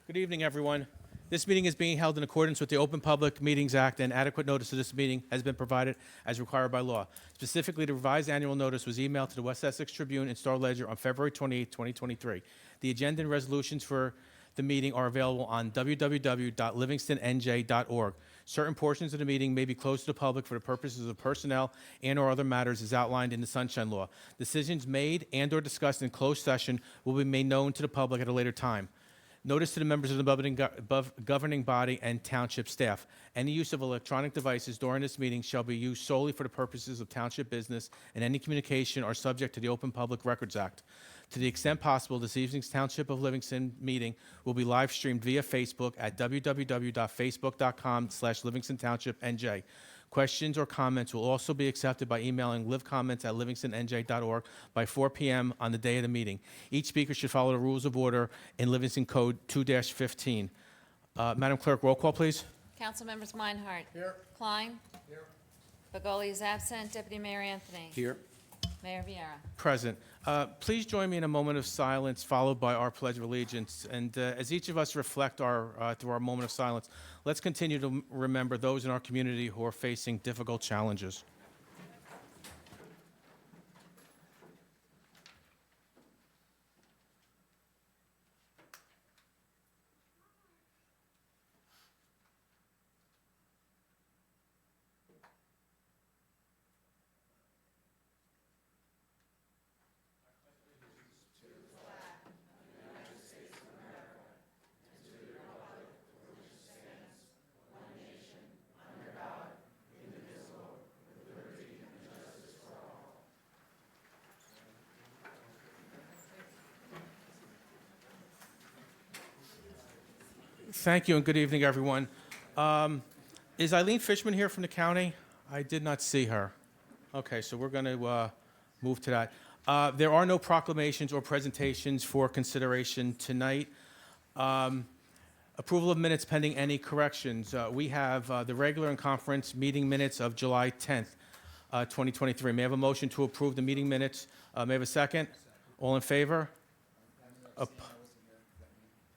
Good evening, everyone. This meeting is being held in accordance with the Open Public Meetings Act, and adequate notice of this meeting has been provided as required by law. Specifically, the revised annual notice was emailed to the West Essex Tribune and Star Ledger on February 28, 2023. The agenda and resolutions for the meeting are available on www.livingstonnj.org. Certain portions of the meeting may be closed to the public for the purposes of personnel and/or other matters as outlined in the Sunshine Law. Decisions made and/or discussed in closed session will be made known to the public at a later time. Notice to the members of the governing body and township staff. Any use of electronic devices during this meeting shall be used solely for the purposes of township business, and any communication are subject to the Open Public Records Act. To the extent possible, this evening's Township of Livingston meeting will be live streamed via Facebook at www.facebook.com/LivingstonTownshipNJ. Questions or comments will also be accepted by emailing livecomments@livingstonNJ.org by 4 p.m. on the day of the meeting. Each speaker should follow the rules of order in Livingston Code 2-15. Madam Clerk, roll call, please. Council members Meinhardt. Here. Klein. Here. Begoli is absent. Deputy Mayor Anthony. Here. Mayor Vieira. Present. Please join me in a moment of silence, followed by our Pledge of Allegiance. And as each of us reflect through our moment of silence, let's continue to remember those in our community who are facing difficult challenges. Thank you, and good evening, everyone. Is Eileen Fishman here from the county? I did not see her. Okay, so we're going to move to that. There are no proclamations or presentations for consideration tonight. Approval of minutes pending any corrections. We have the regular and conference meeting minutes of July 10th, 2023. May I have a motion to approve the meeting minutes? May I have a second? All in favor?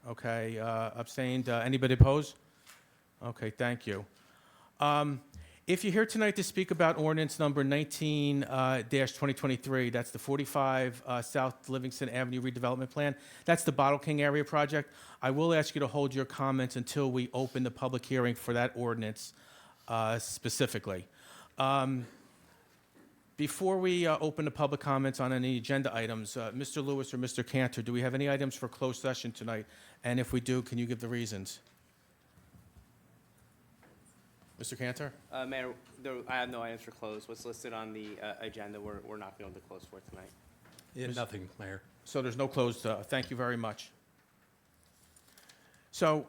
Okay, abstained. Anybody opposed? Okay, thank you. If you're here tonight to speak about ordinance number 19-2023, that's the 45 South Livingston Avenue redevelopment plan. That's the Bottle King area project. I will ask you to hold your comments until we open the public hearing for that ordinance specifically. Before we open the public comments on any agenda items, Mr. Lewis or Mr. Cantor, do we have any items for closed session tonight? And if we do, can you give the reasons? Mr. Cantor? Mayor, I have no items for close. What's listed on the agenda, we're not going to close for tonight. Yeah, nothing, Mayor. So there's no closed, thank you very much. So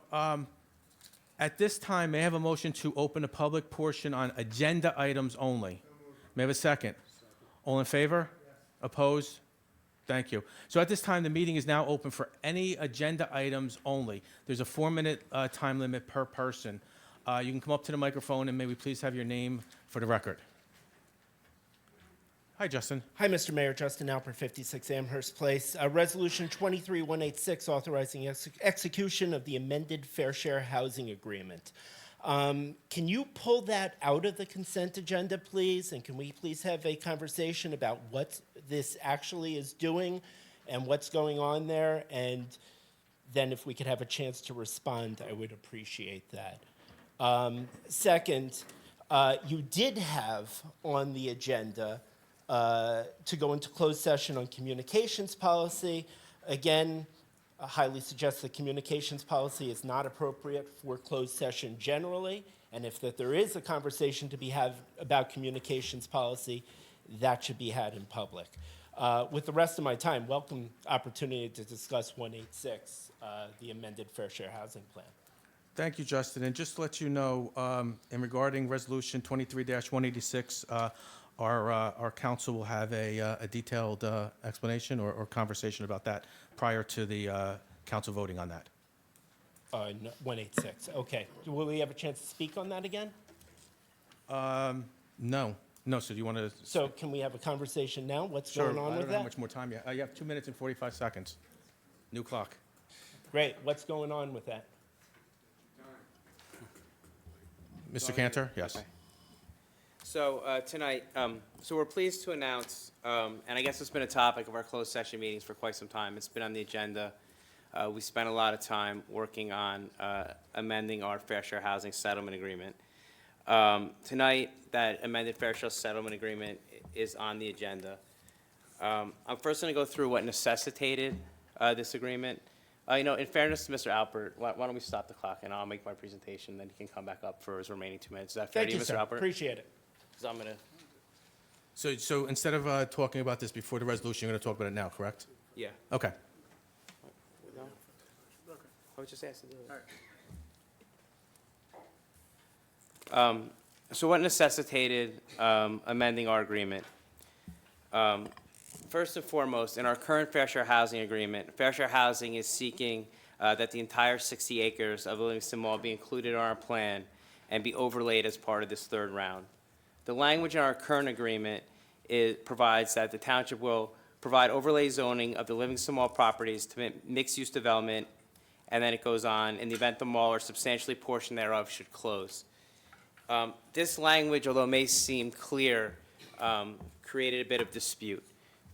at this time, may I have a motion to open a public portion on agenda items only? May I have a second? All in favor? Opposed? Thank you. So at this time, the meeting is now open for any agenda items only. There's a 4-minute time limit per person. You can come up to the microphone, and may we please have your name for the record. Hi, Justin. Hi, Mr. Mayor. Justin Alpert, 56 Amherst Place. Resolution 23186 authorizing execution of the amended Fair Share Housing Agreement. Can you pull that out of the consent agenda, please? And can we please have a conversation about what this actually is doing and what's going on there? And then if we could have a chance to respond, I would appreciate that. Second, you did have on the agenda to go into closed session on communications policy. Again, I highly suggest that communications policy is not appropriate for closed session generally, and if that there is a conversation to be had about communications policy, that should be had in public. With the rest of my time, welcome opportunity to discuss 186, the amended Fair Share Housing Plan. Thank you, Justin. And just to let you know, in regarding Resolution 23-186, our council will have a detailed explanation or conversation about that prior to the council voting on that. No, 186, okay. Will we have a chance to speak on that again? No, so do you want to? So can we have a conversation now? What's Sure, going on I with don't know how that? much more time you have. You have 2 minutes and 45 seconds. New clock. Great. What's going on with that? Mr. Cantor? Yes. Okay. So tonight, so we're pleased to announce, and I guess it's been a topic of our closed session meetings for quite some time. It's been on the agenda. We spent a lot of time working on amending our fair share housing settlement agreement. Tonight, that amended fair share settlement agreement is on the agenda. I'm first going to go through what necessitated this agreement. In fairness to Mr. Alpert, why don't we stop the clock and I'll make my presentation, then he can come back up for his remaining 2 minutes. Is that fair Thank to you, you, Mr. sir. Alpert? Appreciate it. 'Cause I'm going to, So instead of talking about this before the resolution, you're going to talk about it now, correct? yeah. Okay. No? I was just asked to do it. So what necessitated amending our agreement? First and foremost, in our current fair share housing agreement, fair share housing is seeking that the entire 60 acres of the Livingston Mall be included in our plan and be overlaid as part of this third round. The language in our current agreement provides that the township will provide overlay zoning of the Livingston Mall properties to mixed-use development, and then it goes on, in the event the mall or substantially portion thereof should close. This language, although it may seem clear, created a bit of dispute.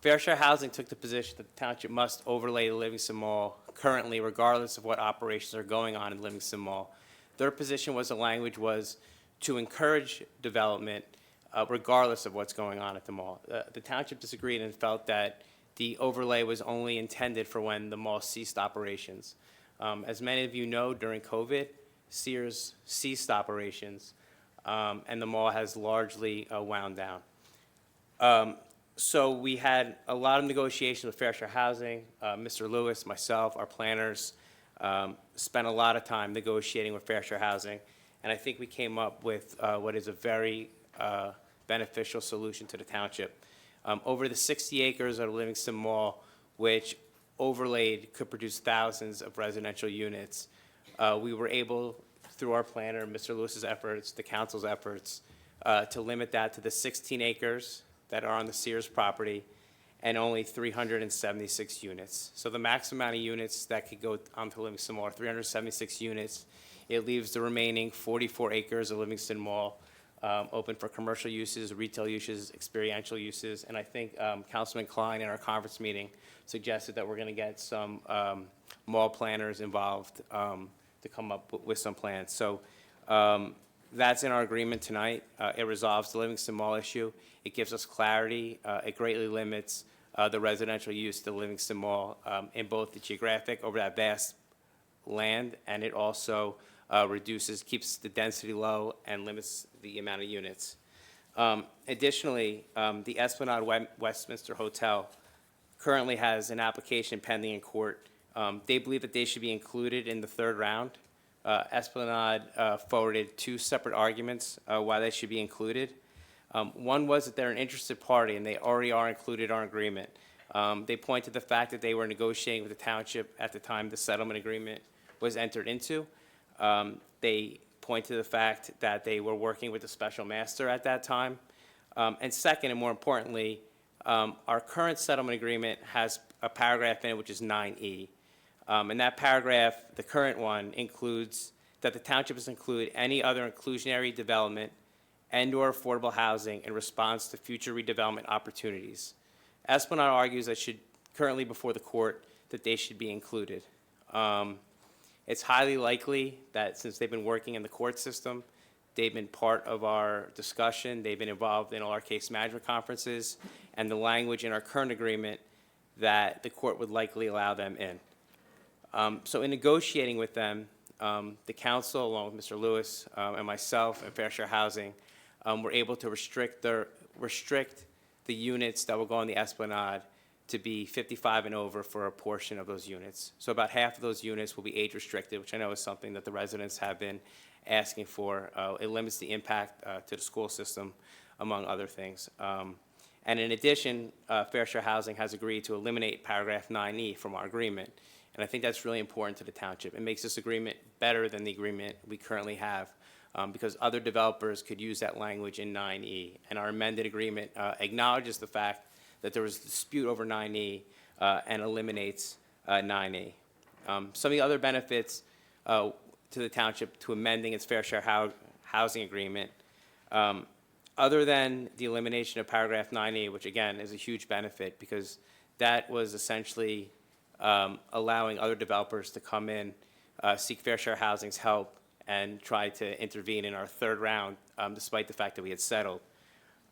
Fair share housing took the position that the township must overlay the Livingston Mall currently, regardless of what operations are going on in Livingston Mall. Their position was the language was to encourage development regardless of what's going on at the mall. The township disagreed and felt that the overlay was only intended for when the mall ceased operations. As many of you know, during COVID, Sears ceased operations, and the mall has largely wound down. So we had a lot of negotiations with Fair Share Housing. Mr. Lewis, myself, our planners, spent a lot of time negotiating with Fair Share Housing, and I think we came up with what is a very beneficial solution to the township. Over the 60 acres of the Livingston Mall, which overlaid could produce thousands of residential units, we were able, through our planner, Mr. Lewis's efforts, the council's efforts, to limit that to the 16 acres that are on the Sears property and only 376 units. So the maximum amount of units that could go onto Livingston Mall are 376 units. It leaves the remaining 44 acres of Livingston Mall open for commercial uses, retail uses, experiential uses, and I think Councilman Klein in our conference meeting suggested that we're going to get some mall planners involved to come up with some plans. So that's in our agreement tonight. It resolves the Livingston Mall issue. It gives us clarity. It greatly limits the residential use of the Livingston Mall in both the geographic over that vast land, and it also keeps the density low and limits the amount of units. Additionally, the Esplanade Westminster Hotel currently has an application pending in court. They believe that they should be included in the third round. Esplanade forwarded 2 separate arguments why they should be included. One was that they're an interested party and they already are included in our agreement. They point to the fact that they were negotiating with the township at the time the settlement agreement was entered into. They point to the fact that they were working with the special master at that time. And second, and more importantly, our current settlement agreement has a paragraph in it which is 9E. And that paragraph, the current one, includes that the township must include any other inclusionary development and/or affordable housing in response to future redevelopment opportunities. Esplanade argues that should currently before the court that they should be included. It's highly likely that since they've been working in the court system, they've been part of our discussion, they've been involved in all our case management conferences, and the language in our current agreement that the court would likely allow them in. So in negotiating with them, the council, along with Mr. Lewis and myself and Fair Share Housing, were able to restrict the units that will go on the Esplanade to be 55 and over for a portion of those units. So about half of those units will be age restricted, which I know is something that the residents have been asking for. It limits the impact to the school system, among other things. And in addition, Fair Share Housing has agreed to eliminate paragraph 9E from our agreement. And I think that's really important to the township. It makes this agreement better than the agreement we currently have because other developers could use that language in 9E. And our amended agreement acknowledges the fact that there was a dispute over 9E and eliminates 9E. Some of the other benefits to the township to amending its fair share housing agreement, other than the elimination of paragraph 9A, which again is a huge benefit because that was essentially allowing other developers to come in, seek fair share housing's help, and try to intervene in our third round, despite the fact that we had settled.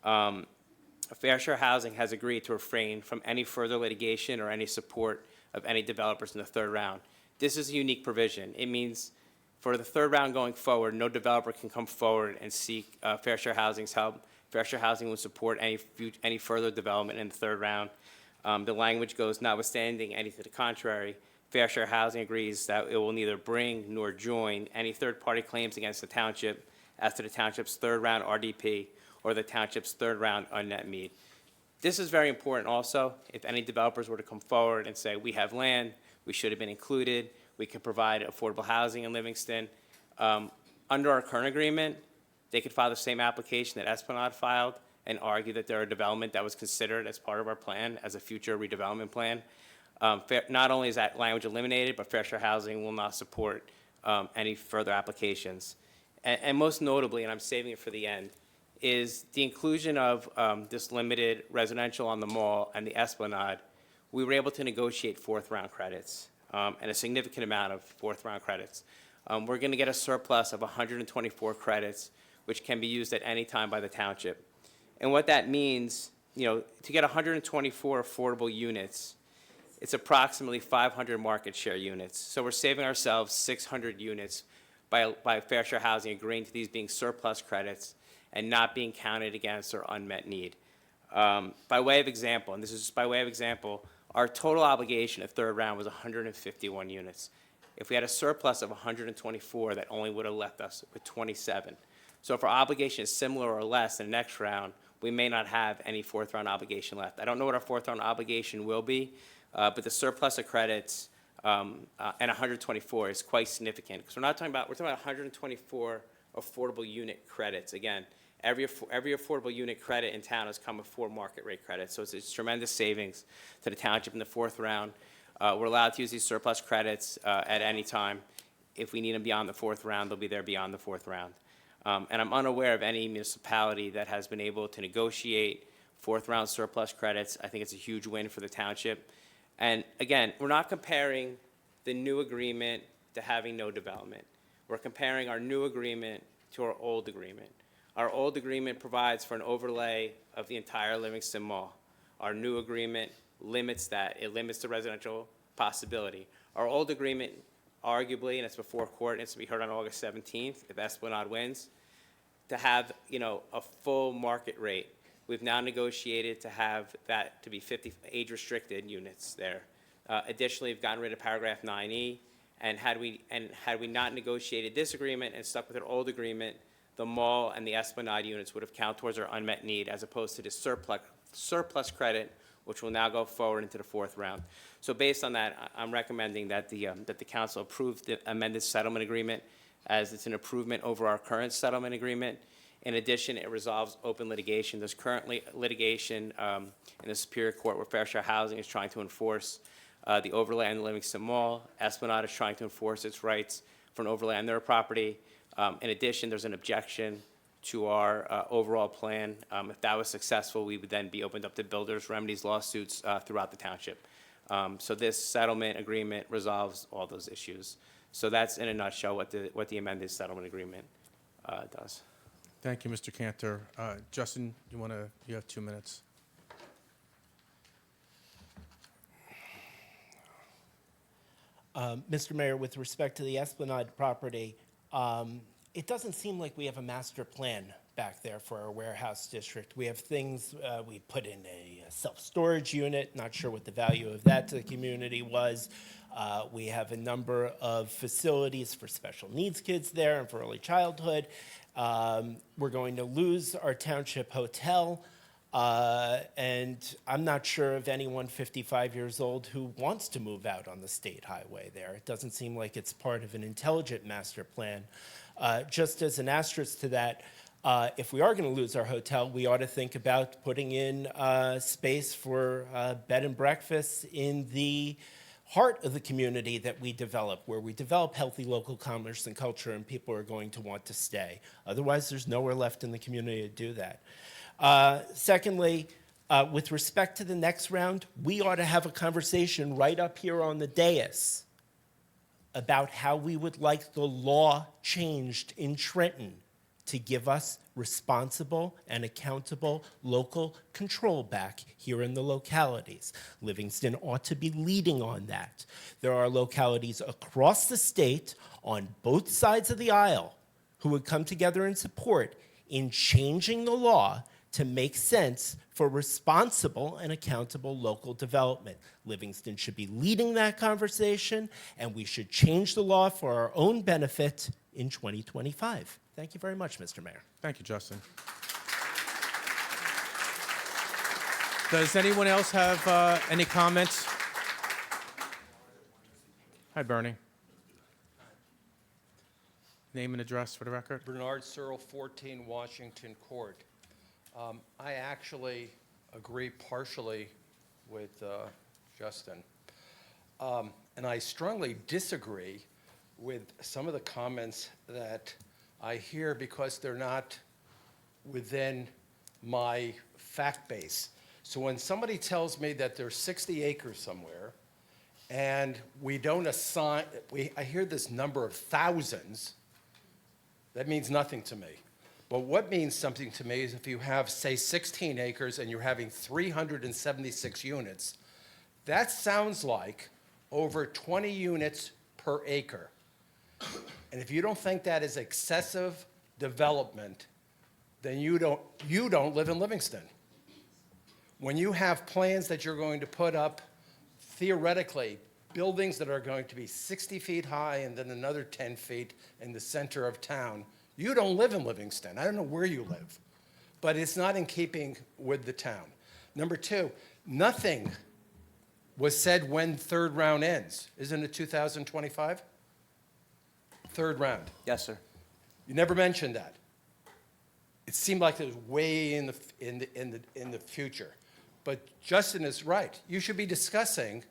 Fair share housing has agreed to refrain from any further litigation or any support of any developers in the third round. This is a unique provision. It means for the third round going forward, no developer can come forward and seek fair share housing's help. Fair share housing will support any further development in the third round. The language goes, notwithstanding anything to the contrary, fair share housing agrees that it will neither bring nor join any third-party claims against the township as to the township's third round RDP or the township's third round unmet need. This is very important also. If any developers were to come forward and say, we have land, we should have been included, we can provide affordable housing in Livingston. Under our current agreement, they could file the same application that Esplanade filed and argue that they're a development that was considered as part of our plan as a future redevelopment plan. Not only is that language eliminated, but fair share housing will not support any further applications. And most notably, and I'm saving it for the end, is the inclusion of this limited residential on the mall and the Esplanade. We were able to negotiate fourth round credits and a significant amount of fourth round credits. We're going to get a surplus of 124 credits, which can be used at any time by the township. And what that means, to get 124 affordable units, it's approximately 500 market share units. So we're saving ourselves 600 units by fair share housing agreeing to these being surplus credits and not being counted against our unmet need. By way of example, and this is just by way of example, our total obligation at third round was 151 units. If we had a surplus of 124, that only would have left us with 27. So if our obligation is similar or less in the next round, we may not have any fourth round obligation left. I don't know what our fourth round obligation will be, but the surplus of credits and 124 is quite significant. Because we're talking about 124 affordable unit credits. Again, every affordable unit credit in town has come with 4 market rate credits. So it's tremendous savings to the township in the fourth round. We're allowed to use these surplus credits at any time. If we need them beyond the fourth round, they'll be there beyond the fourth round. And I'm unaware of any municipality that has been able to negotiate fourth round surplus credits. I think it's a huge win for the township. And again, we're not comparing the new agreement to having no development. We're comparing our new agreement to our old agreement. Our old agreement provides for an overlay of the entire Livingston Mall. Our new agreement limits that. It limits the residential possibility. Our old agreement, arguably, and it's before court, and it's to be heard on August 17th, if Esplanade wins, to have, a full market rate. We've now negotiated to have that to be 50 age-restricted units there. Additionally, we've gotten rid of paragraph 9E, and had we not negotiated this agreement and stuck with our old agreement, the mall and the Esplanade units would have counted towards our unmet need, as opposed to the surplus credit, which will now go forward into the fourth round. So based on that, I'm recommending that the council approve the amended settlement agreement, as it's an improvement over our current settlement agreement. In addition, it resolves open litigation. There's currently litigation in the Superior Court where Fair Share Housing is trying to enforce the overlay on the Livingston Mall. Esplanade is trying to enforce its rights for an overlay on their property. In addition, there's an objection to our overall plan. If that was successful, we would then be opened up to builders' remedies lawsuits throughout the township. So this settlement agreement resolves all those issues. So that's in a nutshell what the amended settlement agreement does. Thank you, Mr. Cantor. Justin, you have 2 minutes. Mr. Mayor, with respect to the Esplanade property, it doesn't seem like we have a master plan back there for our warehouse district. We have things, we put in a self-storage unit, not sure what the value of that to the community was. We have a number of facilities for special needs kids there and for early childhood. We're going to lose our township hotel. And I'm not sure of anyone 55 years old who wants to move out on the state highway there. It doesn't seem like it's part of an intelligent master plan. Just as an asterisk to that, if we are going to lose our hotel, we ought to think about putting in space for bed and breakfast in the heart of the community that we develop, where we develop healthy local commerce and culture, and people are going to want to stay. Otherwise, there's nowhere left in the community to do that. Secondly, with respect to the next round, we ought to have a conversation right up here on the dais about how we would like the law changed in Trenton to give us responsible and accountable local control back here in the localities. Livingston ought to be leading on that. There are localities across the state on both sides of the aisle who would come together in support in changing the law to make sense for responsible and accountable local development. Livingston should be leading that conversation, and we should change the law for our own benefit in 2025. Thank you very much, Mr. Mayor. Thank you, Justin. Does anyone else have any comments? Hi, Bernie. Name and address for the record. Bernard Searle, 14 Washington Court. I actually agree partially with Justin. And I strongly disagree with some of the comments that I hear because they're not within my fact base. So when somebody tells me that there's 60 acres somewhere and we don't assign, I hear this number of thousands, that means nothing to me. But what means something to me is if you have, say, 16 acres and you're having 376 units, that sounds like over 20 units per acre. And if you don't think that is excessive development, then you don't live in Livingston. When you have plans that you're going to put up, theoretically, buildings that are going to be 60 feet high and then another 10 feet in the center of town, you don't live in Livingston. I don't know where you live, but it's not in keeping with the town. Number two, nothing was said when third round ends. Isn't it 2025? Third round. Yes, sir. You never mentioned that. It seemed like it was way in the future. But Justin is right. You should be discussing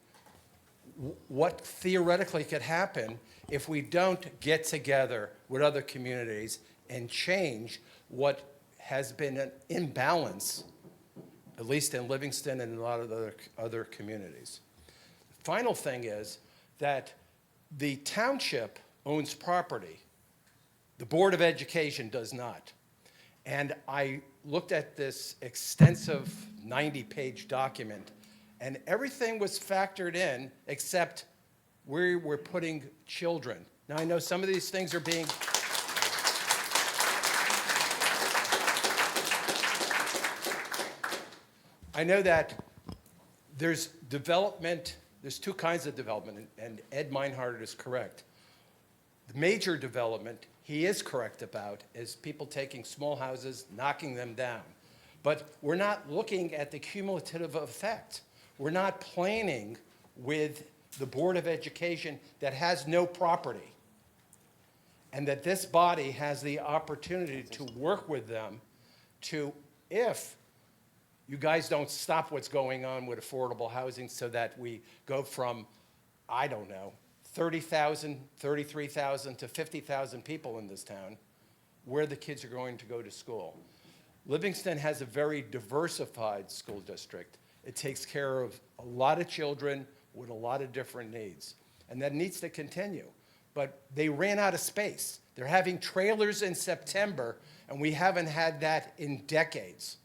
what theoretically could happen if we don't get together with other communities and change what has been an imbalance, at least in Livingston and a lot of other communities. The final thing is that the township owns property. The Board of Education does not. And I looked at this extensive 90-page document, and everything was factored in except where we're putting children. Now, I know some of these things are being... I know that there's development, there's two kinds of development, and Ed Meinhardt is correct. The major development he is correct about is people taking small houses, knocking them down. But we're not looking at the cumulative effect. We're not planning with the Board of Education that has no property, and that this body has the opportunity to work with them to, if you guys don't stop what's going on with affordable housing so that we go from, I don't know, 30,000, 33,000 to 50,000 people in this town, where the kids are going to go to school. Livingston has a very diversified school district. It takes care of a lot of children with a lot of different needs, and that needs to continue. But they ran out of space. They're having trailers in September, and we haven't had that in decades.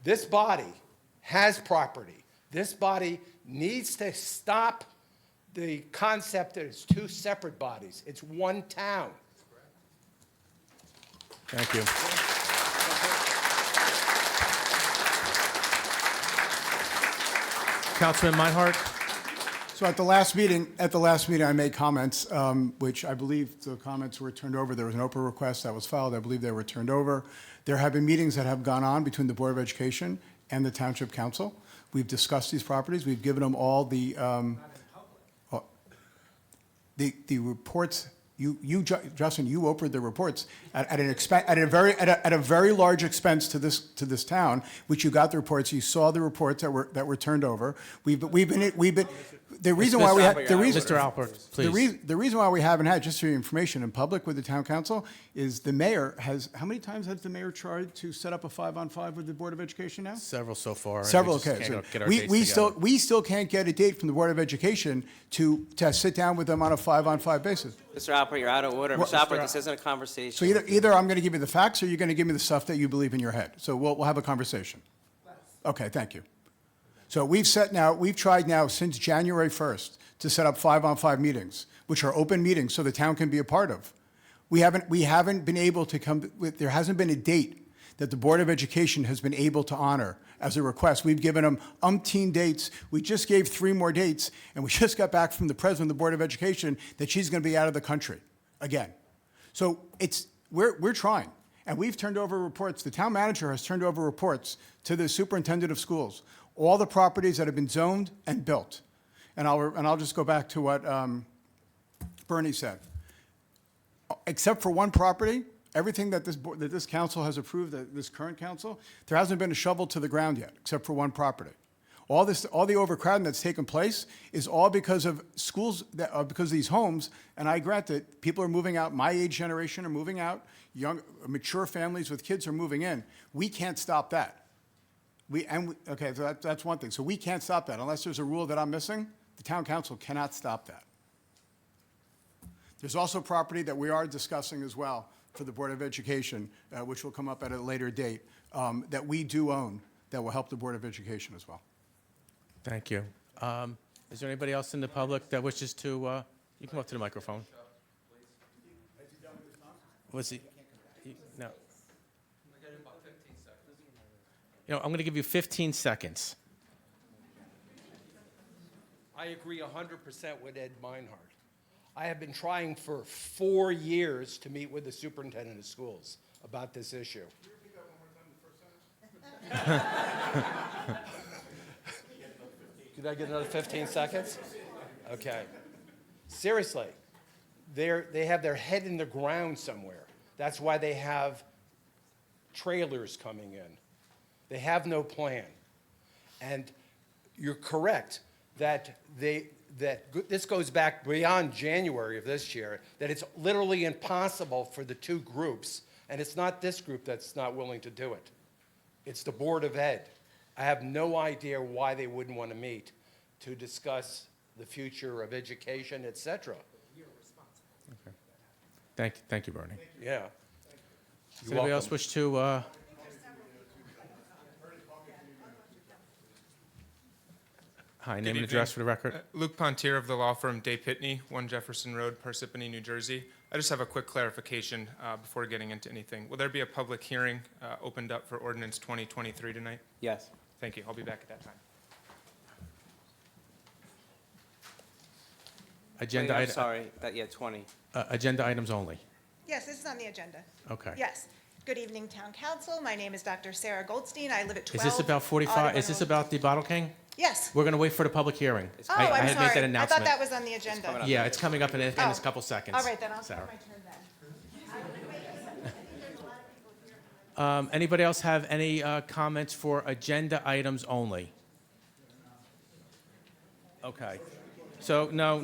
This body has property. This body needs to stop the concept that it's two separate bodies. It's one town. Thank you. Councilman Meinhardt? So at the last meeting, I made comments, which I believe the comments were turned over. There was an Oprah request that was filed. I believe they were turned over. There have been meetings that have gone on between the Board of Education and the Township Council. We've discussed these properties. We've given them all the reports. Justin, you opened the reports at a very large expense to this town, which you got the reports. You saw the reports that were turned over. the reason why we Mr. had, the Alpert, reason. Mr. Alpert, please. The reason why we haven't had, just for your information, in public with the town council, is the mayor has, how many times has the mayor tried to set up a 5-on-5 with the Board of Education now? Several so far. and we Several, just okay. can't So get our we, dates we together. still, we still can't get a date from the Board of Education to sit down with them on a 5-on-5 basis. Mr. Alpert, you're out of order. Well, Mr. Alpert, this isn't a conversation. So either I'm going to give you the facts, or you're going to give me the stuff that you believe in your head. So we'll have a conversation. Okay, thank you. So we've tried now since January 1st to set up 5-on-5 meetings, which are open meetings so the town can be a part of. We haven't been able to come with, there hasn't been a date that the Board of Education has been able to honor as a request. We've given them umpteen dates. We just gave 3 more dates, and we just got back from the president of the Board of Education that she's going to be out of the country again. So we're trying, and we've turned over reports. The town manager has turned over reports to the superintendent of schools, all the properties that have been zoned and built. And I'll just go back to what Bernie said. Except for one property, everything that this council has approved, this current council, there hasn't been a shovel to the ground yet, except for one property. All the overcrowding that's taken place is all because of schools, because of these homes, and I grant that people are moving out, my age generation are moving out, young, mature families with kids are moving in. We can't stop that. Okay, so that's one thing. So we can't stop that. Unless there's a rule that I'm missing, the town council cannot stop that. There's also property that we are discussing as well for the Board of Education, which will come up at a later date, that we do own, that will help the Board of Education as well. Thank you. Is there anybody else in the public that wishes to, you can come up to the microphone. Was he? No. You know, I'm going to give you 15 seconds. I agree 100% with Ed Meinhardt. I have been trying for 4 years to meet with the superintendent of schools about this issue. Did I get another 15 seconds? Okay. Seriously, they have their head in the ground somewhere. That's why they have trailers coming in. They have no plan. And you're correct that this goes back beyond January of this year, that it's literally impossible for the 2 groups, and it's not this group that's not willing to do it. It's the Board of Ed. I have no idea why they wouldn't want to meet to discuss the future of education, et cetera. Thank you, Bernie. Yeah. Does anybody else wish to? Hi, name and address for the record. Luke Pontier of the law firm Day Pitney, 1 Jefferson Road, Parsippany, New Jersey. I just have a quick clarification before getting into anything. Will there be a public hearing opened up for ordinance 2023 tonight? Yes. Thank you. I'll be back at that time. Agenda Wait, I'm item. sorry, yeah, 20. Agenda items only. Yes, this is on the agenda. Okay. Yes. Good evening, Town Council. My name is Dr. Sarah Goldstein. I live at 12. Is this about 45? Is this Audubon about the Bottle King? Yes. We're going to wait for the public hearing. Oh, I I'm had to make that sorry. I announcement. thought that was on the agenda. coming up. Yeah, it's coming up in a Oh. couple seconds. All right, then I'll Sarah. start my turn then. Anybody else have any comments for agenda items only? Okay. So, no.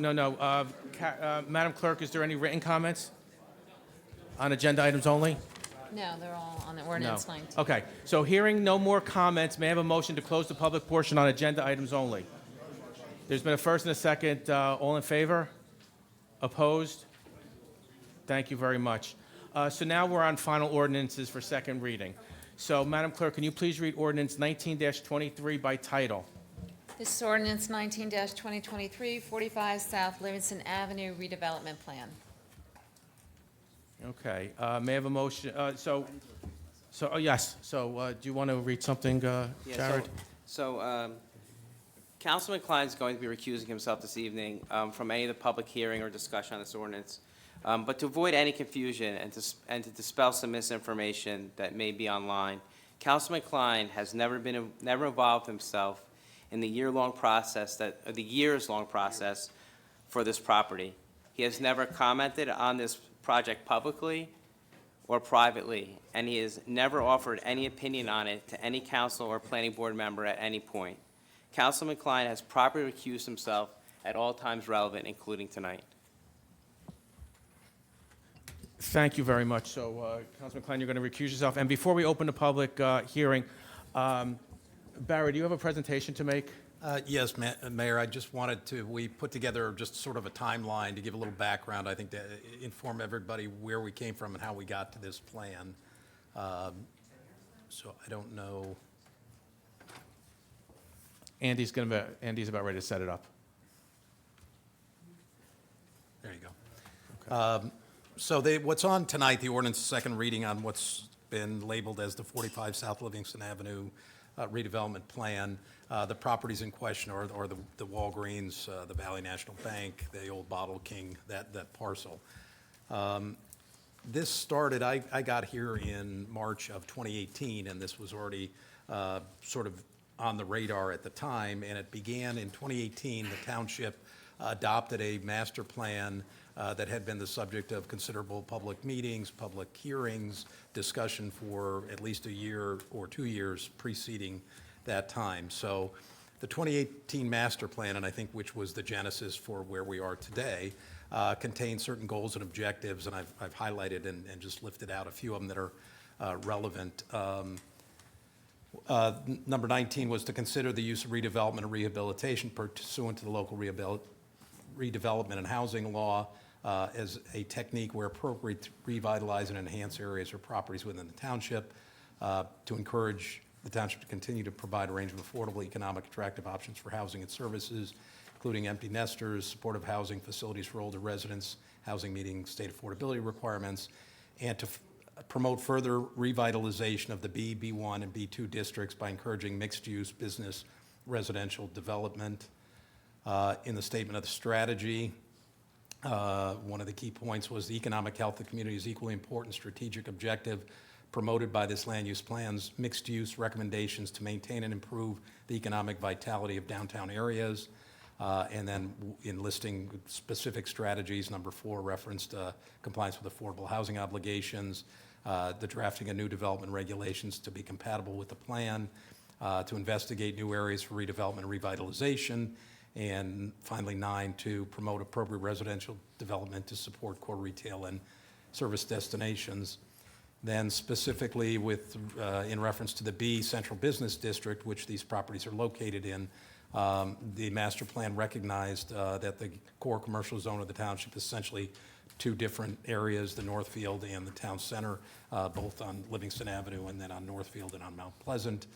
Madam Clerk, is there any written comments on agenda items only? No, they're all on the No. ordinance 19. Okay. So hearing no more comments, may I have a motion to close the public portion on agenda items only? There's been a first and a second. All in favor? Opposed? Thank you very much. So now we're on final ordinances for second reading. So, Madam Clerk, can you please read ordinance 19-23 by title? This is ordinance 19-2023, 45 South Livingston Avenue redevelopment plan. Okay. May I have a motion? Yes. So, do you want to read something, Yeah, Jared? So, Councilman Klein is going to be recusing himself this evening from any of the public hearing or discussion on this ordinance. But to avoid any confusion and to dispel some misinformation that may be online, Councilman Klein has never involved himself in the years-long process for this property. He has never commented on this project publicly or privately, and he has never offered any opinion on it to any council or planning board member at any point. Councilman Klein has properly recused himself at all times relevant, including tonight. Thank you very much. So, Councilman Klein, you're going to recuse yourself. And before we open the public hearing, Barry, do you have a presentation to make? Yes, Mayor, I just wanted to, we put together just sort of a timeline to give a little background, I think, to inform everybody where we came from and how we got to this plan. So I don't know. Andy's about ready to set it up. There you go. So what's on tonight, the ordinance second reading on what's been labeled as the 45 South Livingston Avenue redevelopment plan. The properties in question are the Walgreens, the Valley National Bank, the old Bottle King, that parcel. This started, I got here in March of 2018, and this was already sort of on the radar at the time, and it began in 2018. The township adopted a master plan that had been the subject of considerable public meetings, public hearings, discussion for at least a year or 2 years preceding that time. So the 2018 master plan, and I think which was the genesis for where we are today, contains certain goals and objectives, and I've highlighted and just lifted out a few of them that are relevant. Number 19 was to consider the use of redevelopment and rehabilitation pursuant to the local redevelopment and housing law as a technique where appropriate to revitalize and enhance areas or properties within the township, to encourage the township to continue to provide a range of affordable, economic, attractive options for housing and services, including empty nesters, supportive housing facilities for older residents, housing meeting state affordability requirements, and to promote further revitalization of the B, B1, and B2 districts by encouraging mixed-use business residential development. In the statement of the strategy, one of the key points was the economic health of the community is equally important strategic objective promoted by this land use plan's mixed-use recommendations to maintain and improve the economic vitality of downtown areas. And then in listing specific strategies, number 4 referenced compliance with affordable housing obligations, the drafting of new development regulations to be compatible with the plan, to investigate new areas for redevelopment and revitalization, and finally 9, to promote appropriate residential development to support core retail and service destinations. Then specifically with, in reference to the B Central Business District, which these properties are located in, the master plan recognized that the core commercial zone of the township is essentially 2 different areas, the Northfield and the town center, both on Livingston Avenue and then on Northfield and on Mount Pleasant,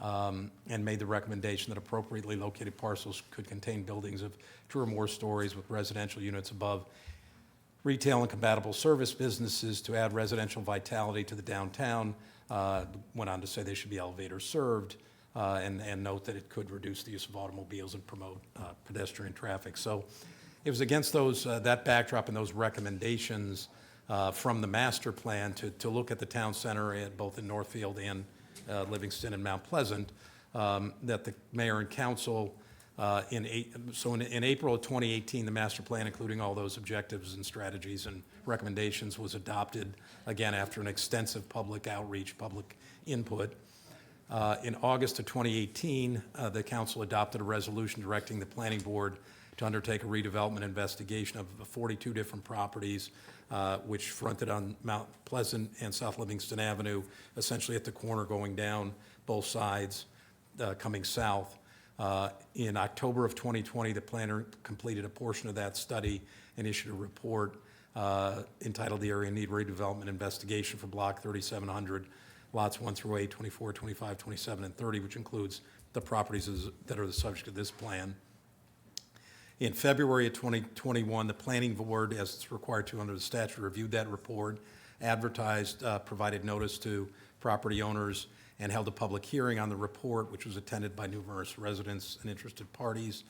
and made the recommendation that appropriately located parcels could contain buildings of 2 or more stories with residential units above retail and compatible service businesses to add residential vitality to the downtown. Went on to say they should be elevator served, and note that it could reduce the use of automobiles and promote pedestrian traffic. So it was against those that backdrop and those recommendations from the master plan to look at the town center at both in Northfield and Livingston and Mount Pleasant, that the mayor and council in April of 2018, the master plan, including all those objectives and strategies and recommendations, was adopted again after an extensive public outreach, public input. In August of 2018, the council adopted a resolution directing the planning board to undertake a redevelopment investigation of 42 different properties, which fronted on Mount Pleasant and South Livingston Avenue, essentially at the corner going down both sides, coming south. In October of 2020, the planner completed a portion of that study and issued a report entitled The Area Need Redevelopment Investigation for Block 3700, lots 1 through 8, 24, 25, 27, and 30, which includes the properties that are the subject of this plan. In February of 2021, the planning board, as it's required to under the statute, reviewed that report, advertised, provided notice to property owners, and held a public hearing on the report, which was attended by numerous residents and interested parties,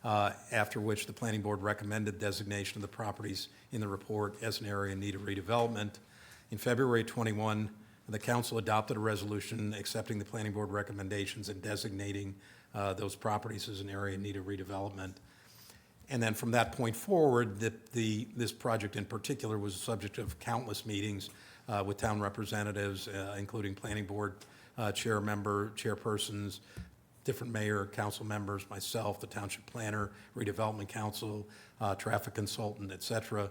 after which the planning board recommended designation of the properties in the report as an area in need of redevelopment. In February 21, the council adopted a resolution accepting the planning board recommendations and designating those properties as an area in need of redevelopment. And then from that point forward, this project in particular was the subject of countless meetings with town representatives, including planning board chairpersons, different mayor, council members, myself, the township planner, redevelopment council, traffic consultant, et cetera,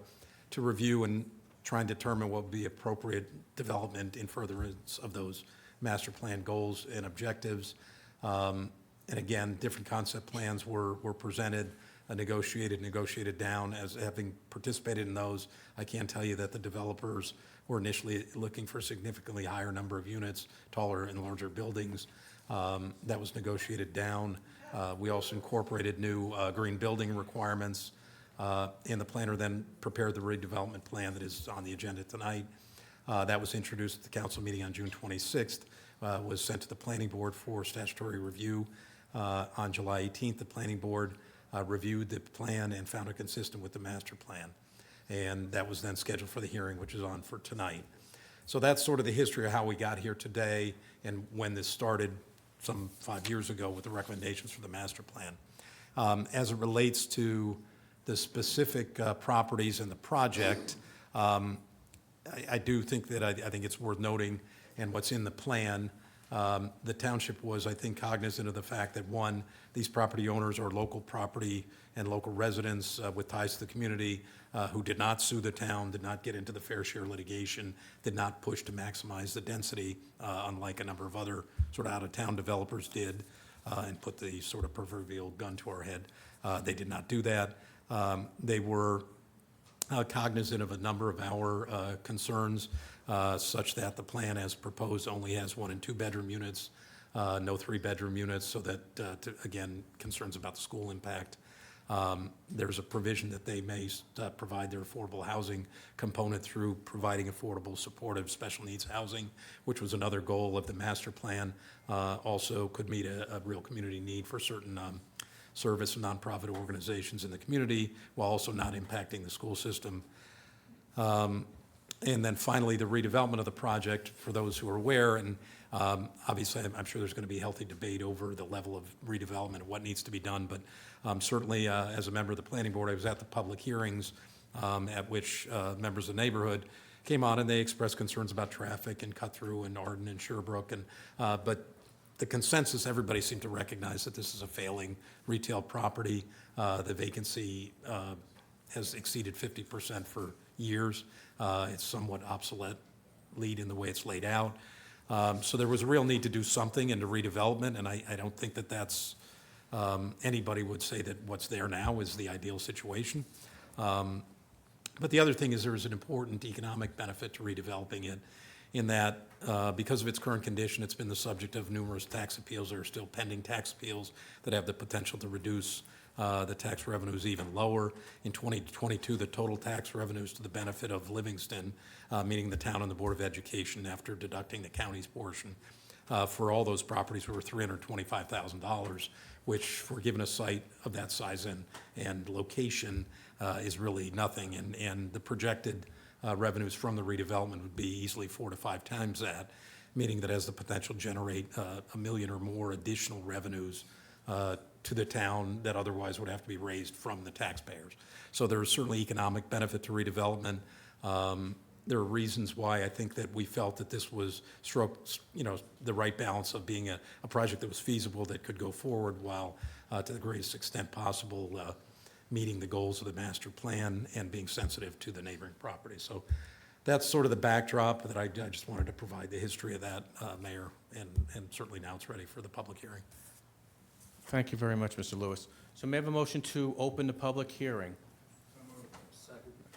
to review and try and determine what would be appropriate development in furtherance of those master plan goals and objectives. And again, different concept plans were presented, negotiated down. As having participated in those, I can tell you that the developers were initially looking for a significantly higher number of units, taller and larger buildings. That was negotiated down. We also incorporated new green building requirements, and the planner then prepared the redevelopment plan that is on the agenda tonight. That was introduced at the council meeting on June 26th, was sent to the planning board for statutory review. On July 18th, the planning board reviewed the plan and found it consistent with the master plan. And that was then scheduled for the hearing, which is on for tonight. So that's sort of the history of how we got here today and when this started some 5 years ago with the recommendations for the master plan. As it relates to the specific properties in the project, I do think that I think it's worth noting, and what's in the plan, the township was, I think, cognizant of the fact that, one, these property owners are local property and local residents with ties to the community who did not sue the town, did not get into the fair share litigation, did not push to maximize the density, unlike a number of other sort of out-of-town developers did, and put the sort of proverbial gun to our head. They did not do that. They were cognizant of a number of our concerns, such that the plan as proposed only has 1 and 2 bedroom units, no 3-bedroom units, so that, again, concerns about the school impact. There's a provision that they may provide their affordable housing component through providing affordable, supportive, special needs housing, which was another goal of the master plan. Also could meet a real community need for certain service and nonprofit organizations in the community, while also not impacting the school system. And then finally, the redevelopment of the project, for those who are aware, and obviously I'm sure there's going to be a healthy debate over the level of redevelopment and what needs to be done, but certainly as a member of the planning board, I was at the public hearings at which members of the neighborhood came on and they expressed concerns about traffic and cut-through and Arden and Sherbrooke, and but the consensus, everybody seemed to recognize that this is a failing retail property. The vacancy has exceeded 50% for years. It's somewhat obsolete lead in the way it's laid out. So there was a real need to do something in the redevelopment, and I don't think that that's, anybody would say that what's there now is the ideal situation. But the other thing is there is an important economic benefit to redeveloping it, in that because of its current condition, it's been the subject of numerous tax appeals. There are still pending tax appeals that have the potential to reduce the tax revenues even lower. In 2022, the total tax revenues to the benefit of Livingston, meaning the town and the Board of Education after deducting the county's portion, for all those properties were $325,000, which for given a site of that size and location is really nothing. And the projected revenues from the redevelopment would be easily 4 to 5 times that, meaning that has the potential to generate $1 million or more additional revenues to the town that otherwise would have to be raised from the taxpayers. So there is certainly economic benefit to redevelopment. There are reasons why I think that we felt that this was the right balance of being a project that was feasible, that could go forward while to the greatest extent possible meeting the goals of the master plan and being sensitive to the neighboring property. So that's sort of the backdrop that I just wanted to provide the history of that, Mayor, and certainly now it's ready for the public hearing. Thank you very much, Mr. Lewis. So may I have a motion to open the public hearing?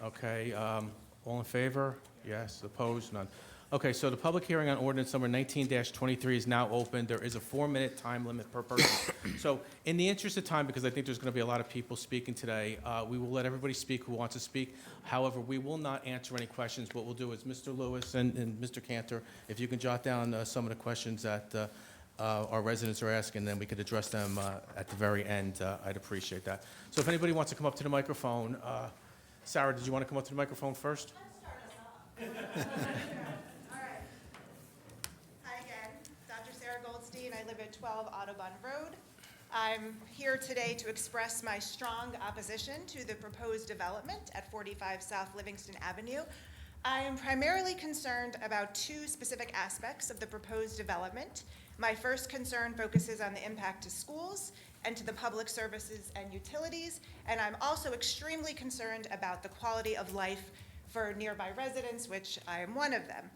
Okay, all in favor? Yes, opposed? None. Okay, so the public hearing on ordinance number 19-23 is now open. There is a 4-minute time limit per person. So in the interest of time, because I think there's going to be a lot of people speaking today, we will let everybody speak who wants to speak. However, we will not answer any questions. What we'll do is Mr. Lewis and Mr. Cantor, if you can jot down some of the questions that our residents are asking, then we could address them at the very end. I'd appreciate that. So if anybody wants to come up to the microphone, Sarah, did you want to come up to the microphone first? All right. Hi again, Dr. Sarah Goldstein. I live at 12 Audubon Road. I'm here today to express my strong opposition to the proposed development at 45 South Livingston Avenue. I am primarily concerned about two specific aspects of the proposed development. My first concern focuses on the impact to schools and to the public services and utilities, and I'm also extremely concerned about the quality of life for nearby residents, which I am one of them.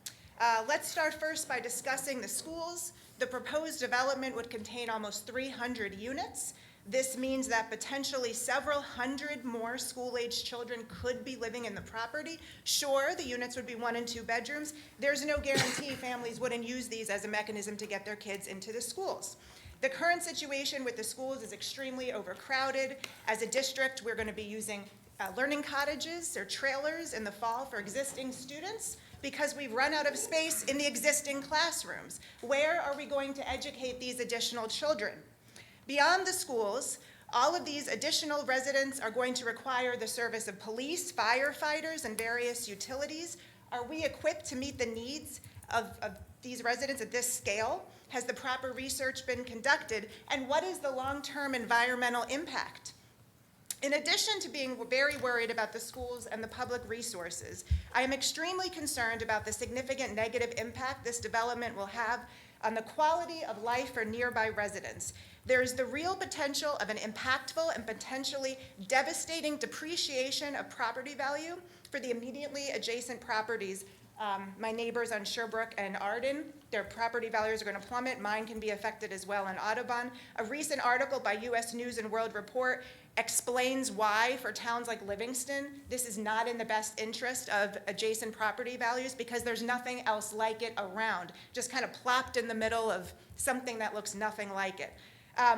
Let's start first by discussing the schools. The proposed development would contain almost 300 units. This means that potentially several hundred more school-aged children could be living in the property. Sure, the units would be 1 and 2 bedrooms. There's no guarantee families wouldn't use these as a mechanism to get their kids into the schools. The current situation with the schools is extremely overcrowded. As a district, we're going to be using learning cottages or trailers in the fall for existing students because we've run out of space in the existing classrooms. Where are we going to educate these additional children? Beyond the schools, all of these additional residents are going to require the service of police, firefighters, and various utilities. Are we equipped to meet the needs of these residents at this scale? Has the proper research been conducted? And what is the long-term environmental impact? In addition to being very worried about the schools and the public resources, I am extremely concerned about the significant negative impact this development will have on the quality of life for nearby residents. There is the real potential of an impactful and potentially devastating depreciation of property value for the immediately adjacent properties. My neighbors on Sherbrooke and Arden, their property values are going to plummet. Mine can be affected as well in Audubon. A recent article by U.S. News and World Report explains why for towns like Livingston, this is not in the best interest of adjacent property values because there's nothing else like it around, just kind of plopped in the middle of something that looks nothing like it.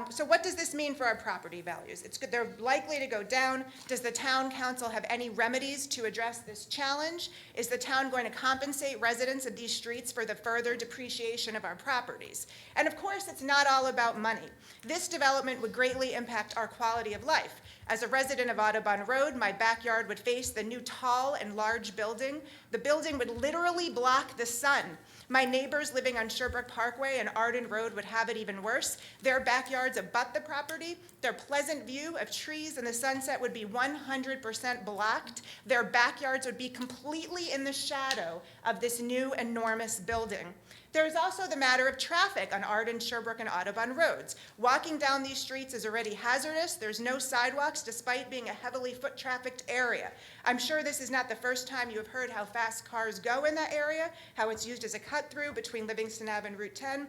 So what does this mean for our property values? They're likely to go down. Does the town council have any remedies to address this challenge? Is the town going to compensate residents of these streets for the further depreciation of our properties? And of course, it's not all about money. This development would greatly impact our quality of life. As a resident of Audubon Road, my backyard would face the new tall and large building. The building would literally block the sun. My neighbors living on Sherbrooke Parkway and Arden Road would have it even worse. Their backyards abut the property. Their pleasant view of trees and the sunset would be 100% blocked. Their backyards would be completely in the shadow of this new enormous building. There is also the matter of traffic on Arden, Sherbrooke, and Audubon roads. Walking down these streets is already hazardous. There's no sidewalks despite being a heavily foot-trafficked area. I'm sure this is not the first time you have heard how fast cars go in that area, how it's used as a cut-through between Livingston Ave and Route 10.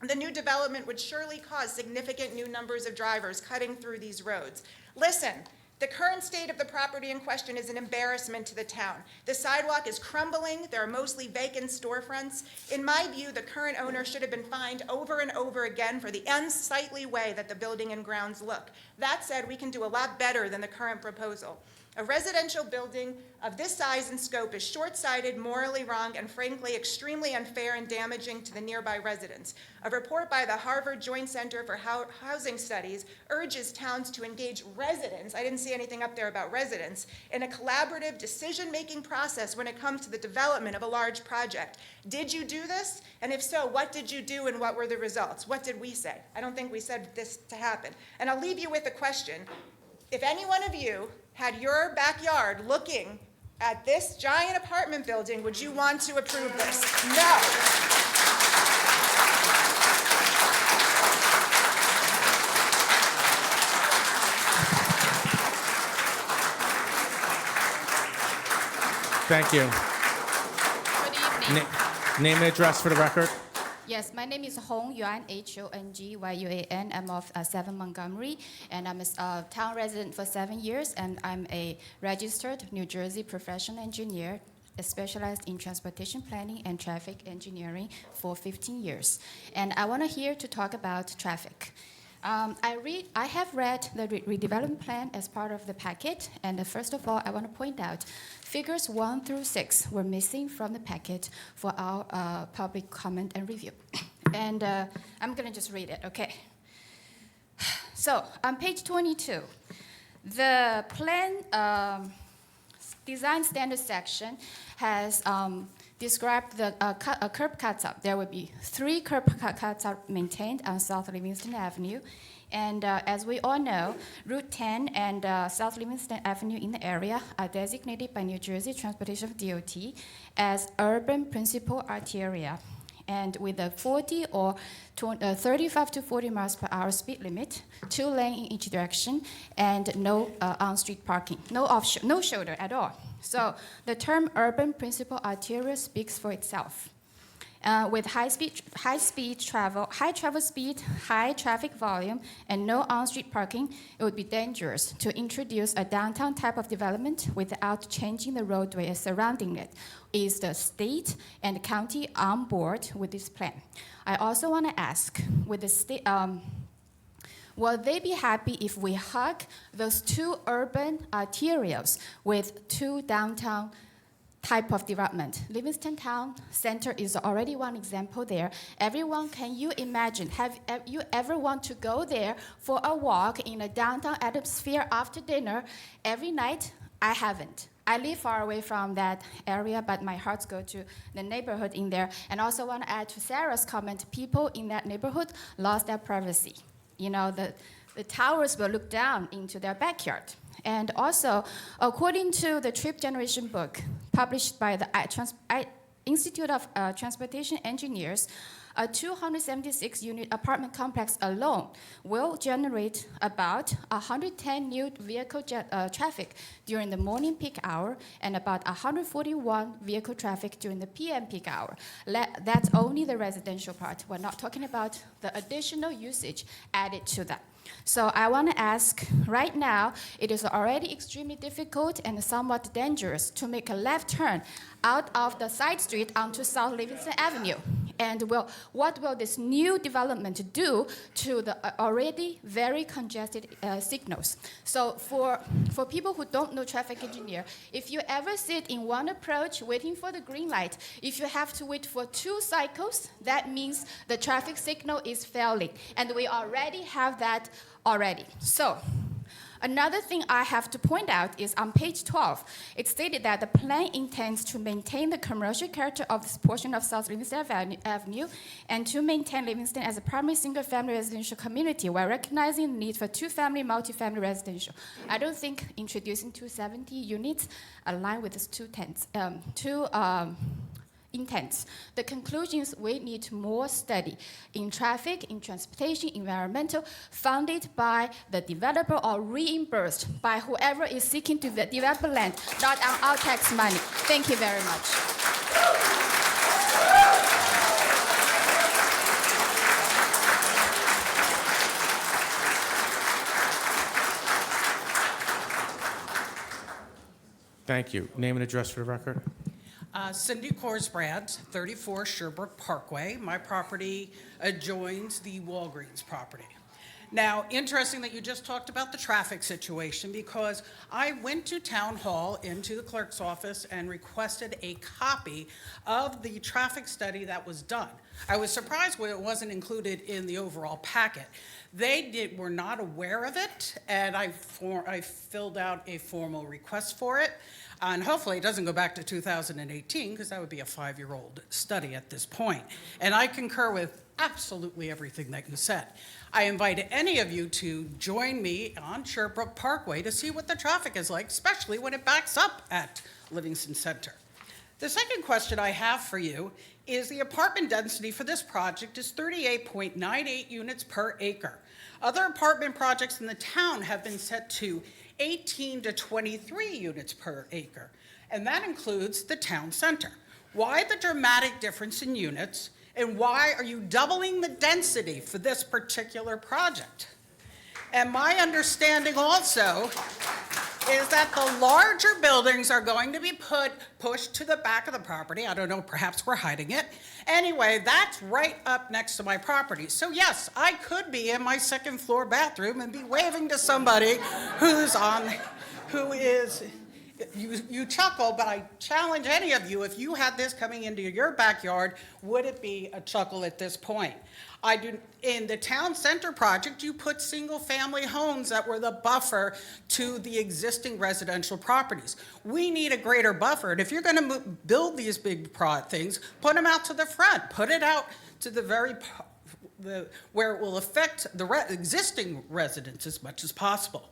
The new development would surely cause significant new numbers of drivers cutting through these roads. Listen. The current state of the property in question is an embarrassment to the town. The sidewalk is crumbling. There are mostly vacant storefronts. In my view, the current owner should have been fined over and over again for the unsightly way that the building and grounds look. That said, we can do a lot better than the current proposal. A residential building of this size and scope is short-sighted, morally wrong, and frankly extremely unfair and damaging to the nearby residents. A report by the Harvard Joint Center for Housing Studies urges towns to engage residents, I didn't see anything up there about residents, in a collaborative decision-making process when it comes to the development of a large project. Did you do this? And if so, what did you do and what were the results? What did we say? I don't think we said this to happen. And I'll leave you with a question. If any one of you had your backyard looking at this giant apartment building, would you want to approve this? No. Thank you. Good evening. Name and address for the record. Yes, my name is Hong Yuan, Hongyuan. I'm of 7 Montgomery, and I'm a town resident for 7 years, and I'm a registered New Jersey professional engineer specialized in transportation planning and traffic engineering for 15 years. And I want to talk about traffic. I have read the redevelopment plan as part of the packet, and first of all, I want to point out figures 1 through 6 were missing from the packet for our public comment and review. And I'm going to just read it, okay? So on page 22, the plan design standard section has described the curb cuts up. There will be 3 curb cuts up maintained on South Livingston Avenue, And as we all know, Route 10 and South Livingston Avenue in the area are designated by New Jersey Transportation DOT as urban principal arteria. And with a 40 or 35 to 40 miles per hour speed limit, 2 lanes in each direction, and no on-street parking, no shoulder at all. So the term urban principal arteria speaks for itself. With high travel speed, high traffic volume, and no on-street parking, it would be dangerous to introduce a downtown type of development without changing the roadway surrounding it. Is the state and county on board with this plan? I also want to ask, with the state, will they be happy if we hug those 2 urban arterials with 2 downtown type of development? Livingston Town Center is already one example there. Everyone, can you imagine, have you ever want to go there for a walk in a downtown atmosphere after dinner every night? I haven't. I live far away from that area, but my hearts go to the neighborhood in there. And also want to add to Sarah's comment, people in that neighborhood lost their privacy. You know, the towers will look down into their backyard. And also, according to the Trip Generation book published by the Institute of Transportation Engineers, a 276-unit apartment complex alone will generate about 110 new vehicle traffic during the morning peak hour and about 141 vehicle traffic during the PM peak hour. That's only the residential part. We're not talking about the additional usage added to that. So I want to ask, right now, it is already extremely difficult and somewhat dangerous to make a left turn out of the side street onto South Livingston Avenue. And what will this new development do to the already very congested signals? So for people who don't know traffic engineer, if you ever sit in one approach waiting for the green light, if you have to wait for 2 cycles, that means the traffic signal is failing. And we already have that already. So another thing I have to point out is on page 12, it stated that the plan intends to maintain the commercial character of this portion of South Livingston Avenue and to maintain Livingston as a primary single-family residential community while recognizing the need for 2-family, multi-family residential. I don't think introducing 270 units align with this intents. The conclusion is we need more study in traffic, in transportation, environmental, funded by the developer or reimbursed by whoever is seeking to develop land, not on our tax money. Thank you very much. Thank you. Name and address for the record. Cindy Korsbrand, 34 Sherbrooke Parkway. My property adjoins the Walgreens property. Now, interesting that you just talked about the traffic situation because I went to Town Hall into the clerk's office and requested a copy of the traffic study that was done. I was surprised when it wasn't included in the overall packet. They were not aware of it, and I filled out a formal request for it. And hopefully it doesn't go back to 2018 because that would be a 5-year-old study at this point. And I concur with absolutely everything that you said. I invite any of you to join me on Sherbrooke Parkway to see what the traffic is like, especially when it backs up at Livingston Center. The second question I have for you is the apartment density for this project is 38.98 units per acre. Other apartment projects in the town have been set to 18 to 23 units per acre, and that includes the town center. Why the dramatic difference in units, and why are you doubling the density for this particular project? And my understanding also is that the larger buildings are going to be pushed to the back of the property. I don't know, perhaps we're hiding it. Anyway, that's right up next to my property. So yes, I could be in my 2nd floor bathroom and be waving to somebody you chuckle, but I challenge any of you, if you had this coming into your backyard, would it be a chuckle at this point? In the town center project, you put single-family homes that were the buffer to the existing residential properties. We need a greater buffer, and if you're going to build these big things, put them out to the front, put it out to the where it will affect the existing residents as much as possible.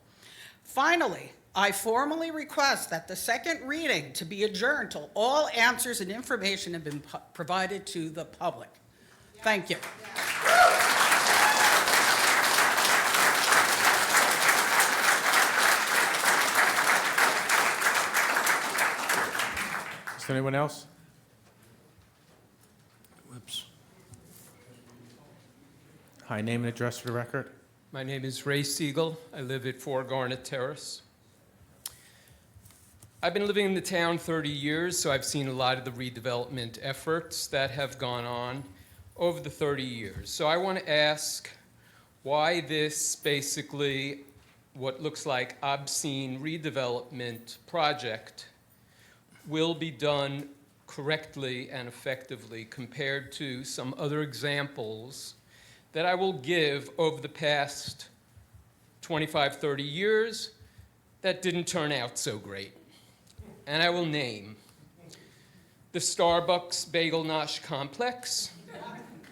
Finally, I formally request that the second reading to be adjourned till all answers and information have been provided to the public. Thank you. Is there anyone else? Whoops. Hi, name and address for the record. My name is Ray Siegel. I live at 4 Garnet Terrace. I've been living in the town 30 years, so I've seen a lot of the redevelopment efforts that have gone on over the 30 years. So I want to ask why this basically, what looks like obscene redevelopment project will be done correctly and effectively compared to some other examples that I will give over the past 25, 30 years that didn't turn out so great. And I will name the Starbucks Bagel Nosh Complex,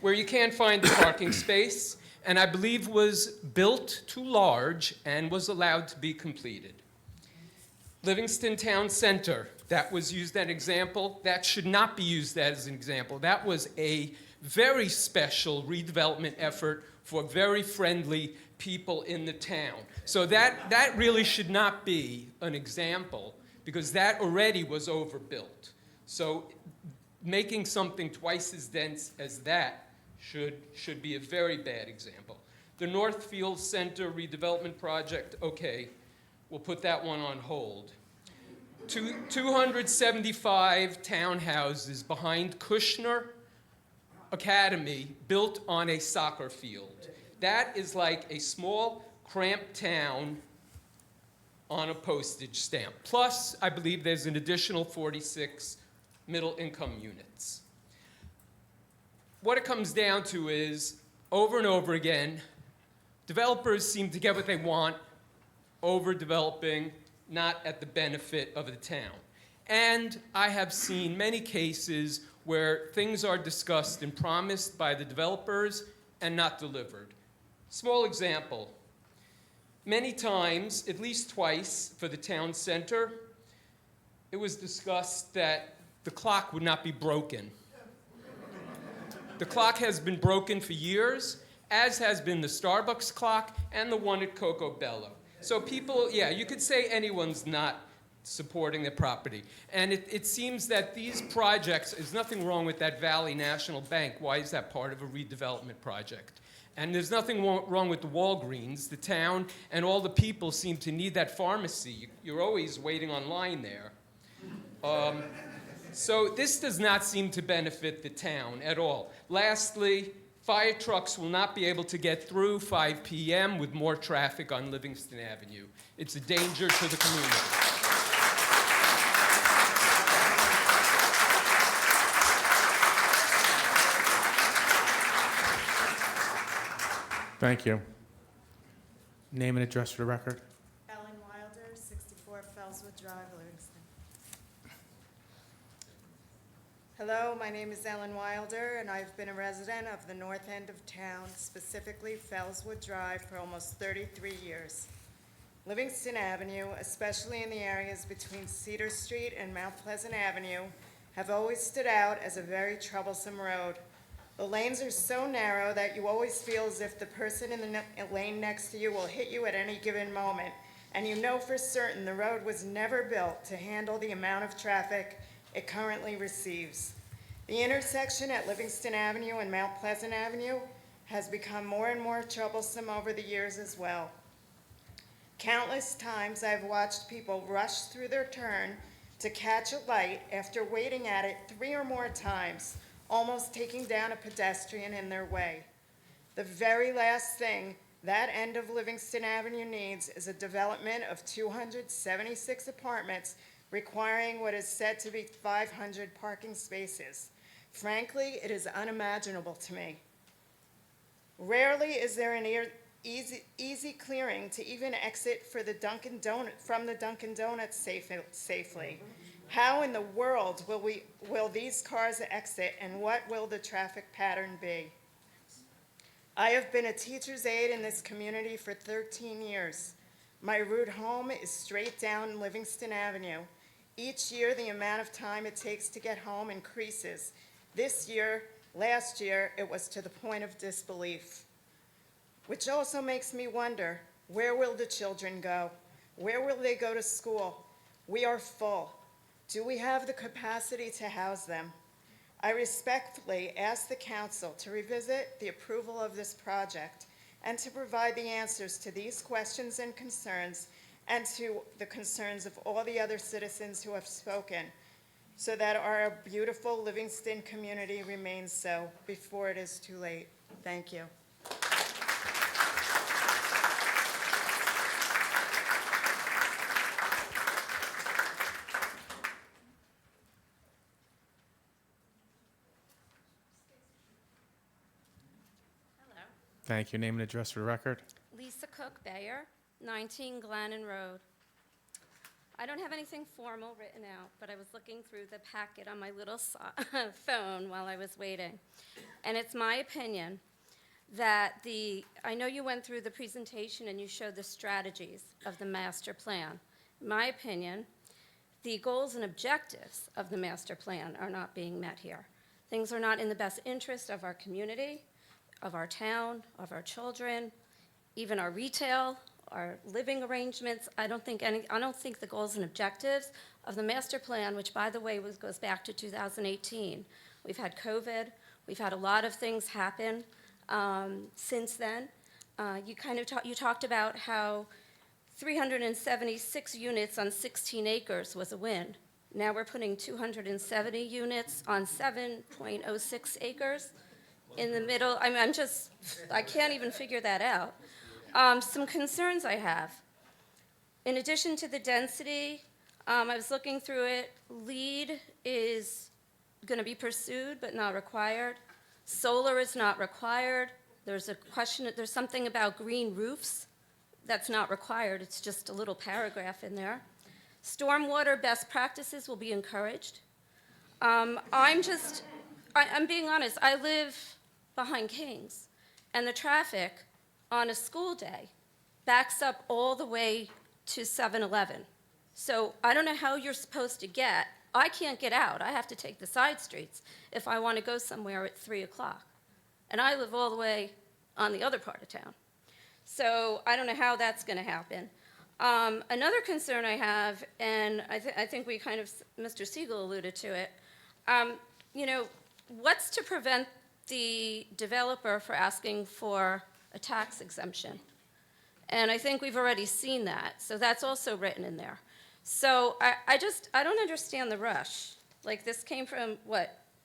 where you can't find the parking space, and I believe was built too large and was allowed to be completed. Livingston Town Center, that was used as an example. That should not be used as an example. That was a very special redevelopment effort for very friendly people in the town. So that really should not be an example, because that already was overbuilt. So making something twice as dense as that should be a very bad example. The Northfield Center redevelopment project, okay, we'll put that one on hold. 275 townhouses behind Kushner Academy built on a soccer field. That is like a small, cramped town on a postage stamp. Plus, I believe there's an additional 46 middle-income units. What it comes down to is, over and over again, developers seem to get what they want, overdeveloping, not at the benefit of the town. And I have seen many cases where things are discussed and promised by the developers and not delivered. Small example. Many times, at least twice for the town center, it was discussed that the clock would not be broken. The clock has been broken for years, as has been the Starbucks clock and the one at Coco Bello. So people, yeah, you could say anyone's not supporting the property. And it seems that these projects, there's nothing wrong with that Valley National Bank. Why is that part of a redevelopment project? And there's nothing wrong with the Walgreens. The town and all the people seem to need that pharmacy. You're always waiting online there. So this does not seem to benefit the town at all. Lastly, fire trucks will not be able to get through 5 p.m. with more traffic on Livingston Avenue. It's a danger to the community. Thank you. Name and address for the record. Ellen Wilder, 64 Fellswood Drive, Livingston. Hello, my name is Ellen Wilder, and I've been a resident of the north end of town, specifically Fellswood Drive, for almost 33 years. Livingston Avenue, especially in the areas between Cedar Street and Mount Pleasant Avenue, have always stood out as a very troublesome road. The lanes are so narrow that you always feel as if the person in the lane next to you will hit you at any given moment, and you know for certain the road was never built to handle the amount of traffic it currently receives. The intersection at Livingston Avenue and Mount Pleasant Avenue has become more and more troublesome over the years as well. Countless times I've watched people rush through their turn to catch a light after waiting at it 3 or more times, almost taking down a pedestrian in their way. The very last thing that end of Livingston Avenue needs is a development of 276 apartments requiring what is said to be 500 parking spaces. Frankly, it is unimaginable to me. Rarely is there an easy clearing to even exit for the from the Dunkin' Donuts safely. How in the world will these cars exit, and what will the traffic pattern be? I have been a teacher's aide in this community for 13 years. My route home is straight down Livingston Avenue. Each year, the amount of time it takes to get home increases. Last year, it was to the point of disbelief. Which also makes me wonder, where will the children go? Where will they go to school? We are full. Do we have the capacity to house them? I respectfully ask the council to revisit the approval of this project and to provide the answers to these questions and concerns and to the concerns of all the other citizens who have spoken so that our beautiful Livingston community remains so before it is too late. Thank you. Thank you. Name and address for the record. Lisa Cook Bayer, 19 Glennon Road. I don't have anything formal written out, but I was looking through the packet on my little phone while I was waiting. And it's my opinion that I know you went through the presentation and you showed the strategies of the master plan. In my opinion, the goals and objectives of the master plan are not being met here. Things are not in the best interest of our community, of our town, of our children, even our retail, our living arrangements. I don't think the goals and objectives of the master plan, which by the way goes back to 2018. We've had COVID, we've had a lot of things happen since then. You talked about how 376 units on 16 acres was a win. Now we're putting 270 units on 7.06 acres. In the middle, I can't even figure that out. Some concerns I have. In addition to the density, I was looking through it. LEED is going to be pursued but not required. Solar is not required. There's something about green roofs that's not required. It's just a little paragraph in there. Stormwater best practices will be encouraged. I'm being honest. I live behind Kings, and the traffic on a school day backs up all the way to 7-Eleven. So I don't know how you're supposed to I can't get out. I have to take the side streets if I want to go somewhere at 3 o'clock. And I live all the way on the other part of town. So I don't know how that's going to happen. Another concern I have, and I think Mr. Siegel alluded to it, what's to prevent the developer for asking for a tax exemption? And I think we've already seen that, so that's also written in there. So I don't understand the rush. Like, this came from,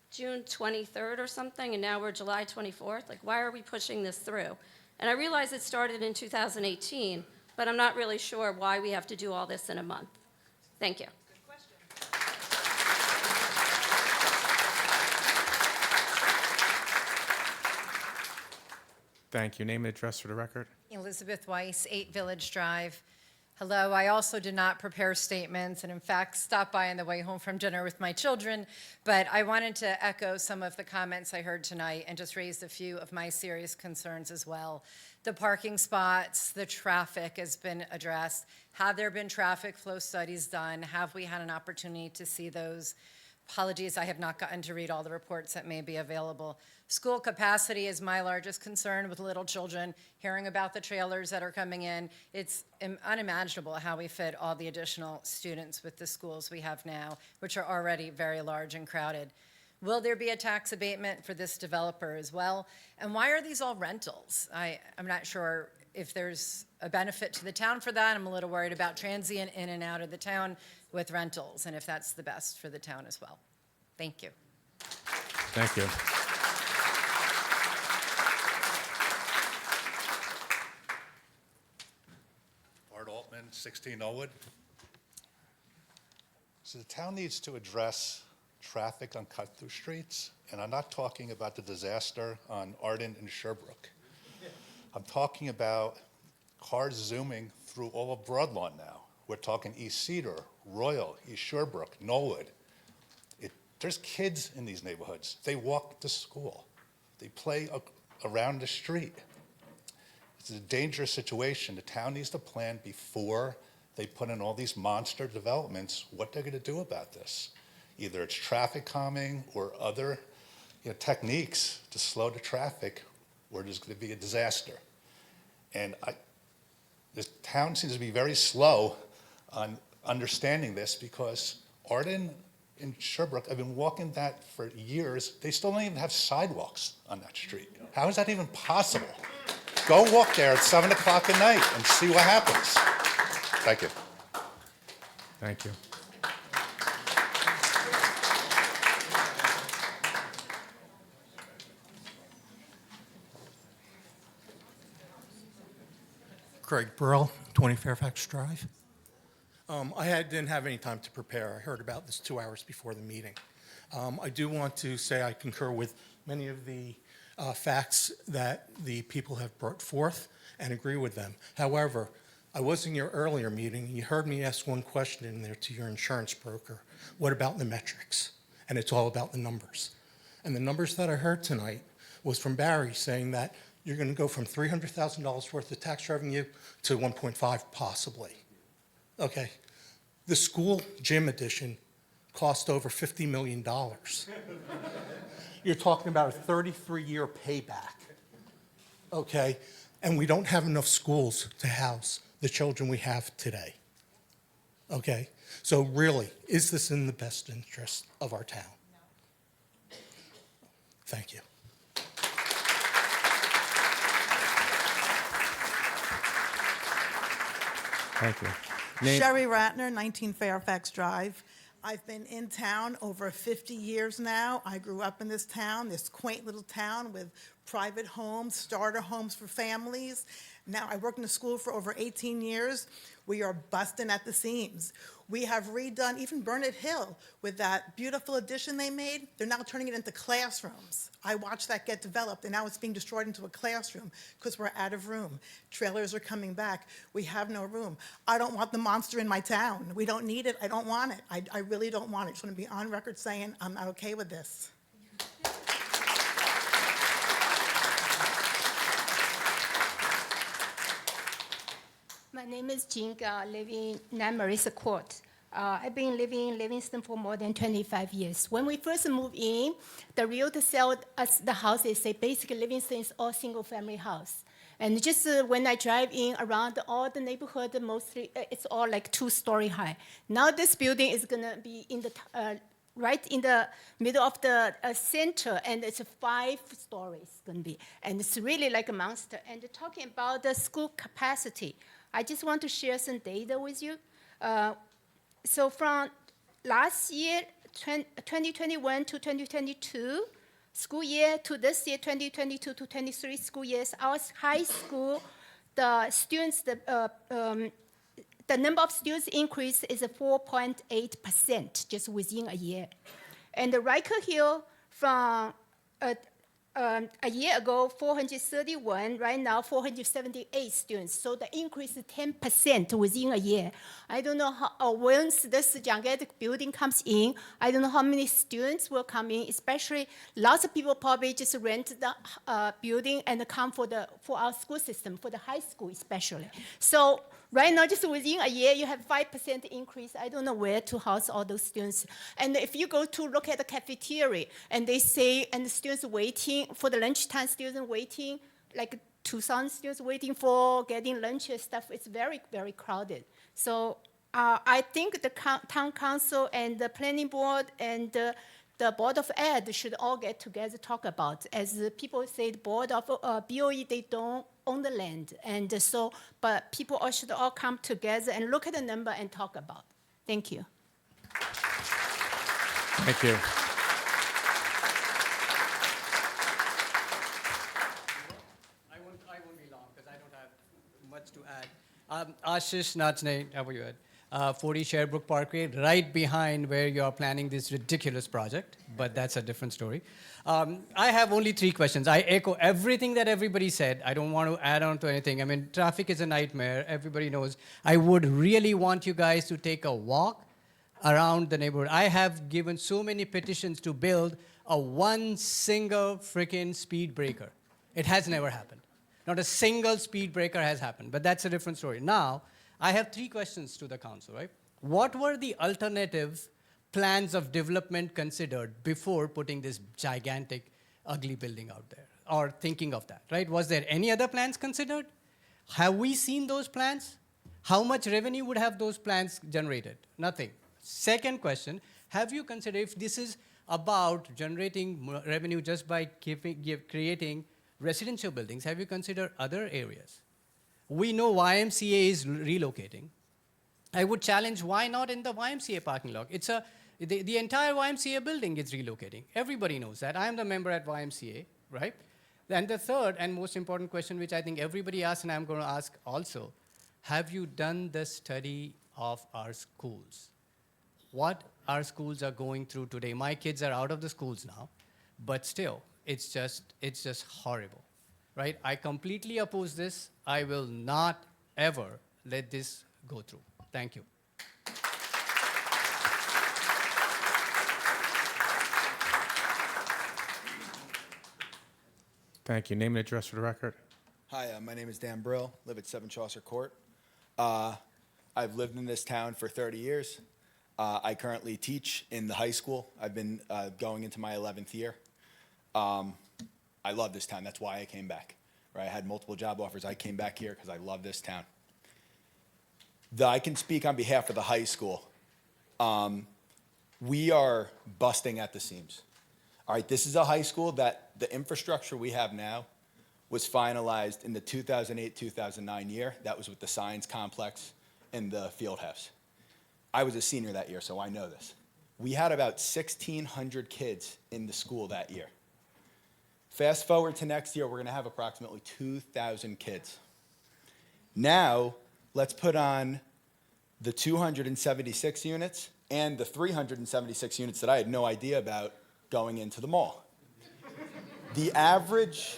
June 23rd or something, and now we're July 24th? Like, why are we pushing this through? And I realize it started in 2018, but I'm not really sure why we have to do all this in a month. Thank you. Thank you. Name and address for the record. Elizabeth Weiss, 8 Village Drive. Hello, I also did not prepare statements and in fact stopped by on the way home from dinner with my children, but I wanted to echo some of the comments I heard tonight and just raise a few of my serious concerns as well. The parking spots, the traffic has been addressed. Have there been traffic flow studies done? Have we had an opportunity to see those? Apologies, I have not gotten to read all the reports that may be available. School capacity is my largest concern with little children. Hearing about the trailers that are coming in, it's unimaginable how we fit all the additional students with the schools we have now, which are already very large and crowded. Will there be a tax abatement for this developer as well? And why are these all rentals? I'm not sure if there's a benefit to the town for that. I'm a little worried about transient in and out of the town with rentals, and if that's the best for the town as well. Thank you. Thank you. Art Altman, 16 Elwood. So the town needs to address traffic on cut-through streets, and I'm not talking about the disaster on Arden and Sherbrooke. I'm talking about cars zooming through all of Broadlawn now. We're talking East Cedar, Royal, East Sherbrooke, Knollwood. There's kids in these neighborhoods. They walk to school. They play around the street. It's a dangerous situation. The town needs to plan before they put in all these monster developments, what they're gonna do about this. Either it's traffic calming or other techniques to slow the traffic, or there's gonna be a disaster. And the town seems to be very slow on understanding this, because Arden and Sherbrooke, I've been walking that for years, they still don't even have sidewalks on that street. How is that even possible? Go walk there at 7 o'clock at night and see what happens. Thank you. Thank you. Craig Burrell, 20 Fairfax Drive. Didn't have any time to prepare. I heard about this 2 hours before the meeting. I do want to say I concur with many of the facts that the people have brought forth and agree with them. However, I was in your earlier meeting, and you heard me ask one question in there to your insurance broker. What about the metrics? And it's all about the numbers. And the numbers that I heard tonight was from Barry saying that you're going to go from $300,000 worth of tax revenue to 1.5 possibly. Okay. The school gym addition cost over $50 million. You're talking about a 33-year payback. Okay. And we don't have enough schools to house the children we have today. Okay? So really, is this in the best interest of our town? No. Thank you. Thank you. Name- Sherry Ratner, 19 Fairfax Drive. I've been in town over 50 years now. I grew up in this town, this quaint little town with private homes, starter homes for families. Now, I worked in a school for over 18 years. We are busting at the seams. We have redone even Burnett Hill with that beautiful addition they made. They're now turning it into classrooms. I watched that get developed, and now it's being destroyed into a classroom because we're out of room. Trailers are coming back. We have no room. I don't want the monster in my town. We don't need it. I don't want it. I really don't want it. I just want to be on record saying I'm not okay with this. My name is Jinga, living in Marisa Court. I've been living in Livingston for more than 25 years. When we first moved in, the realtor sold us the house. They say basically Livingston is all single-family house. And just when I drive in around all the neighborhood, mostly it's all like 2-story high. Now this building is gonna be in the right in the middle of the center, and it's 5 stories gonna be, and it's really like a monster. And talking about the school capacity, I just want to share some data with you. So from last year, 2021 to 2022 school year to this year, 2022 to 23 school years, our high school, the students, the number of students increase is 4.8% just within a year. And the Riker Hill from a year ago, 431, right now 478 students. So the increase is 10% within a year. I don't know how, once this gigantic building comes in, I don't know how many students will come in, especially lots of people probably just rent the building and come for our school system, for the high school especially. So right now, just within a year, you have 5% increase. I don't know where to house all those students. And if you go to look at the cafeteria, and they say, and the students waiting, for the lunchtime students waiting, like 2,000 students waiting for getting lunch and stuff, it's very, very crowded. So I think the town council and the planning board and the Board of Ed should all get together, talk about. As people say, the Board of BOE, they don't own the land. And so, but people should all come together and look at the number and talk about. Thank you. Thank you. I won't be long because I don't have much to add. Ashish Najne, how are you, Ed? 40 Sherbrooke Parkway, right behind where you are planning this ridiculous project, but that's a different story. I have only 3 questions. I echo everything that everybody said. I don't want to add on to anything. I mean, traffic is a nightmare. Everybody knows. I would really want you guys to take a walk around the neighborhood. I have given so many petitions to build a one single freaking speed breaker. It has never happened. Not a single speed breaker has happened, but that's a different story. Now, I have 3 questions to the council, right? What were the alternative plans of development considered before putting this gigantic, ugly building out there, or thinking of that, right? Was there any other plans considered? Have we seen those plans? How much revenue would have those plans generated? Nothing. Second question, have you considered if this is about generating revenue just by creating residential buildings, have you considered other areas? We know YMCA is relocating. I would challenge, why not in the YMCA parking lot? The entire YMCA building is relocating. Everybody knows that. I am the member at YMCA, right? And the third and most important question, which I think everybody asks, and I'm going to ask also, have you done the study of our schools? What our schools are going through today? My kids are out of the schools now, but still, it's just horrible, right? I completely oppose this. I will not ever let this go through. Thank you. Thank you. Name and address for the record. Hi, my name is Dan Brill, live at 7 Chaucer Court. I've lived in this town for 30 years. I currently teach in the high school. I've been going into my 11th year. I love this town. That's why I came back. Right? I had multiple job offers. I came back here because I love this town. I can speak on behalf of the high school. We are busting at the seams. All right, this is a high school that the infrastructure we have now was finalized in the 2008-2009 year. That was with the science complex and the field house. I was a senior that year, so I know this. We had about 1,600 kids in the school that year. Fast forward to next year, we're going to have approximately 2,000 kids. Now, let's put on the 276 units and the 376 units that I had no idea about going into the mall. The average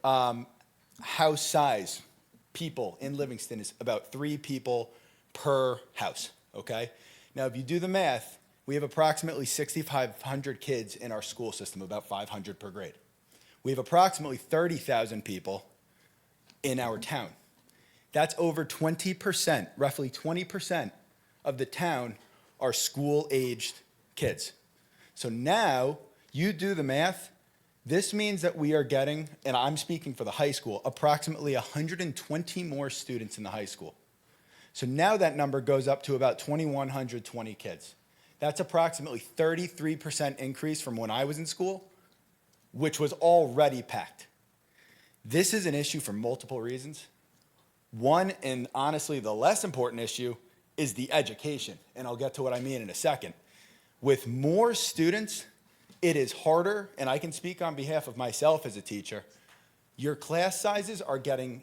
house size, people in Livingston, is about 3 people per house, okay? Now, if you do the math, we have approximately 6,500 kids in our school system, about 500 per grade. We have approximately 30,000 people in our town. That's over 20%, roughly 20% of the town are school-aged kids. So now, you do the math, this means that we are getting, and I'm speaking for the high school, approximately 120 more students in the high school. So now that number goes up to about 2,120 kids. That's approximately 33% increase from when I was in school, which was already packed. This is an issue for multiple reasons. One, and honestly the less important issue, is the education, and I'll get to what I mean in a second. With more students, it is harder, and I can speak on behalf of myself as a teacher, your class sizes are getting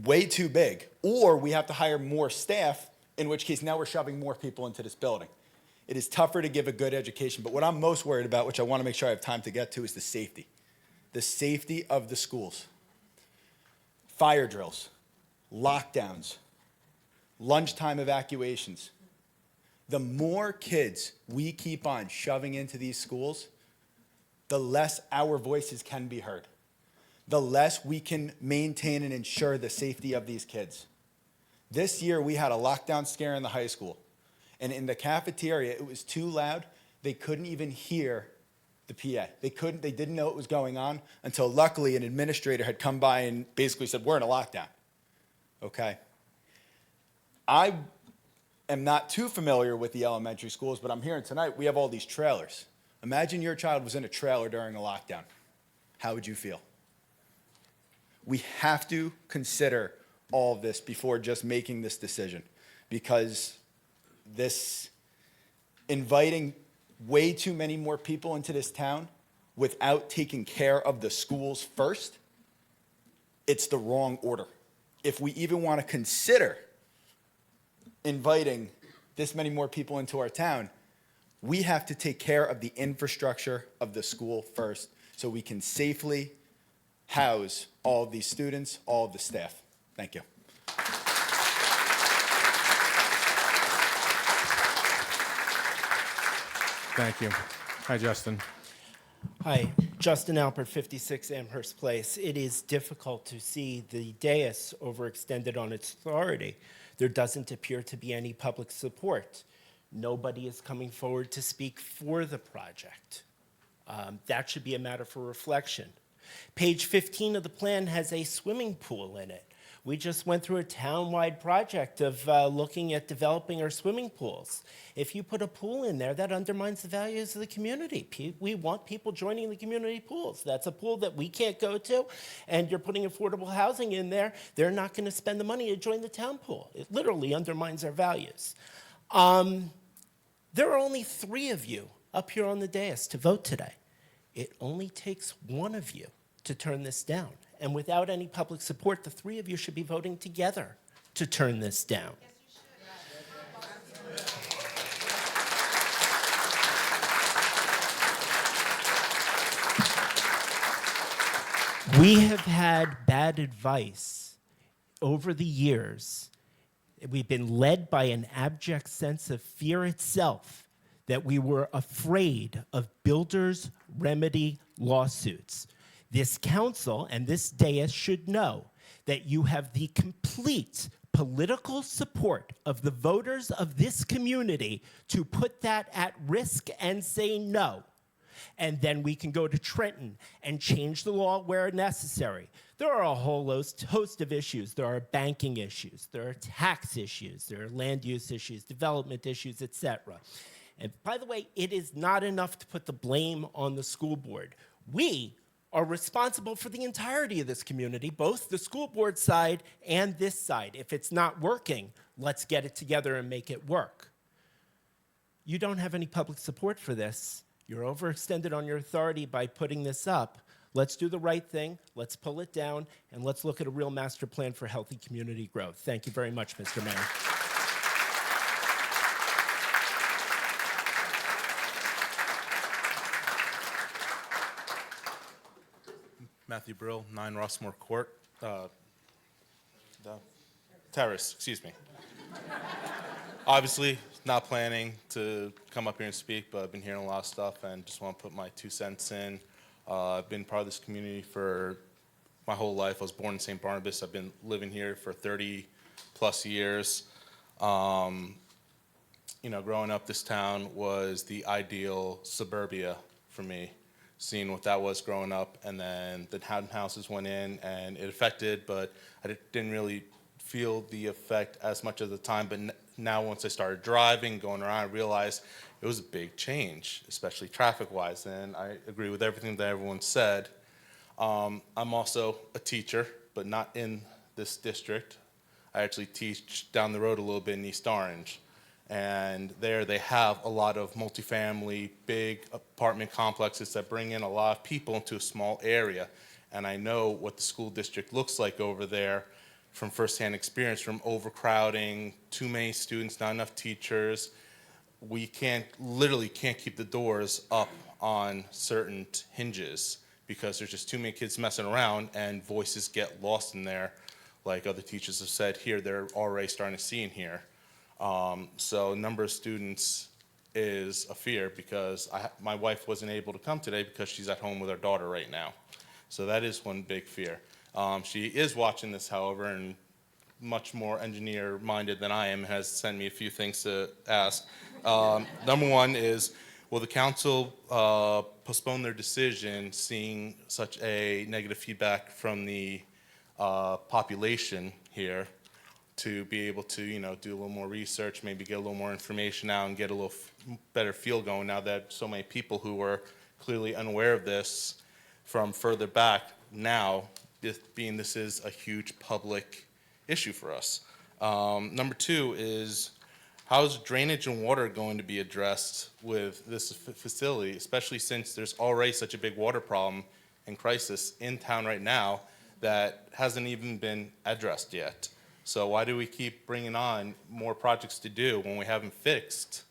way too big, or we have to hire more staff, in which case now we're shoving more people into this building. It is tougher to give a good education, but what I'm most worried about, which I want to make sure I have time to get to, is the safety of the schools. Fire drills, lockdowns, lunchtime evacuations. The more kids we keep on shoving into these schools, the less our voices can be heard, the less we can maintain and ensure the safety of these kids. This year, we had a lockdown scare in the high school, and in the cafeteria, it was too loud. They couldn't even hear the PA. They didn't know what was going on until luckily an administrator had come by and basically said, we're in a lockdown, okay? I am not too familiar with the elementary schools, but I'm hearing tonight we have all these trailers. Imagine your child was in a trailer during a lockdown. How would you feel? We have to consider all of this before just making this decision, because this inviting way too many more people into this town without taking care of the schools first, it's the wrong order. If we even want to consider inviting this many more people into our town, we have to take care of the infrastructure of the school first so we can safely house all of these students, all of the staff. Thank you. Thank you. Hi, Justin. Hi, Justin Alpert, 56 Amherst Place. It is difficult to see the dais overextended on its authority. There doesn't appear to be any public support. Nobody is coming forward to speak for the project. That should be a matter for reflection. Page 15 of the plan has a swimming pool in it. We just went through a town-wide project of looking at developing our swimming pools. If you put a pool in there, that undermines the values of the community. We want people joining the community pools. That's a pool that we can't go to, and you're putting affordable housing in there. They're not going to spend the money to join the town pool. It literally undermines our values. There are only 3 of you up here on the dais to vote today. It only takes 1 of you to turn this down. And without any public support, the 3 of you should be voting together to turn this down. We have had bad advice over the years. We've been led by an abject sense of fear itself that we were afraid of builders' remedy lawsuits. This council and this dais should know that you have the complete political support of the voters of this community to put that at risk and say no. And then we can go to Trenton and change the law where necessary. There are a whole host of issues. There are banking issues, there are tax issues, there are land use issues, development issues, etc. And by the way, it is not enough to put the blame on the school board. We are responsible for the entirety of this community, both the school board side and this side. If it's not working, let's get it together and make it work. You don't have any public support for this. You're overextended on your authority by putting this up. Let's do the right thing, let's pull it down, and let's look at a real master plan for healthy community growth. Thank you very much, Mr. Mayor. Matthew Brill, 9 Rossmore Court, Terrace, excuse me. Obviously, not planning to come up here and speak, but I've been hearing a lot of stuff and just want to put my 2 cents in. I've been part of this community for my whole life. I was born in St. Barnabas. I've been living here for 30 plus years. You know, growing up, this town was the ideal suburbia for me. Seeing what that was growing up, and then the townhouses went in and it affected, but I didn't really feel the effect as much at the time. But now once I started driving, going around, I realized it was a big change, especially traffic-wise, and I agree with everything that everyone said. I'm also a teacher, but not in this district. I actually teach down the road a little bit in East Orange. And there they have a lot of multifamily, big apartment complexes that bring in a lot of people into a small area. And I know what the school district looks like over there from firsthand experience, from overcrowding, too many students, not enough teachers. We literally can't keep the doors up on certain hinges because there's just too many kids messing around and voices get lost in there. Like other teachers have said here, they're already starting to see in here. So number of students is a fear because my wife wasn't able to come today because she's at home with her daughter right now. So that is one big fear. She is watching this, however, and much more engineer-minded than I am, has sent me a few things to ask. Number one is, will the council postpone their decision seeing such a negative feedback from the population here to be able to, you know, do a little more research, maybe get a little more information out and get a little better feel going now that so many people who were clearly unaware of this from further back now, this is a huge public issue for us. Number 2 is, how is drainage and water going to be addressed with this facility, especially since there's already such a big water problem and crisis in town right now that hasn't even been addressed yet? So why do we keep bringing on more projects to do when we haven't fixed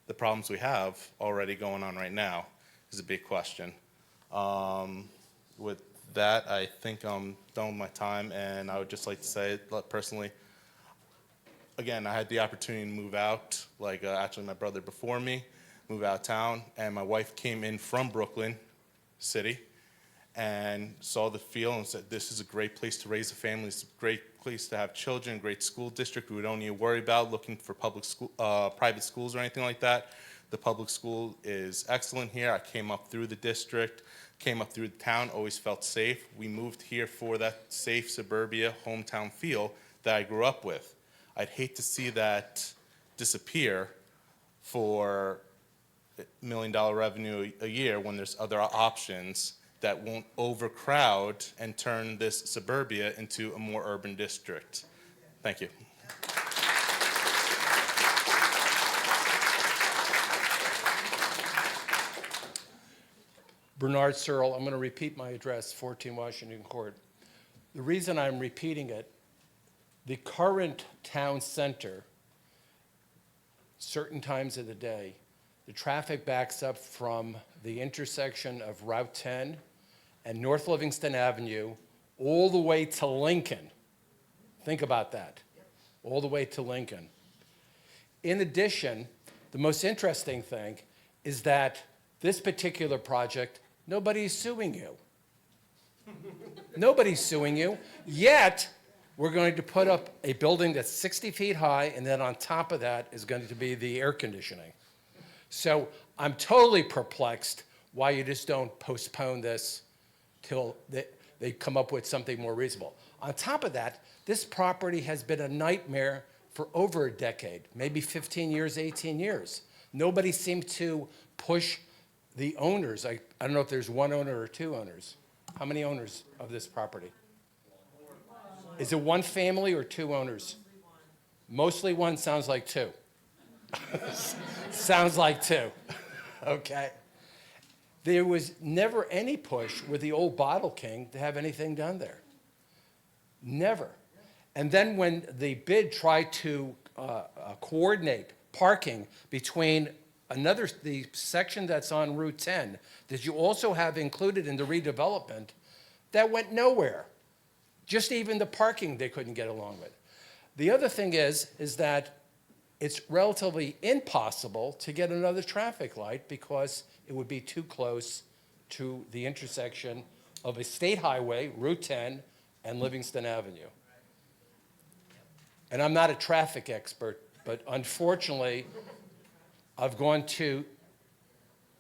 the problems we have already going on right now is a big question. With that, I think I'm done with my time, and I would just like to say, personally, again, I had the opportunity to move out, like actually my brother before me, move out of town, and my wife came in from Brooklyn city and saw the field and said, this is a great place to raise a family, it's a great place to have children, great school district. We don't need to worry about looking for private schools or anything like that. The public school is excellent here. I came up through the district, came up through the town, always felt safe. We moved here for that safe suburbia hometown feel that I grew up with. I'd hate to see that disappear for $1 million revenue a year when there's other options that won't overcrowd and turn this suburbia into a more urban district. Thank you. Bernard Searle, I'm going to repeat my address, 14 Washington Court. The reason I'm repeating it, the current town center, certain times of the day, the traffic backs up from the intersection of Route 10 and North Livingston Avenue all the way to Lincoln. Think about that, all the way to Lincoln. In addition, the most interesting thing is that this particular project, nobody's suing you. Nobody's suing you, yet we're going to put up a building that's 60 feet high, and then on top of that is going to be the air conditioning. So I'm totally perplexed why you just don't postpone this till they come up with something more reasonable. On top of that, this property has been a nightmare for over a decade, maybe 15 years, 18 years. Nobody seemed to push the owners. I don't know if there's one owner or two owners. How many owners of this property? Is it one family or two owners? Mostly one, sounds like two. Sounds like two. Okay. There was never any push with the old Bottle King to have anything done there. Never. And then when the bid tried to coordinate parking between the section that's on Route 10 that you also have included in the redevelopment, that went nowhere. Just even the parking they couldn't get along with. The other thing is that it's relatively impossible to get another traffic light because it would be too close to the intersection of a state highway, Route 10, and Livingston Avenue. And I'm not a traffic expert, but unfortunately, I've gone to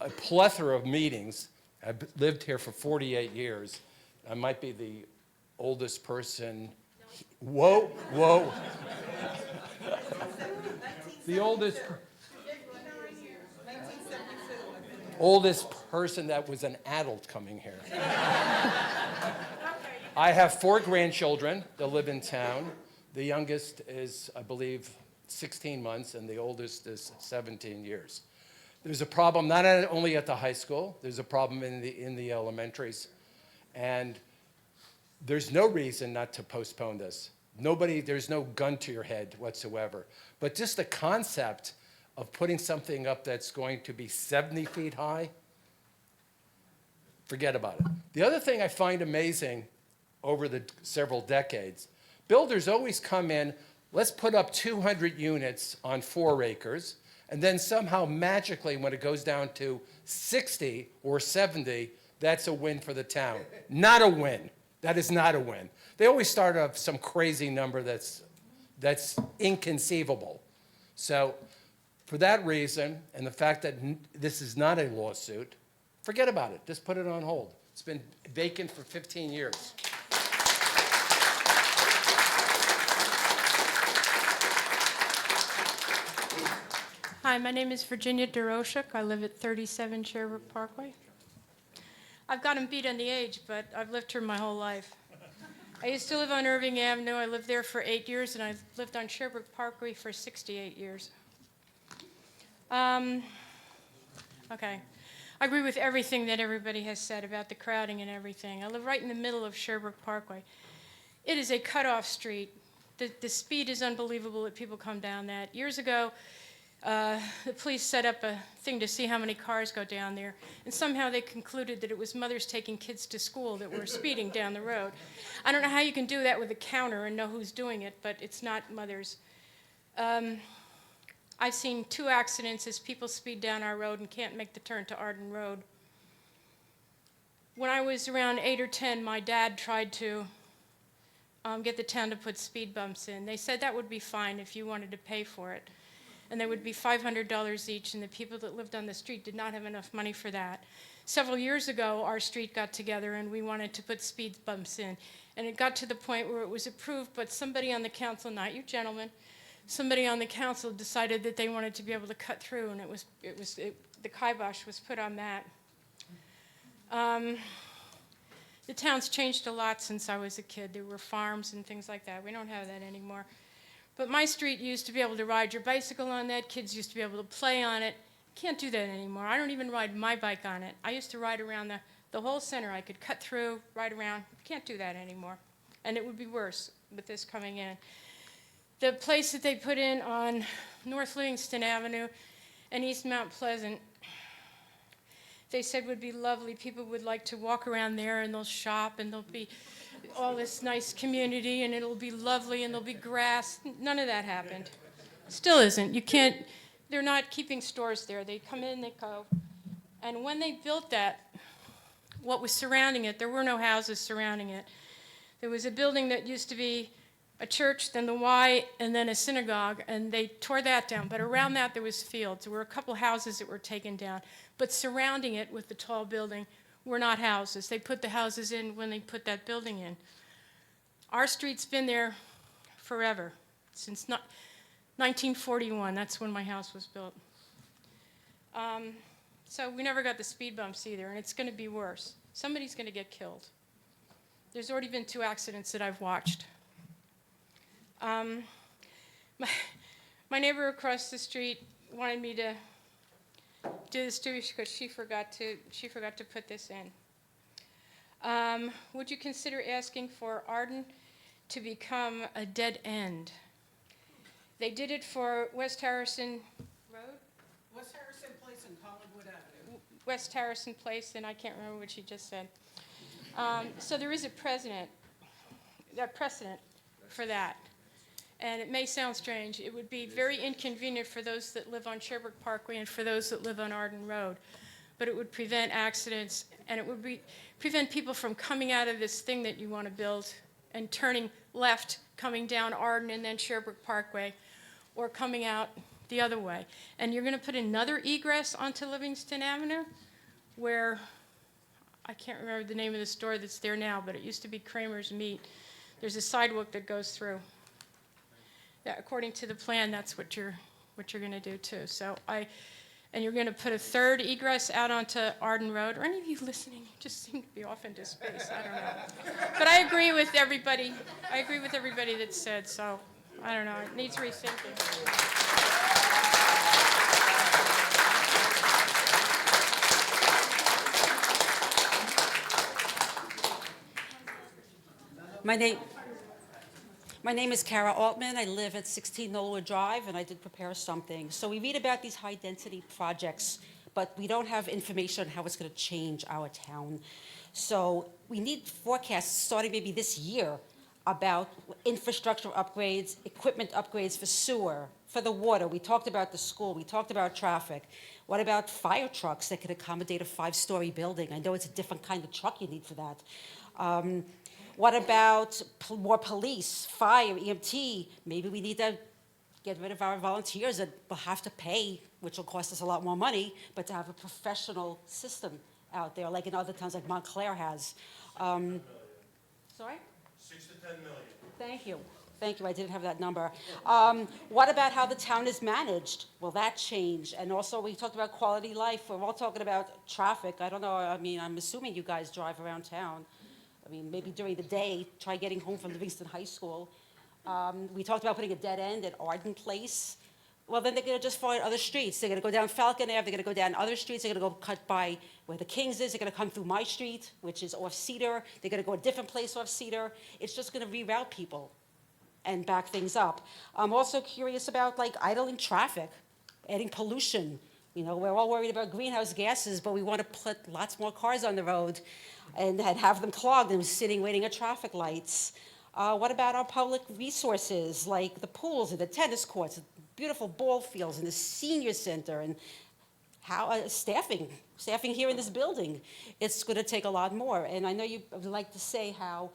a plethora of meetings. I've lived here for 48 years. I might be the oldest person. Whoa, whoa. The oldest person that was an adult coming here. I have 4 grandchildren that live in town. The youngest is, I believe, 16 months, and the oldest is 17 years. There's a problem not only at the high school, there's a problem in the elementaries. And there's no reason not to postpone this. There's no gun to your head whatsoever. But just the concept of putting something up that's going to be 70 feet high, forget about it. The other thing I find amazing over the several decades, builders always come in, let's put up 200 units on 4 acres, and then somehow magically when it goes down to 60 or 70, that's a win for the town. Not a win. That is not a win. They always start off some crazy number that's inconceivable. So for that reason, and the fact that this is not a lawsuit, forget about it. Just put it on hold. It's been vacant for 15 years. Hi, my name is Virginia DeRoshuk. I live at 37 Sherbrooke Parkway. I've gotten beat on the age, but I've lived here my whole life. I used to live on Irving Avenue. I lived there for 8 years, and I've lived on Sherbrooke Parkway for 68 years. Okay. I agree with everything that everybody has said about the crowding and everything. I live right in the middle of Sherbrooke Parkway. It is a cutoff street. The speed is unbelievable that people come down that. Years ago, the police set up a thing to see how many cars go down there, and somehow they concluded that it was mothers taking kids to school that were speeding down the road. I don't know how you can do that with a counter and know who's doing it, but it's not mothers. I've seen 2 accidents as people speed down our road and can't make the turn to Arden Road. when I was around 8 or 10, my dad tried to get the town to put speed bumps in. They said that would be fine if you wanted to pay for it. And they would be $500 each, and the people that lived on the street did not have enough money for that. Several years ago, our street got together and we wanted to put speed bumps in. And it got to the point where it was approved, but somebody on the council, not you gentlemen, somebody on the council decided that they wanted to be able to cut through, and the kibosh was put on that. The town's changed a lot since I was a kid. There were farms and things like that. We don't have that anymore. But my street used to be able to ride your bicycle on that. Kids used to be able to play on it. Can't do that anymore. I don't even ride my bike on it. I used to ride around the whole center. I could cut through, ride around. Can't do that anymore. And it would be worse with this coming in. The place that they put in on North Livingston Avenue and East Mount Pleasant, they said would be lovely. People would like to walk around there, and they'll shop, and there'll be all this nice community, and it'll be lovely, and there'll be grass. None of that happened. Still isn't. You can't, they're not keeping stores there. They come in, they go. And when they built that, what was surrounding it, there were no houses surrounding it. There was a building that used to be a church, then the Y, and then a synagogue, and they tore that down. But around that, there was fields. There were a couple houses that were taken down. But surrounding it with the tall building were not houses. They put the houses in when they put that building in. Our street's been there forever, since 1941. That's when my house was built. So we never got the speed bumps either, and it's going to be worse. Somebody's going to get killed. There's already been 2 accidents that I've watched. My neighbor across the street wanted me to do this too because she forgot to put this in. Would you consider asking for Arden to become a dead end? They did it for West Harrison Road? West Harrison Place and Collinwood Avenue. West Harrison Place, and I can't remember what she just said. So there is a precedent for that. And it may sound strange. It would be very inconvenient for those that live on Sherbrooke Parkway and for those that live on Arden Road. But it would prevent accidents, and it would prevent people from coming out of this thing that you want to build and turning left, coming down Arden and then Sherbrooke Parkway, or coming out the other way. And you're going to put another egress onto Livingston Avenue, where I can't remember the name of the store that's there now, but it used to be Kramer's Meat. There's a sidewalk that goes through. That, according to the plan, that's what you're going to do too. And you're going to put a 3rd egress out onto Arden Road. Are any of you listening? You just seem to be off into space. I don't know. But I agree with everybody. I agree with everybody that said so. I don't know. It needs rethinking. My name is Kara Altman. I live at 16 Knollwood Drive, and I did prepare something. So we read about these high-density projects, but we don't have information on how it's going to change our town. So we need forecasts starting maybe this year about infrastructure upgrades, equipment upgrades for sewer, for the water. We talked about the school. We talked about traffic. What about fire trucks that could accommodate a 5-story building? I know it's a different kind of truck you need for that. What about more police, fire, EMT? Maybe we need to get rid of our volunteers that will have to pay, which will cost us a lot more money, but to have a professional system out there, like in other towns like Montclair has. Sorry? 6 to 10 million. Thank you. Thank you. I didn't have that number. What about how the town is managed? Will that change? And also, we talked about quality life. We're all talking about traffic. I don't know. I mean, I'm assuming you guys drive around town. I mean, maybe during the day, try getting home from Livingston High School. We talked about putting a dead end at Arden Place. Well, then they're going to just find other streets. They're going to go down Falcon Ave. They're going to go down other streets. They're going to go cut by where the Kings is. They're going to come through my street, which is off Cedar. They're going to go a different place off Cedar. It's just going to reroute people and back things up. I'm also curious about, like, idling traffic, adding pollution. You know, we're all worried about greenhouse gases, but we want to put lots more cars on the road and have them clogged and sitting waiting at traffic lights. What about our public resources, like the pools and the tennis courts, beautiful ball fields and the senior center, and how staffing here in this building. It's going to take a lot more. And I know you would like to say how,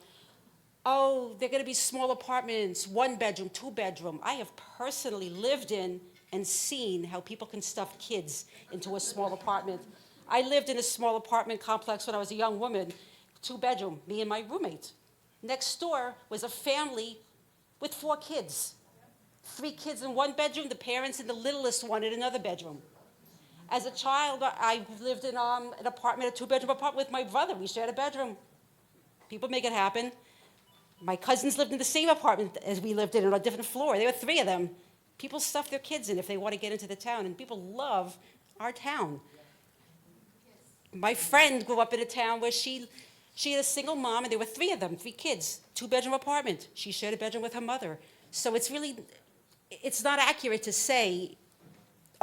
oh, they're going to be small apartments, 1 bedroom, 2 bedroom. I have personally lived in and seen how people can stuff kids into a small apartment. I lived in a small apartment complex when I was a young woman, 2 bedroom, me and my roommate. Next door was a family with 4 kids. 3 kids in 1 bedroom, the parents and the littlest one in another bedroom. As a child, I lived in an apartment, a 2-bedroom apartment with my brother. We shared a bedroom. People make it happen. My cousins lived in the same apartment as we lived in on a different floor. There were 3 of them. People stuff their kids in if they want to get into the town, and people love our town. My friend grew up in a town where she had a single mom, and there were 3 of them, 3 kids, 2-bedroom apartment. She shared a bedroom with her mother. So it's not accurate to say,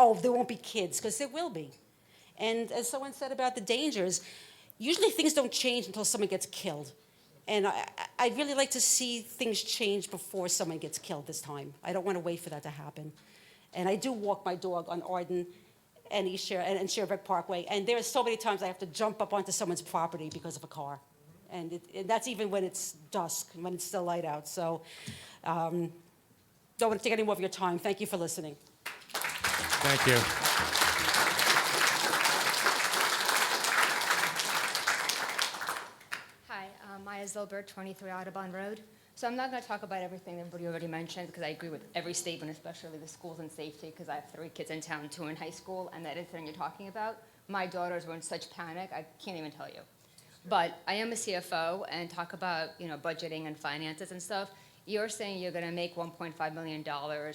oh, there won't be kids, because there will be. And as someone said about the dangers, usually things don't change until someone gets killed. And I'd really like to see things change before someone gets killed this time. I don't want to wait for that to happen. And I do walk my dog on Arden and Sherbrooke Parkway, and there are so many times I have to jump up onto someone's property because of a car. And that's even when it's dusk, when it's still light out. So don't want to take any more of your time. Thank you for listening. Thank you. Hi, Maya Zilbert, 23 Audubon Road. So I'm not going to talk about everything everybody already mentioned because I agree with every statement, especially the schools and safety, because I have 3 kids in town, 2 in high school, and that incident you're talking about, my daughters were in such panic, I can't even tell you. But I am a CFO and talk about, budgeting and finances and stuff. You're saying you're going to make $1.5 million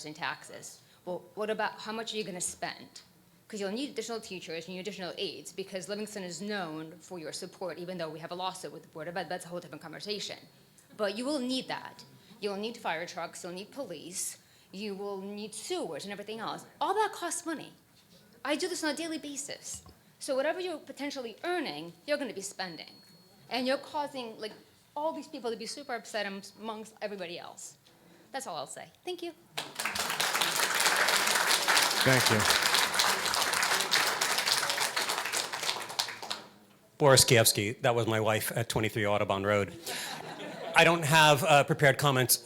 in taxes. Well, what about how much are you going to spend? Because you'll need additional teachers and additional aides because Livingston is known for your support, even though we have a lawsuit with the Board of Ed. That's a whole different conversation. But you will need that. You'll need fire trucks. You'll need police. You will need sewers and everything else. All that costs money. I do this on a daily basis. So whatever you're potentially earning, you're going to be spending. And you're causing all these people to be super upset amongst everybody else. That's all I'll say. Thank you. Thank you. Boris Kievsky, that was my wife at 23 Audubon Road. I don't have prepared comments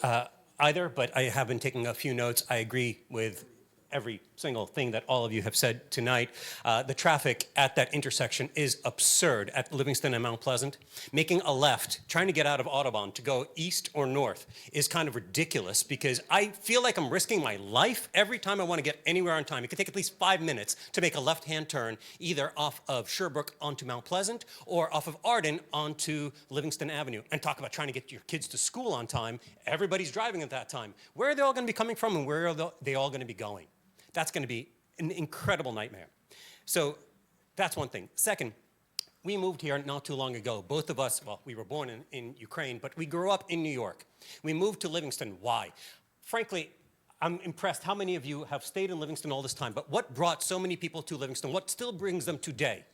either, but I have been taking a few notes. I agree with every single thing that all of you have said tonight. The traffic at that intersection is absurd at Livingston and Mount Pleasant. Making a left, trying to get out of Audubon to go east or north is kind of ridiculous because I feel like I'm risking my life every time I want to get anywhere on time. It could take at least 5 minutes to make a left-hand turn either off of Sherbrooke onto Mount Pleasant or off of Arden onto Livingston Avenue. And talk about trying to get your kids to school on time. Everybody's driving at that time. Where are they all going to be coming from and where are they all going to be going? That's going to be an incredible nightmare. So that's one thing. Second, we moved here not too long ago. Both of us, well, we were born in Ukraine, but we grew up in New York. We moved to Livingston. Why? Frankly, I'm impressed how many of you have stayed in Livingston all this time, but what brought so many people to Livingston? What still brings them today?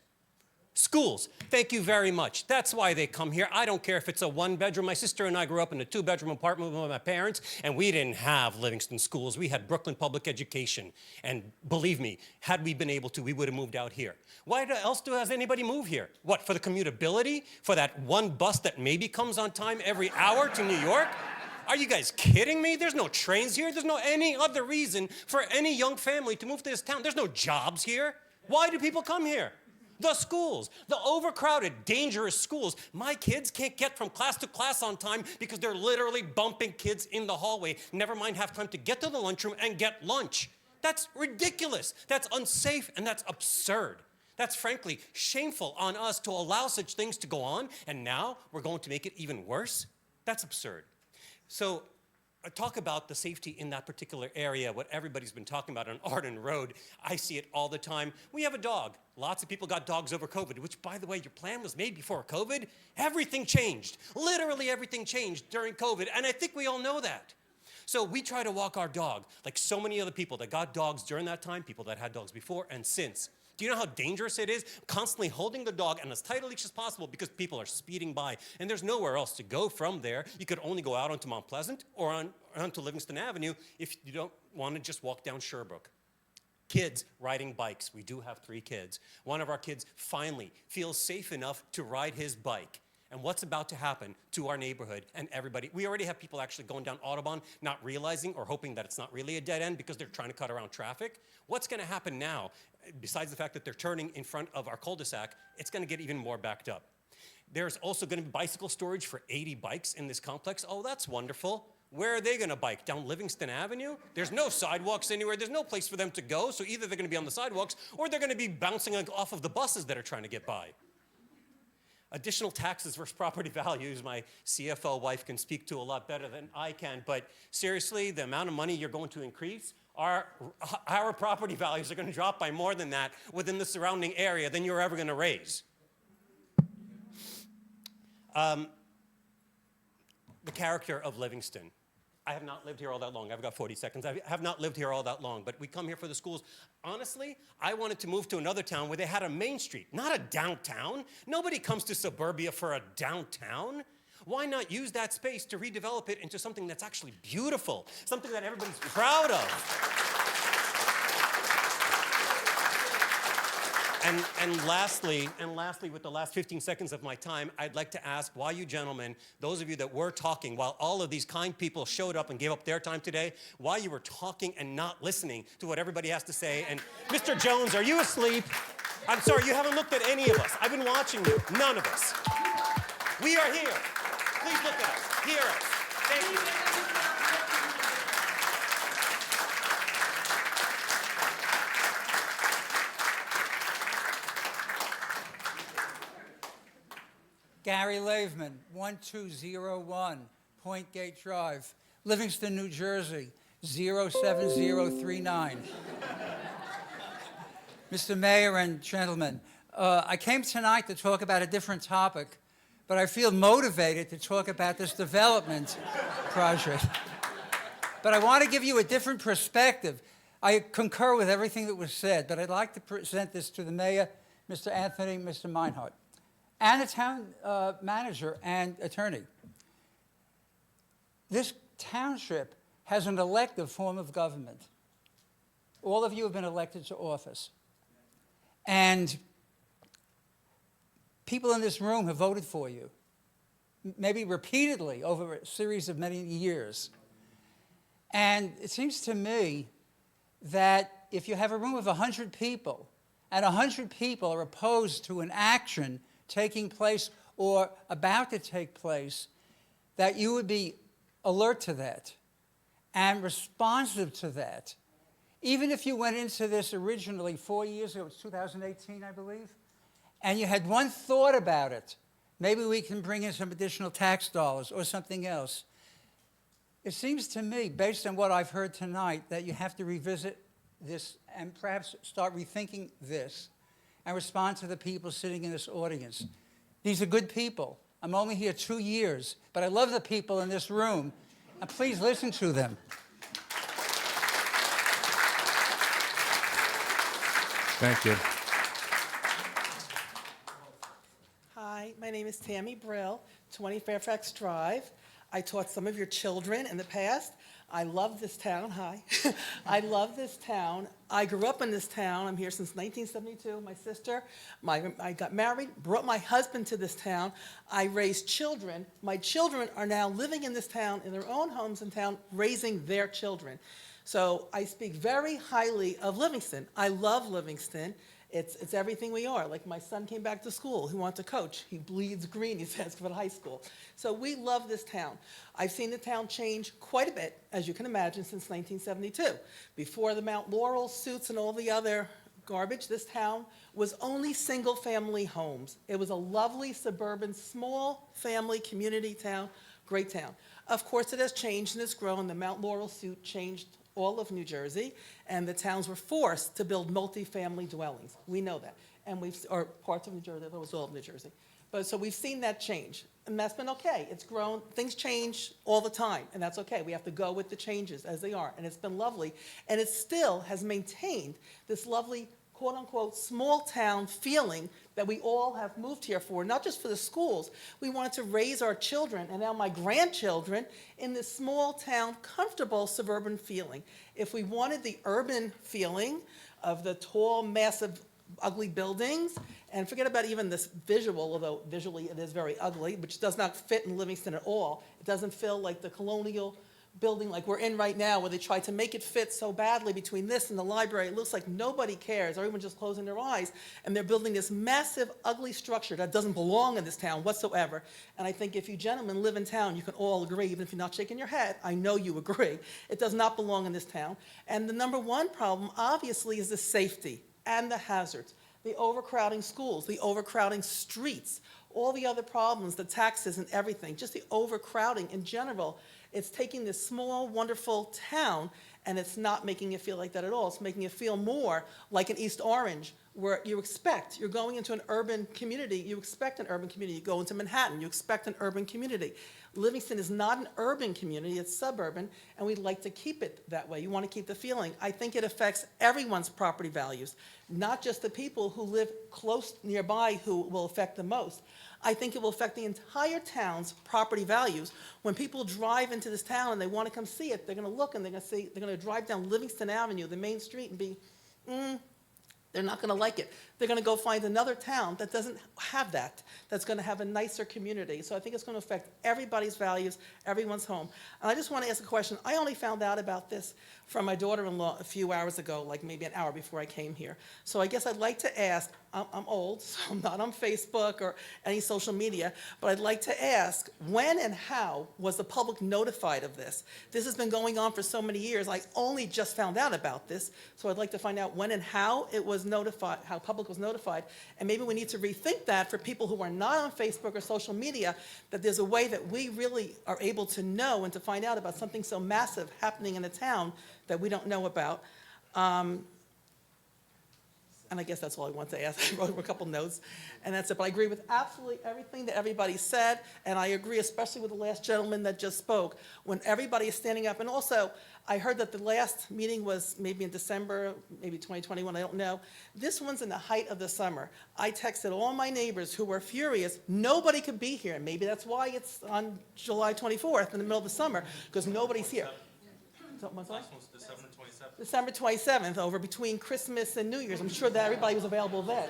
Schools. Thank you very much. That's why they come here. I don't care if it's a 1-bedroom. My sister and I grew up in a 2-bedroom apartment with my parents, and we didn't have Livingston schools. We had Brooklyn Public Education. And believe me, had we been able to, we would have moved out here. Why else does anybody move here? What, for the commutability? For that one bus that maybe comes on time every hour to New York? Are you guys kidding me? There's no trains here. There's no any other reason for any young family to move to this town. There's no jobs here. Why do people come here? The schools, the overcrowded, dangerous schools. My kids can't get from class to class on time because they're literally bumping kids in the hallway, never mind have time to get to the lunchroom and get lunch. That's ridiculous. That's unsafe and that's absurd. That's frankly shameful on us to allow such things to go on, and now we're going to make it even worse? That's absurd. So talk about the safety in that particular area, what everybody's been talking about on Arden Road. I see it all the time. We have a dog. Lots of people got dogs over COVID, which, by the way, your plan was made before COVID. Everything changed. Literally everything changed during COVID, and I think we all know that. So we try to walk our dog, like so many other people that got dogs during that time, people that had dogs before and since. Do you know how dangerous it is? Constantly holding the dog and as tight a leash as possible because people are speeding by, and there's nowhere else to go from there. You could only go out onto Mount Pleasant or onto Livingston Avenue if you don't want to just walk down Sherbrooke. Kids riding bikes. We do have 3 kids. One of our kids finally feels safe enough to ride his bike. And what's about to happen to our neighborhood and everybody? We already have people actually going down Audubon, not realizing or hoping that it's not really a dead end because they're trying to cut around traffic. What's going to happen now, besides the fact that they're turning in front of our cul-de-sac, it's going to get even more backed up. There's also going to be bicycle storage for 80 bikes in this complex. Oh, that's wonderful. Where are they going to bike? Down Livingston Avenue? There's no sidewalks anywhere. There's no place for them to go. So either they're going to be on the sidewalks or they're going to be bouncing off of the buses that are trying to get by. Additional taxes versus property values, my CFO wife can speak to a lot better than I can, but seriously, the amount of money you're going to increase, our property values are going to drop by more than that within the surrounding area than you're ever going to raise. The character of Livingston. I have not lived here all that long. I've got 40 seconds. I have not lived here all that long, but we come here for the schools. Honestly, I wanted to move to another town where they had a main street, not a downtown. Nobody comes to suburbia for a downtown. Why not use that space to redevelop it into something that's actually beautiful, something that everybody's proud of? And lastly, with the last 15 seconds of my time, I'd like to ask why you gentlemen, those of you that were talking, while all of these kind people showed up and gave up their time today, why you were talking and not listening to what everybody has to say. And Mr. Jones, are you asleep? I'm sorry, you haven't looked at any of us. I've been watching you, none of us. We are here. Please look at us, hear us. Thank you. Gary Laveman, 1201 Point Gate Drive, Livingston, New Jersey, 07039. Mr. Mayor and gentlemen, I came tonight to talk about a different topic, but I feel motivated to talk about this development project. But I want to give you a different perspective. I concur with everything that was said, but I'd like to present this to the mayor, Mr. Anthony, Mr. Meinhardt, and the town manager and attorney. This township has an elective form of government. All of you have been elected to office. And people in this room have voted for you, maybe repeatedly over a series of many years. And it seems to me that if you have a room of 100 people, and 100 people are opposed to an action taking place or about to take place, that you would be alert to that and responsive to that. Even if you went into this originally 4 years ago, it was 2018, I believe, and you had one thought about it, maybe we can bring in some additional tax dollars or something else. It seems to me, based on what I've heard tonight, that you have to revisit this and perhaps start rethinking this and respond to the people sitting in this audience. These are good people. I'm only here 2 years, but I love the people in this room, and please listen to them. Thank you. Hi, my name is Tammy Brill, 20 Fairfax Drive. I taught some of your children in the past. I love this town. Hi. I love this town. I grew up in this town. I'm here since 1972. My sister, I got married, brought my husband to this town. I raised children. My children are now living in this town, in their own homes in town, raising their children. So I speak very highly of Livingston. I love Livingston. It's everything we are. Like my son came back to school. He wants to coach. He bleeds green. He says for high school. So we love this town. I've seen the town change quite a bit, as you can imagine, since 1972. Before the Mount Laurel suits and all the other garbage, this town was only single-family homes. It was a lovely suburban, small family community town, great town. Of course, it has changed and it's grown. The Mount Laurel suit changed all of New Jersey, and the towns were forced to build multi-family dwellings. We know that. And or parts of New Jersey, that was all of New Jersey. But so we've seen that change, and that's been okay. It's grown, things change all the time, and that's okay. We have to go with the changes as they are, and it's been lovely. And it still has maintained this lovely, quote-unquote, small-town feeling that we all have moved here for, not just for the schools. We wanted to raise our children, and now my grandchildren, in this small-town, comfortable suburban feeling. If we wanted the urban feeling, of the tall, massive, ugly buildings, and forget about even this visual, although visually it is very ugly, which does not fit in Livingston at all. It doesn't feel like the colonial building like we're in right now, where they try to make it fit so badly between this and the library. It looks like nobody cares. Everyone's just closing their eyes, and they're building this massive, ugly structure that doesn't belong in this town whatsoever. And I think if you gentlemen live in town, you can all agree, even if you're not shaking your head, I know you agree. It does not belong in this town. And the number one problem, obviously, is the safety and the hazards, the overcrowding schools, the overcrowding streets, all the other problems, the taxes and everything, just the overcrowding in general. It's taking this small, wonderful town, and it's not making it feel like that at all. It's making it feel more like an East Orange, where you're going into an urban community, you expect an urban community. You go into Manhattan, you expect an urban community. Livingston is not an urban community, it's suburban, and we'd like to keep it that way. You want to keep the feeling. I think it affects everyone's property values, not just the people who live close nearby who will affect the most. I think it will affect the entire town's property values. When people drive into this town and they want to come see it, they're going to look and they're going to drive down Livingston Avenue, the main street, and be, they're not going to like it. They're going to go find another town that doesn't have that, that's going to have a nicer community. So I think it's going to affect everybody's values, everyone's home. And I just want to ask a question. I only found out about this from my daughter-in-law a few hours ago, like maybe an hour before I came here. So I guess I'd like to ask, I'm old, so I'm not on Facebook or any social media, but I'd like to ask, when and how was the public notified of this? This has been going on for so many years. I only just found out about this, so I'd like to find out when and how it was notified, how public was notified, and maybe we need to rethink that for people who are not on Facebook or social media, that there's a way that we really are able to know and to find out about something so massive happening in a town that we don't know about. And I guess that's all I want to ask. I wrote a couple notes, and that's it. But I agree with absolutely everything that everybody said, and I agree especially with the last gentleman that just spoke, when everybody is standing up. And also, I heard that the last meeting was maybe in December, maybe 2021, I don't know. This one's in the height of the summer. I texted all my neighbors who were furious. Nobody could be here. And maybe that's why it's on July 24th in the middle of the summer, because nobody's here. December 27th, over between Christmas and New Year's. I'm sure that everybody was available then.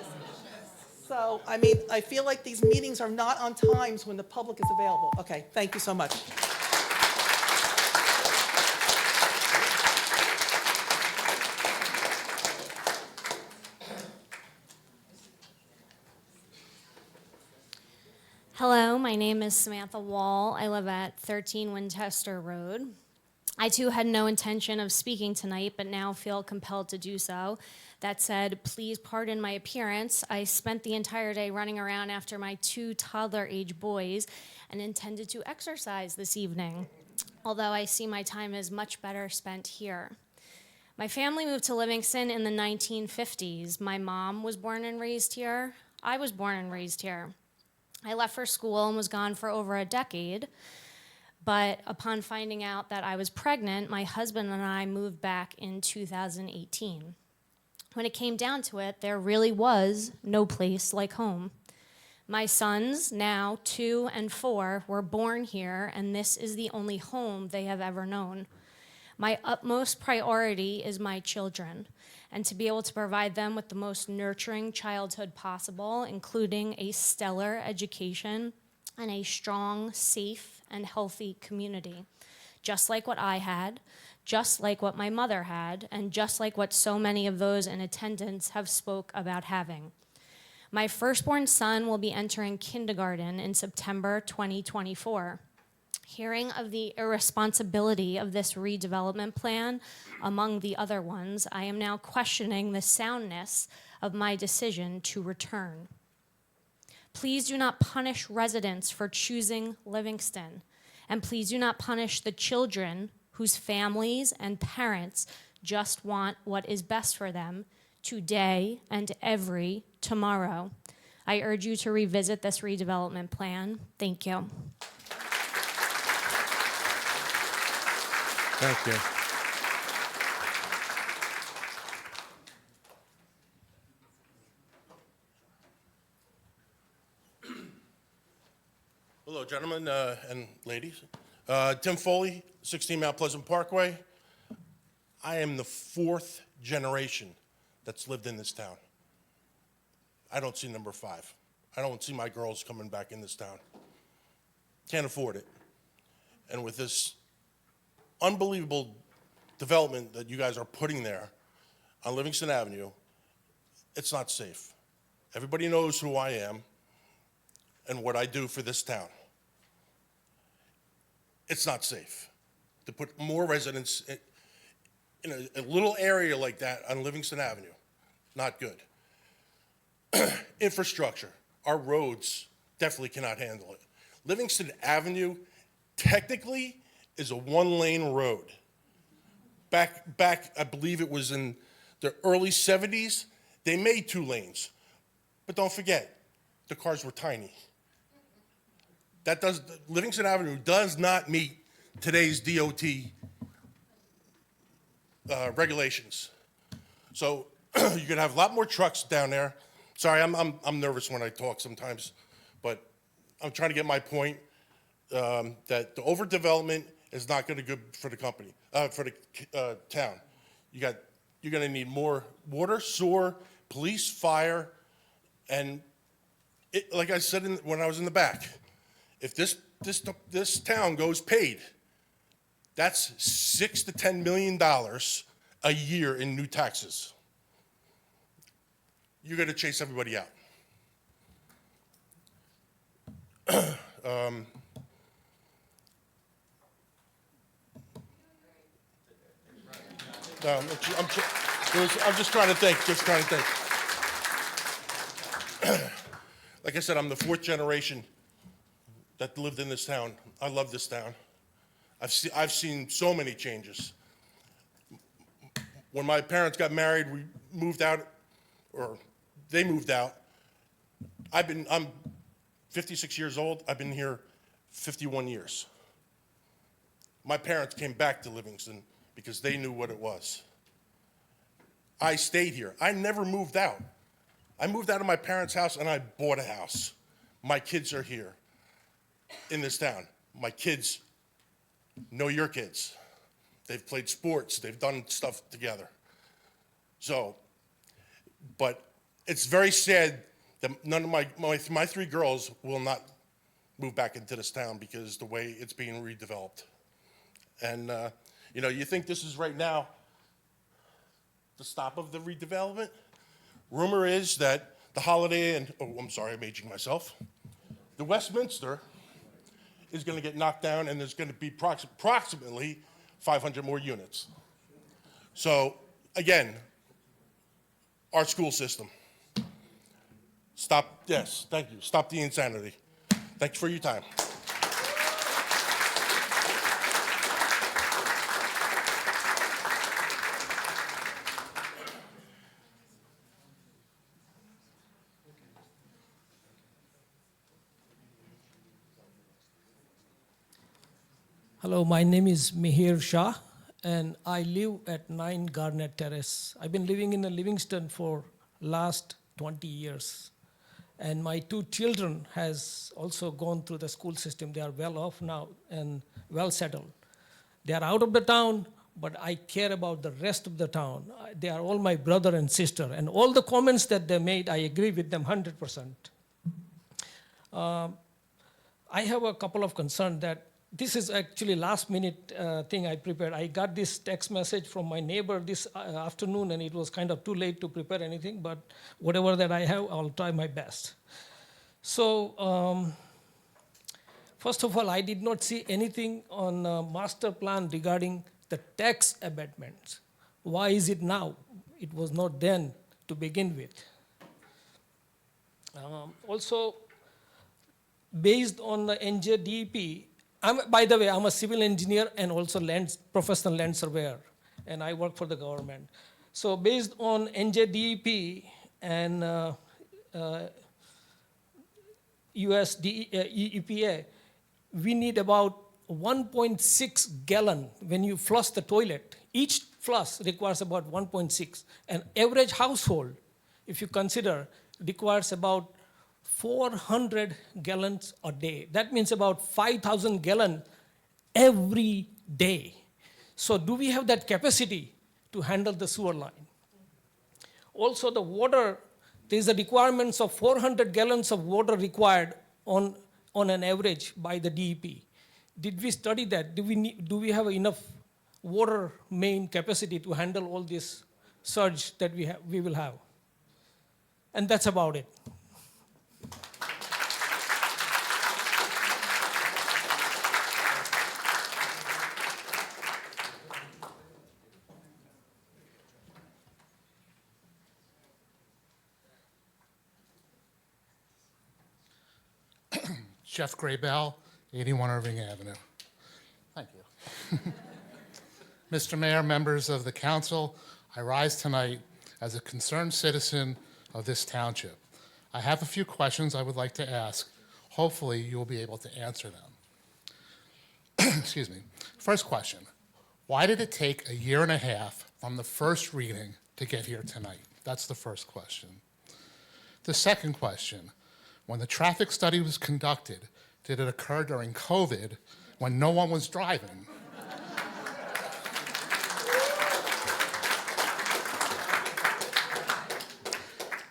So, I mean, I feel like these meetings are not on times when the public is available. Okay, thank you so much. Hello, my name is Samantha Wall. I live at 13 Winchester Road. I too had no intention of speaking tonight, but now feel compelled to do so. That said, please pardon my appearance. I spent the entire day running around after my 2 toddler-age boys and intended to exercise this evening, although I see my time is much better spent here. My family moved to Livingston in the 1950s. My mom was born and raised here. I was born and raised here. I left for school and was gone for over a decade. But upon finding out that I was pregnant, my husband and I moved back in 2018. When it came down to it, there really was no place like home. My sons, now 2 and 4, were born here, and this is the only home they have ever known. My utmost priority is my children, and to be able to provide them with the most nurturing childhood possible, including a stellar education and a strong, safe, and healthy community, just like what I had, just like what my mother had, and just like what so many of those in attendance have spoke about having. My firstborn son will be entering kindergarten in September 2024. Hearing of the irresponsibility of this redevelopment plan, among the other ones, I am now questioning the soundness of my decision to return. Please do not punish residents for choosing Livingston, and please do not punish the children whose families and parents just want what is best for them today and every tomorrow. I urge you to revisit this redevelopment plan. Thank you. Thank you. Hello, gentlemen and ladies. Tim Foley, 16 Mount Pleasant Parkway. I am the 4th generation that's lived in this town. I don't see number 5. I don't see my girls coming back in this town. Can't afford it. And with this unbelievable development that you guys are putting there on Livingston Avenue, it's not safe. Everybody knows who I am and what I do for this town. It's not safe to put more residents in a little area like that on Livingston Avenue. Not good. Infrastructure, our roads definitely cannot handle it. Livingston Avenue technically is a 1-lane road. Back, I believe it was in the early 70s, they made 2 lanes. But don't forget, the cars were tiny. Livingston Avenue does not meet today's DOT regulations. So you're gonna have a lot more trucks down there. Sorry, I'm nervous when I talk sometimes, but I'm trying to get my point, that the overdevelopment is not gonna be good for the company, for the town. You're gonna need more water, sewer, police, fire, and like I said when I was in the back, if this town goes paid, that's $6 to $10 million a year in new taxes. You're gonna chase everybody out. I'm just trying to think, Like I said, I'm the 4th generation that lived in this town. I love this town. I've seen so many changes. When my parents got married, we moved out, or they moved out. I'm 56 years old. I've been here 51 years. My parents came back to Livingston because they knew what it was. I stayed here. I never moved out. I moved out of my parents' house and I bought a house. My kids are here in this town. My kids know your kids. They've played sports. They've done stuff together. So, but it's very sad that none of my 3 girls will not move back into this town because the way it's being redeveloped. And, you think this is right now the stop of the redevelopment? Rumor is that the Holiday Inn, I'm sorry, I'm aging myself. The Westminster is going to get knocked down and there's going to be approximately 500 more units. So, again, our school system. Yes, thank you. Stop the insanity. Thanks for your time. Hello, my name is Mihir Shah, and I live at 9 Garnet Terrace. I've been living in Livingston for last 20 years. And my 2 children has also gone through the school system. They are well off now and well settled. They are out of the town, but I care about the rest of the town. They are all my brother and sister. And all the comments that they made, I agree with them 100%. I have a couple of concerns that this is actually last minute thing I prepared. I got this text message from my neighbor this afternoon and it was kind of too late to prepare anything, but whatever that I have, I'll try my best. So first of all, I did not see anything on master plan regarding the tax abatements. Why is it now? It was not then to begin with. Also, based on the NJDEP, by the way, I'm a civil engineer and also professional land surveyor, and I work for the government. So based on NJDEP and US EPA, we need about 1.6 gallon when you flush the toilet. Each flush requires about 1.6. An average household, if you consider, requires about 400 gallons a day. That means about 5,000 gallons every day. So do we have that capacity to handle the sewer line? Also, the water, there's a requirements of 400 gallons of water required on an average by the DEP. Did we study that? Do we have enough water main capacity to handle all this surge that we will have? And that's about it. Jeff Graybell, 81 Irving Avenue. Thank you. Mr. Mayor, members of the council, I rise tonight as a concerned citizen of this township. I have a few questions I would like to ask. Hopefully, you will be able to answer them. Excuse me. First question, why did it take a year and a half from the first reading to get here tonight? That's the first question. The second question, when the traffic study was conducted, did it occur during COVID when no one was driving?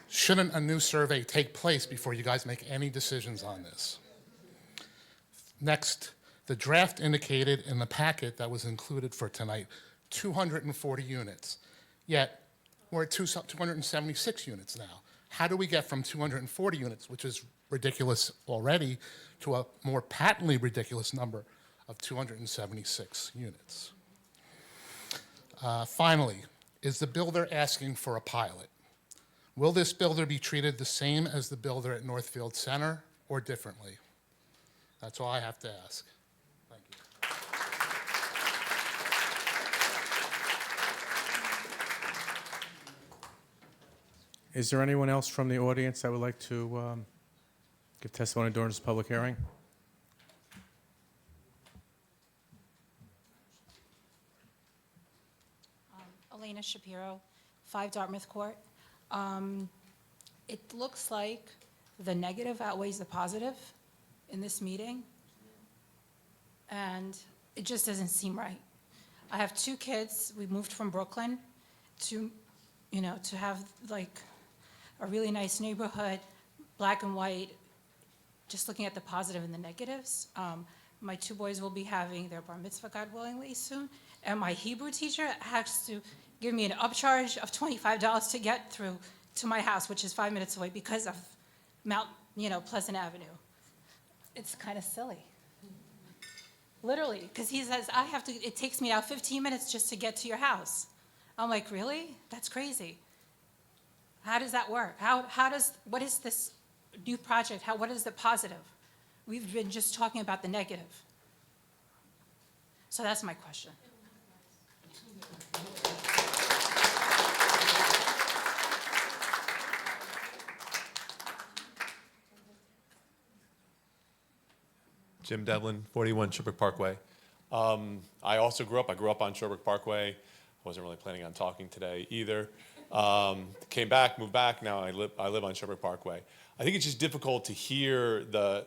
Shouldn't a new survey take place before you guys make any decisions on this? Next, the draft indicated in the packet that was included for tonight 240 units, yet we're at 276 units now. How do we get from 240 units, which is ridiculous already, to a more patently ridiculous number of 276 units? Finally, is the builder asking for a pilot? Will this builder be treated the same as the builder at Northfield Center or differently? That's all I have to ask. Thank you. Is there anyone else from the audience that would like to give testimony during this public hearing? Elena Shapiro, 5 Dartmouth Court. It looks like the negative outweighs the positive in this meeting, and it just doesn't seem right. I have 2 kids. We moved from Brooklyn to, to have like a really nice neighborhood, black and white, just looking at the positive and the negatives. My 2 boys will be having their bar mitzvah, God willingly, soon, and my Hebrew teacher has to give me an upcharge of $25 to get through to my house, which is 5 minutes away, because of Pleasant Avenue. It's kind of silly. Literally, because he says, it takes me now 15 minutes just to get to your house. I'm like, really? That's crazy. How does that work? What is this new project? What is the positive? We've been just talking about the negative. So that's my question. Jim Devlin, 41 Sherbrooke Parkway. I also grew up on Sherbrooke Parkway. Wasn't really planning on talking today either. Came back, moved back, now I live on Sherbrooke Parkway. I think it's just difficult to hear the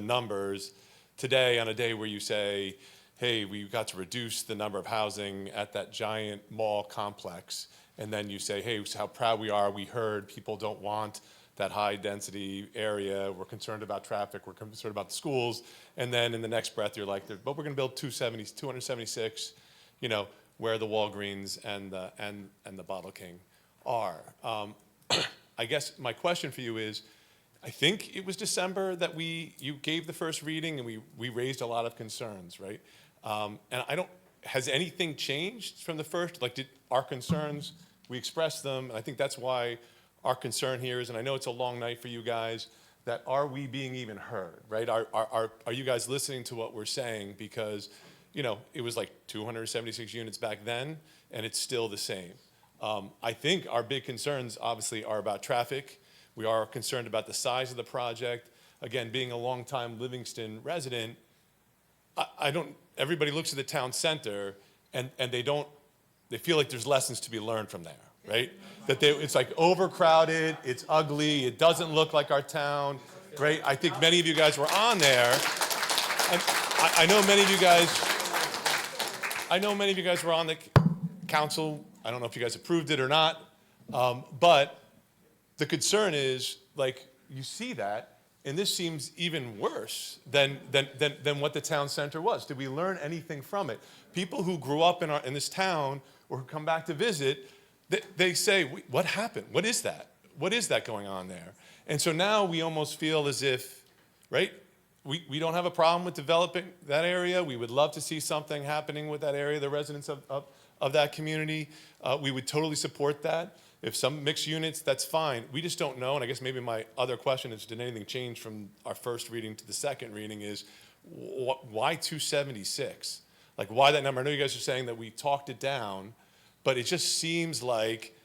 numbers today on a day where you say, hey, we got to reduce the number of housing at that giant mall complex, and then you say, hey, how proud we are, we heard people don't want that high density area, we're concerned about traffic, we're concerned about the schools, and then in the next breath you're like, but we're gonna build 276, where the Walgreens and the Bottle King are. I guess my question for you is, I think it was December that you gave the first reading and we raised a lot of concerns, right? And has anything changed from the first? Like, did our concerns, we expressed them, and I think that's why our concern here is, and I know it's a long night for you guys, that are we being even heard, right? Are you guys listening to what we're saying? Because, it was like 276 units back then, and it's still the same. I think our big concerns obviously are about traffic. We are concerned about the size of the project. Again, being a longtime Livingston resident, everybody looks at the town center and they feel like there's lessons to be learned from there, right? It's like overcrowded, it's ugly, it doesn't look like our town, right? I think many of you guys were on there. And I know many of you guys were on the council. I don't know if you guys approved it or not, But the concern is, like, you see that, and this seems even worse than what the town center was. Did we learn anything from it? People who grew up in this town or who come back to visit, they say, what happened? What is that? What is that going on there? And so now we almost feel as if, right, we don't have a problem with developing that area. We would love to see something happening with that area, the residents of that community. We would totally support that. If some mixed units, that's fine. We just don't know, and I guess maybe my other question is, did anything change from our first reading to the second reading is, why 276? Like, why that number? I know you guys are saying that we talked it down, but it just seems like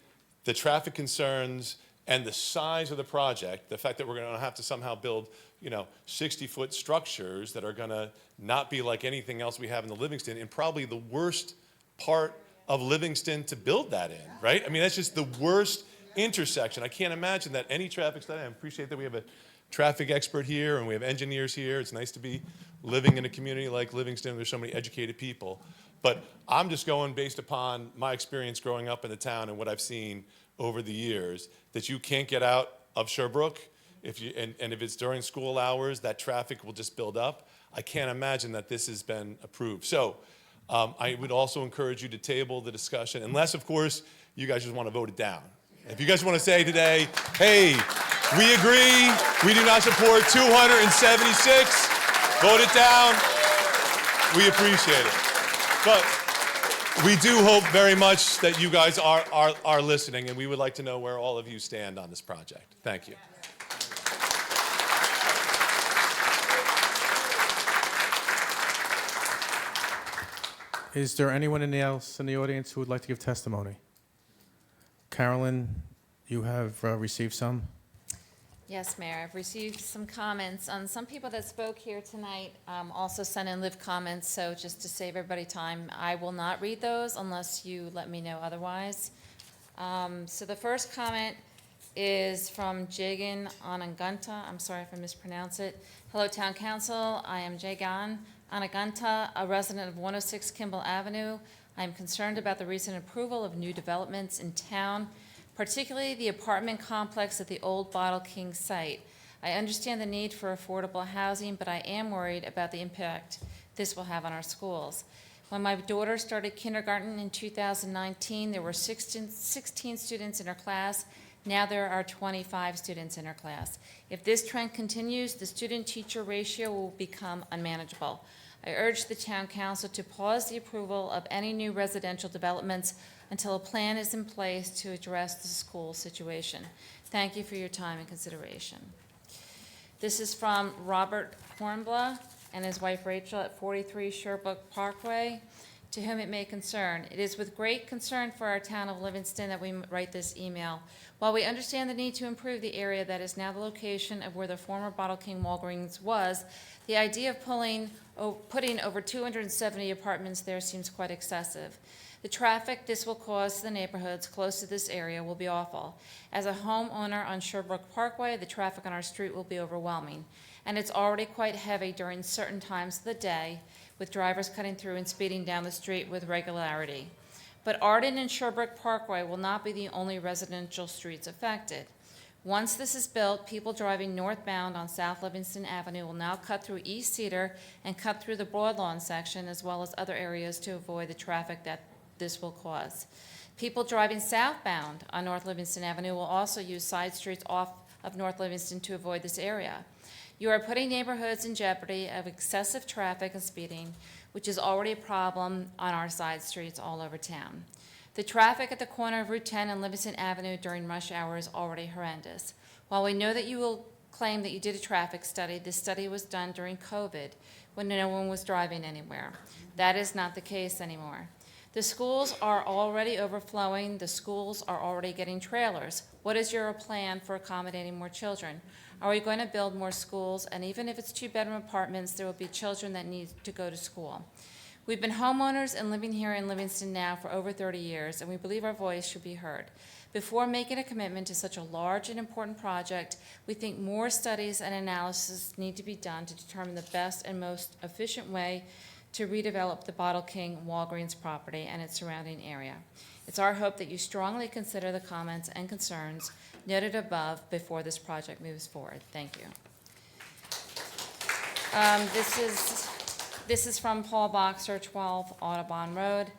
the traffic concerns and the size of the project, the fact that we're going to have to somehow build, 60-foot structures that are going to not be like anything else we have in the Livingston, and probably the worst part of Livingston to build that in, right? I mean, that's just the worst intersection. I can't imagine that any traffic study. I appreciate that we have a traffic expert here and we have engineers here. It's nice to be living in a community like Livingston. There's so many educated people. But I'm just going based upon my experience growing up in the town and what I've seen over the years, that you can't get out of Sherbrooke. If it's during school hours, that traffic will just build up. I can't imagine that this has been approved. So I would also encourage you to table the discussion, unless, of course, you guys just want to vote it down. If you guys want to say today, hey, we agree, we do not support 276, vote it down, we appreciate it. But we do hope very much that you guys are listening, and we would like to know where all of you stand on this project. Thank you. Is there anyone else in the audience who would like to give testimony? Carolyn, you have received some? Yes, Mayor. I've received some comments. Some people that spoke here tonight also sent in live comments, so just to save everybody time, I will not read those unless you let me know otherwise. So the first comment is from Jagan Anaganta. I'm sorry if I mispronounce it. Hello, Town Council. I am Jagan Anaganta, a resident of 106 Kimball Avenue. I am concerned about the recent approval of new developments in town, particularly the apartment complex at the old Bottle King site. I understand the need for affordable housing, but I am worried about the impact this will have on our schools. When my daughter started kindergarten in 2019, there were 16 students in her class. Now there are 25 students in her class. If this trend continues, the student-teacher ratio will become unmanageable. I urge the Town Council to pause the approval of any new residential developments until a plan is in place to address the school situation. Thank you for your time and consideration. This is from Robert Hornbloh and his wife Rachel at 43 Sherbrooke Parkway, to whom it may concern. It is with great concern for our town of Livingston that we write this email. While we understand the need to improve the area that is now the location of where the former Bottle King Walgreens was, the idea of putting over 270 apartments there seems quite excessive. The traffic this will cause to the neighborhoods close to this area will be awful. As a homeowner on Sherbrooke Parkway, the traffic on our street will be overwhelming, and it's already quite heavy during certain times of the day, with drivers cutting through and speeding down the street with regularity. But Arden and Sherbrooke Parkway will not be the only residential streets affected. Once this is built, people driving northbound on South Livingston Avenue will now cut through East Cedar and cut through the Broadlawn section, as well as other areas, to avoid the traffic that this will cause. People driving southbound on North Livingston Avenue will also use side streets off of North Livingston to avoid this area. You are putting neighborhoods in jeopardy of excessive traffic and speeding, which is already a problem on our side streets all over town. The traffic at the corner of Route 10 and Livingston Avenue during rush hour is already horrendous. While we know that you will claim that you did a traffic study, this study was done during COVID when no one was driving anywhere. That is not the case anymore. The schools are already overflowing. The schools are already getting trailers. What is your plan for accommodating more children? Are we going to build more schools? And even if it's two-bedroom apartments, there will be children that need to go to school. We've been homeowners and living here in Livingston now for over 30 years, and we believe our voice should be heard. Before making a commitment to such a large and important project, we think more studies and analysis need to be done to determine the best and most efficient way to redevelop the Bottle King Walgreens property and its surrounding area. It's our hope that you strongly consider the comments and concerns noted above before this project moves forward. Thank you. This is from Paul Boxer, 12 Audubon Road.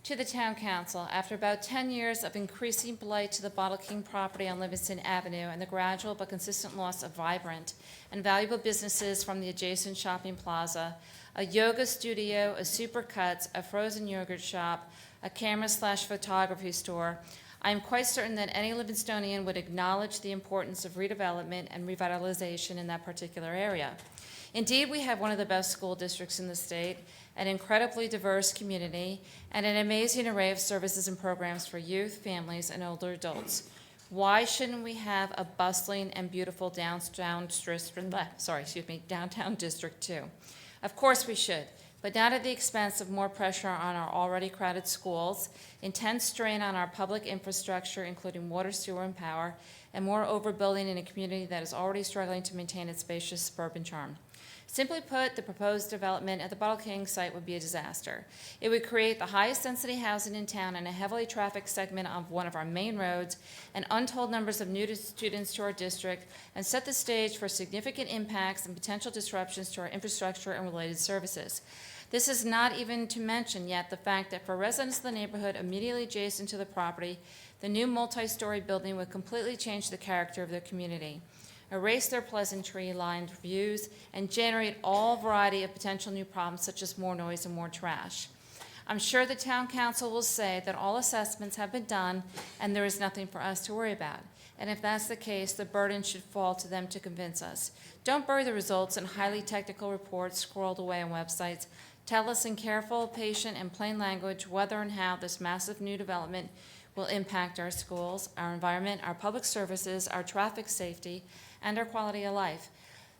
To the Town Council, after about 10 years of increasing blight to the Bottle King property on Livingston Avenue and the gradual but consistent loss of vibrant and valuable businesses from the adjacent shopping plaza, a yoga studio, a Supercuts, a frozen yogurt shop, a camera/photography store, I am quite certain that any Livingstonian would acknowledge the importance of redevelopment and revitalization in that particular area. Indeed, we have one of the best school districts in the state, an incredibly diverse community, and an amazing array of services and programs for youth, families, and older adults. Why shouldn't we have a bustling and beautiful downtown district too? Of course we should, but not at the expense of more pressure on our already crowded schools, intense strain on our public infrastructure, including water, sewer, and power, and more overbuilding in a community that is already struggling to maintain its spacious suburban charm. Simply put, the proposed development at the Bottle King site would be a disaster. It would create the highest density housing in town in a heavily trafficked segment of one of our main roads, and untold numbers of new students to our district, and set the stage for significant impacts and potential disruptions to our infrastructure and related services. This is not even to mention yet the fact that for residents of the neighborhood immediately adjacent to the property, the new multi-story building would completely change the character of their community, erase their pleasant tree-lined views, and generate all variety of potential new problems such as more noise and more trash. I'm sure the town council will say that all assessments have been done and there is nothing for us to worry about. And if that's the case, the burden should fall to them to convince us. Don't bury the results in highly technical reports scrolled away on websites. Tell us in careful, patient, and plain language whether and how this massive new development will impact our schools, our environment, our public services, our traffic safety, and our quality of life.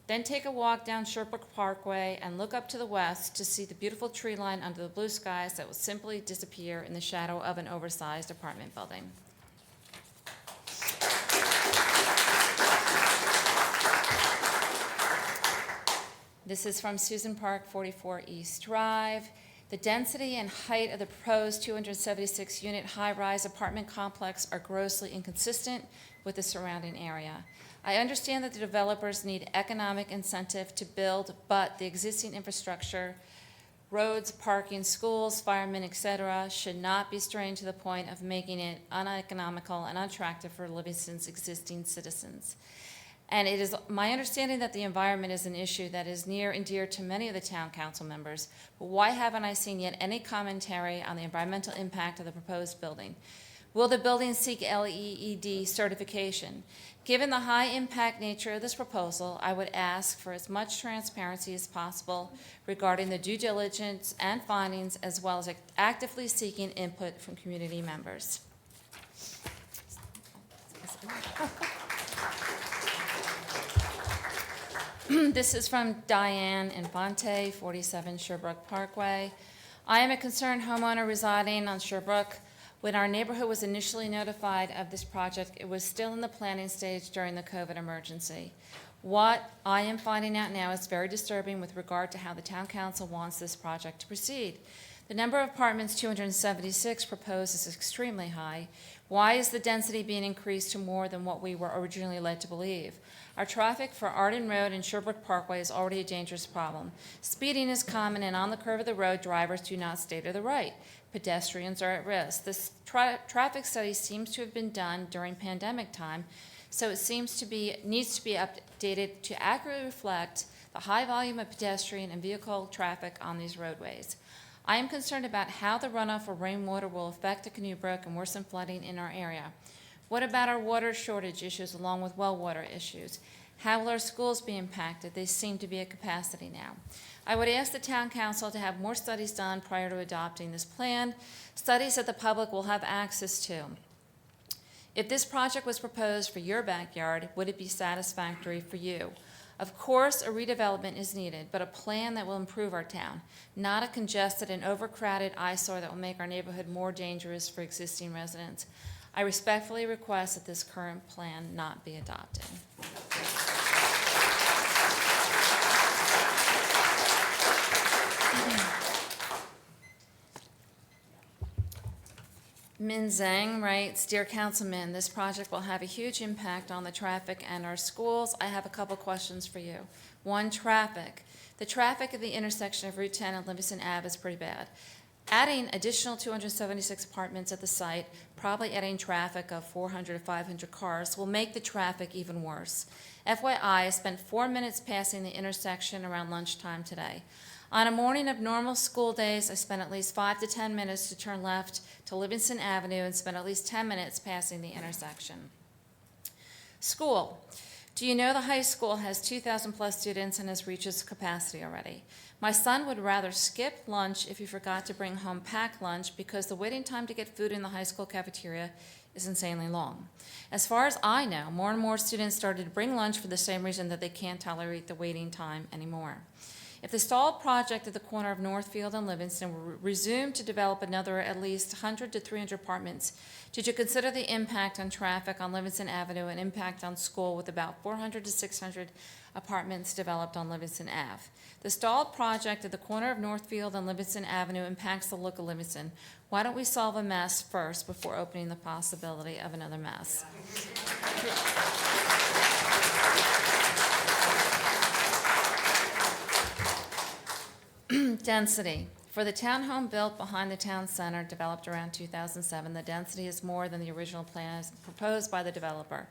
Then take a walk down Sherbrooke Parkway and look up to the west to see the beautiful tree line under the blue skies that will simply disappear in the shadow of an oversized apartment building. This is from Susan Park, 44 East Drive. The density and height of the proposed 276-unit high-rise apartment complex are grossly inconsistent with the surrounding area. I understand that the developers need economic incentive to build, but the existing infrastructure, roads, parking, schools, firemen, etc., should not be strained to the point of making it uneconomical and unattractive for Livingston's existing citizens. And it is my understanding that the environment is an issue that is near and dear to many of the town council members, but why haven't I seen yet any commentary on the environmental impact of the proposed building? Will the building seek LEED certification? Given the high impact nature of this proposal, I would ask for as much transparency as possible regarding the due diligence and findings, as well as actively seeking input from community members. This is from Diane Infante, 47 Sherbrooke Parkway. I am a concerned homeowner residing on Sherbrooke. When our neighborhood was initially notified of this project, it was still in the planning stage during the COVID emergency. What I am finding out now is very disturbing with regard to how the town council wants this project to proceed. The number of apartments, 276, proposed is extremely high. Why is the density being increased to more than what we were originally led to believe? Our traffic for Arden Road and Sherbrooke Parkway is already a dangerous problem. Speeding is common, and on the curve of the road, drivers do not stay to the right. Pedestrians are at risk. This traffic study seems to have been done during pandemic time, so it needs to be updated to accurately reflect the high volume of pedestrian and vehicle traffic on these roadways. I am concerned about how the runoff of rainwater will affect the Canoe Brook and worsen flooding in our area. What about our water shortage issues along with well water issues? How will our schools be impacted? They seem to be at capacity now. I would ask the town council to have more studies done prior to adopting this plan, studies that the public will have access to. If this project was proposed for your backyard, would it be satisfactory for you? Of course, a redevelopment is needed, but a plan that will improve our town, not a congested and overcrowded eyesore that will make our neighborhood more dangerous for existing residents. I respectfully request that this current plan not be adopted. Min Zhang writes, Dear Councilman, this project will have a huge impact on the traffic and our schools. I have a couple questions for you. One, traffic. The traffic at the intersection of Route 10 and Livingston Ave is pretty bad. Adding additional 276 apartments at the site, probably adding traffic of 400 to 500 cars, will make the traffic even worse. FYI, I spent 4 minutes passing the intersection around lunchtime today. On a morning of normal school days, I spent at least 5 to 10 minutes to turn left to Livingston Avenue and spent at least 10 minutes passing the intersection. School. Do you know the high school has 2,000 plus students and has reached its capacity already? My son would rather skip lunch if he forgot to bring home packed lunch because the waiting time to get food in the high school cafeteria is insanely long. As far as I know, more and more students started to bring lunch for the same reason that they can't tolerate the waiting time anymore. If the stalled project at the corner of Northfield and Livingston were resumed to develop another at least 100 to 300 apartments, did you consider the impact on traffic on Livingston Avenue and impact on school with about 400 to 600 apartments developed on Livingston Ave? The stalled project at the corner of Northfield and Livingston Avenue impacts the look of Livingston. Why don't we solve a mess first before opening the possibility of another mess? Density. For the townhome built behind the town center developed around 2007, the density is more than the original plans proposed by the developer.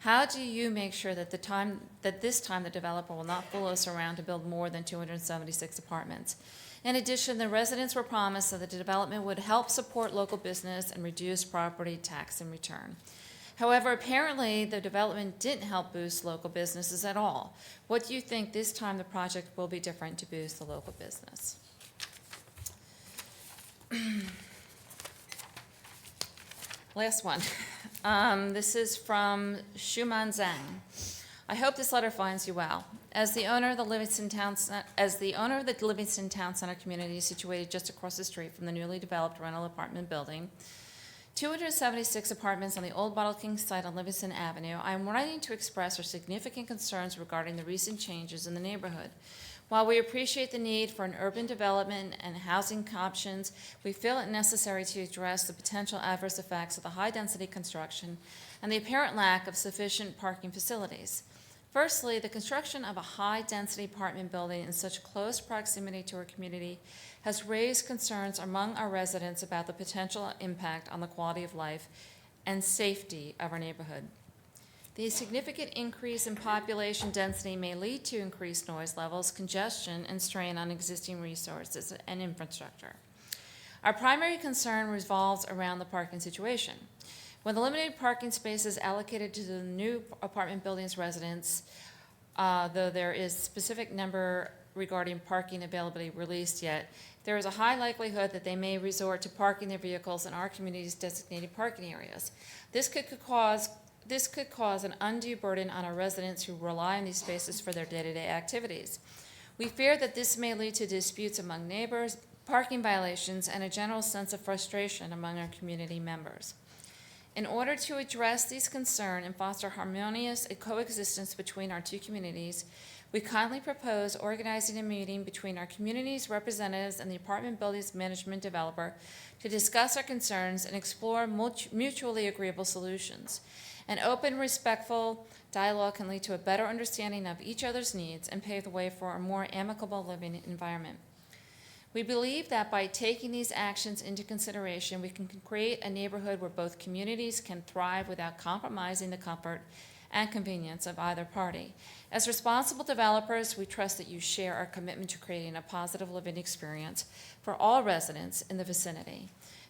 How do you make sure that this time the developer will not fool us around to build more than 276 apartments? In addition, the residents were promised that the development would help support local business and reduce property tax in return. However, apparently the development didn't help boost local businesses at all. What do you think this time the project will be different to boost the local business? Last one. This is from Shuman Zhang. I hope this letter finds you well. As the owner of the Livingston Town Center community situated just across the street from the newly developed rental apartment building, 276 apartments on the old Bottle King site on Livingston Avenue, I am writing to express our significant concerns regarding the recent changes in the neighborhood. While we appreciate the need for an urban development and housing options, we feel it necessary to address the potential adverse effects of the high-density construction and the apparent lack of sufficient parking facilities. Firstly, the construction of a high-density apartment building in such close proximity to our community has raised concerns among our residents about the potential impact on the quality of life and safety of our neighborhood. The significant increase in population density may lead to increased noise levels, congestion, and strain on existing resources and infrastructure. Our primary concern revolves around the parking situation. When the limited parking spaces allocated to the new apartment building's residents, though there is specific number regarding parking availability released yet, there is a high likelihood that they may resort to parking their vehicles in our community's designated parking areas. This could cause an undue burden on our residents who rely on these spaces for their day-to-day activities. We fear that this may lead to disputes among neighbors, parking violations, and a general sense of frustration among our community members. In order to address these concerns and foster harmonious coexistence between our two communities, we kindly propose organizing a meeting between our community's representatives and the apartment building's management developer to discuss our concerns and explore mutually agreeable solutions. An open, respectful dialogue can lead to a better understanding of each other's needs and pave the way for a more amicable living environment. We believe that by taking these actions into consideration, we can create a neighborhood where both communities can thrive without compromising the comfort and convenience of either party. As responsible developers, we trust that you share our commitment to creating a positive living experience for all residents in the vicinity.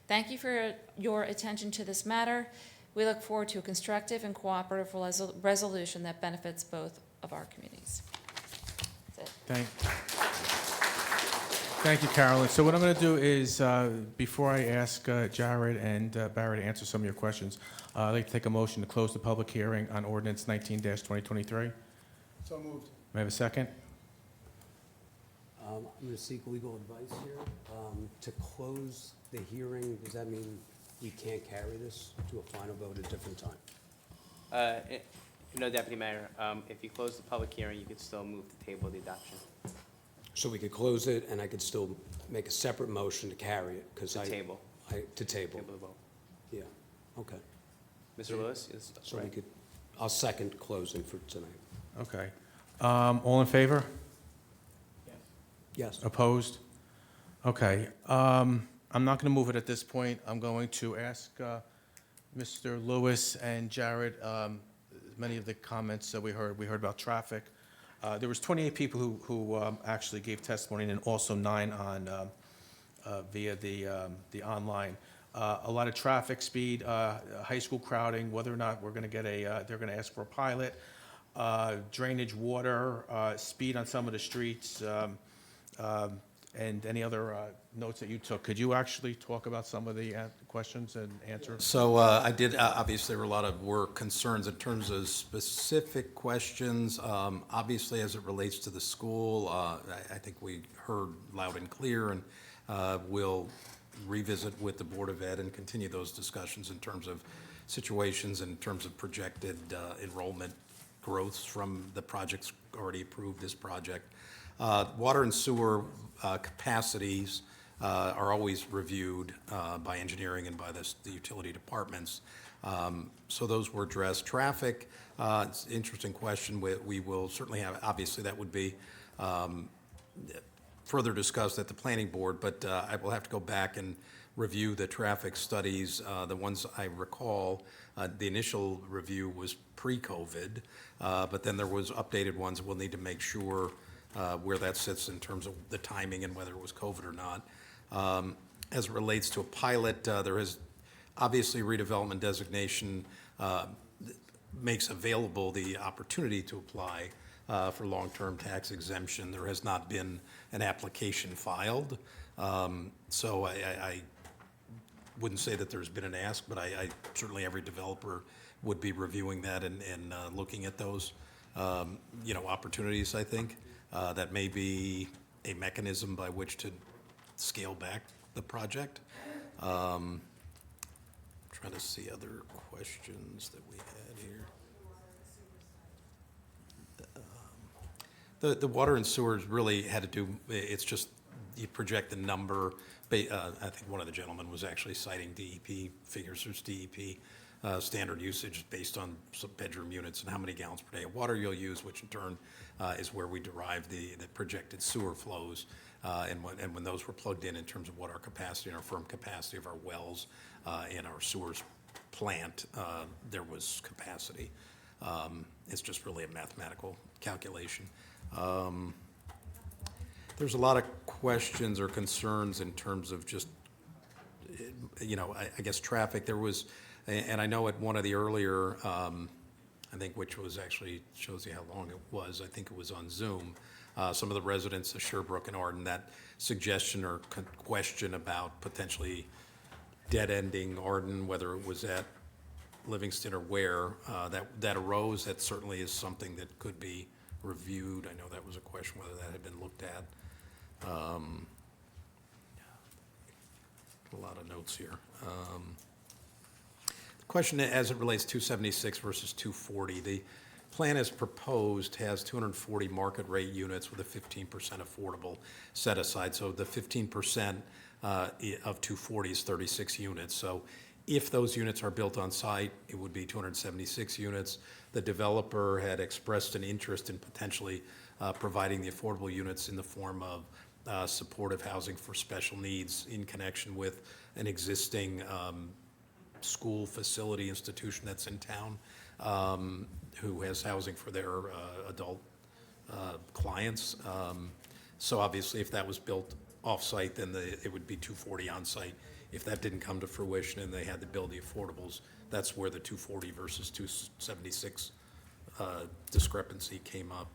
Thank you for your attention to this matter. We look forward to a constructive and cooperative resolution that benefits both of our communities. That's it. Thank you, Carolyn. So what I'm going to do is, before I ask Jared and Barry to answer some of your questions, I'd like to take a motion to close the public hearing on ordinance 19-2023. So moved. May I have a second? I'm going to seek legal advice here. To close the hearing, does that mean we can't carry this to a final vote at a different time? No, Deputy Mayor. If you close the public hearing, you could still move to table the adoption. So we could close it, and I could still make a separate motion to carry it, because To table. To table. Table the vote. Yeah, okay. Mr. Lewis? Yes, So we right. could, I'll second closing for tonight. Okay. All in favor? Yes. Opposed? Okay. I'm not going to move it at this point. I'm going to ask Mr. Lewis and Jared, many of the comments that we heard about traffic. There was 28 people who actually gave testimony, and also 9 on via the online. A lot of traffic, speed, high school crowding, whether or not we're going to get they're going to ask for a pilot, drainage, water, speed on some of the streets, and any other notes that you took. Could you actually talk about some of the questions and answers? So I did, obviously, there were a lot of work concerns in terms of specific questions. Obviously, as it relates to the school, I think we heard loud and clear, and we'll revisit with the Board of Ed and continue those discussions in terms of situations, in terms of projected enrollment growths from the projects already approved, this project. Water and sewer capacities are always reviewed by engineering and by the utility departments. So those were addressed. Traffic, it's an interesting question. We will certainly have, obviously that would be further discussed at the planning board, but I will have to go back and review the traffic studies. The ones I recall, the initial review was pre-COVID, but then there was updated ones. We'll need to make sure where that sits in terms of the timing and whether it was COVID or not. As it relates to a pilot, there is obviously redevelopment designation makes available the opportunity to apply for long-term tax exemption. There has not been an application filed. So I wouldn't say that there's been an ask, but I certainly every developer would be reviewing that and looking at those, opportunities, I think. That may be a mechanism by which to scale back the project. Trying to see other questions that we had here. The water and sewers really had to do, it's just, you project the number. I think one of the gentlemen was actually citing DEP figures. There's DEP standard usage based on some bedroom units and how many gallons per day of water you'll use, which in turn is where we derive the projected sewer flows. And when those were plugged in terms of what our capacity and our firm capacity of our wells and our sewers plant, there was capacity. It's just really a mathematical calculation. There's a lot of questions or concerns in terms of just, I guess traffic. There was, and I know at one of the earlier, I think which was actually, shows you how long it was, I think it was on Zoom, some of the residents of Sherbrooke and Arden, that suggestion or question about potentially dead-ending Arden, whether it was at Livingston or where, that arose. That certainly is something that could be reviewed. I know that was a question whether that had been looked at. A lot of notes here. The question as it relates to 276 versus 240, the plan as proposed has 240 market rate units with a 15% affordable set aside. So the 15% of 240 is 36 units. So if those units are built on site, it would be 276 units. The developer had expressed an interest in potentially providing the affordable units in the form of supportive housing for special needs in connection with an existing school facility institution that's in town who has housing for their adult clients. So obviously if that was built off-site, then it would be 240 on-site. If that didn't come to fruition and they had to build the affordables, that's where the 240 versus 276 discrepancy came up.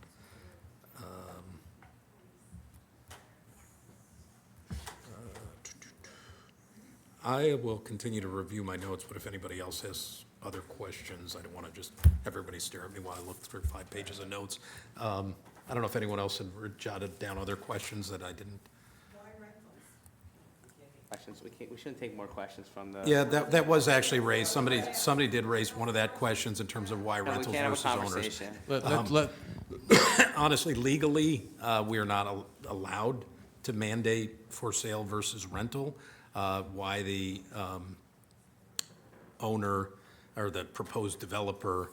I will continue to review my notes, but if anybody else has other questions, I don't want to just have everybody stare at me while I look through 5 pages of notes. I don't know if anyone else had jotted down other questions that I didn't. Questions, we shouldn't take more questions from the. Yeah, that was actually raised. Somebody did raise one of that questions in terms of why No, we rentals can't have a versus owners. conversation. Honestly, legally, we are not allowed to mandate for sale versus rental. Why the owner or the proposed developer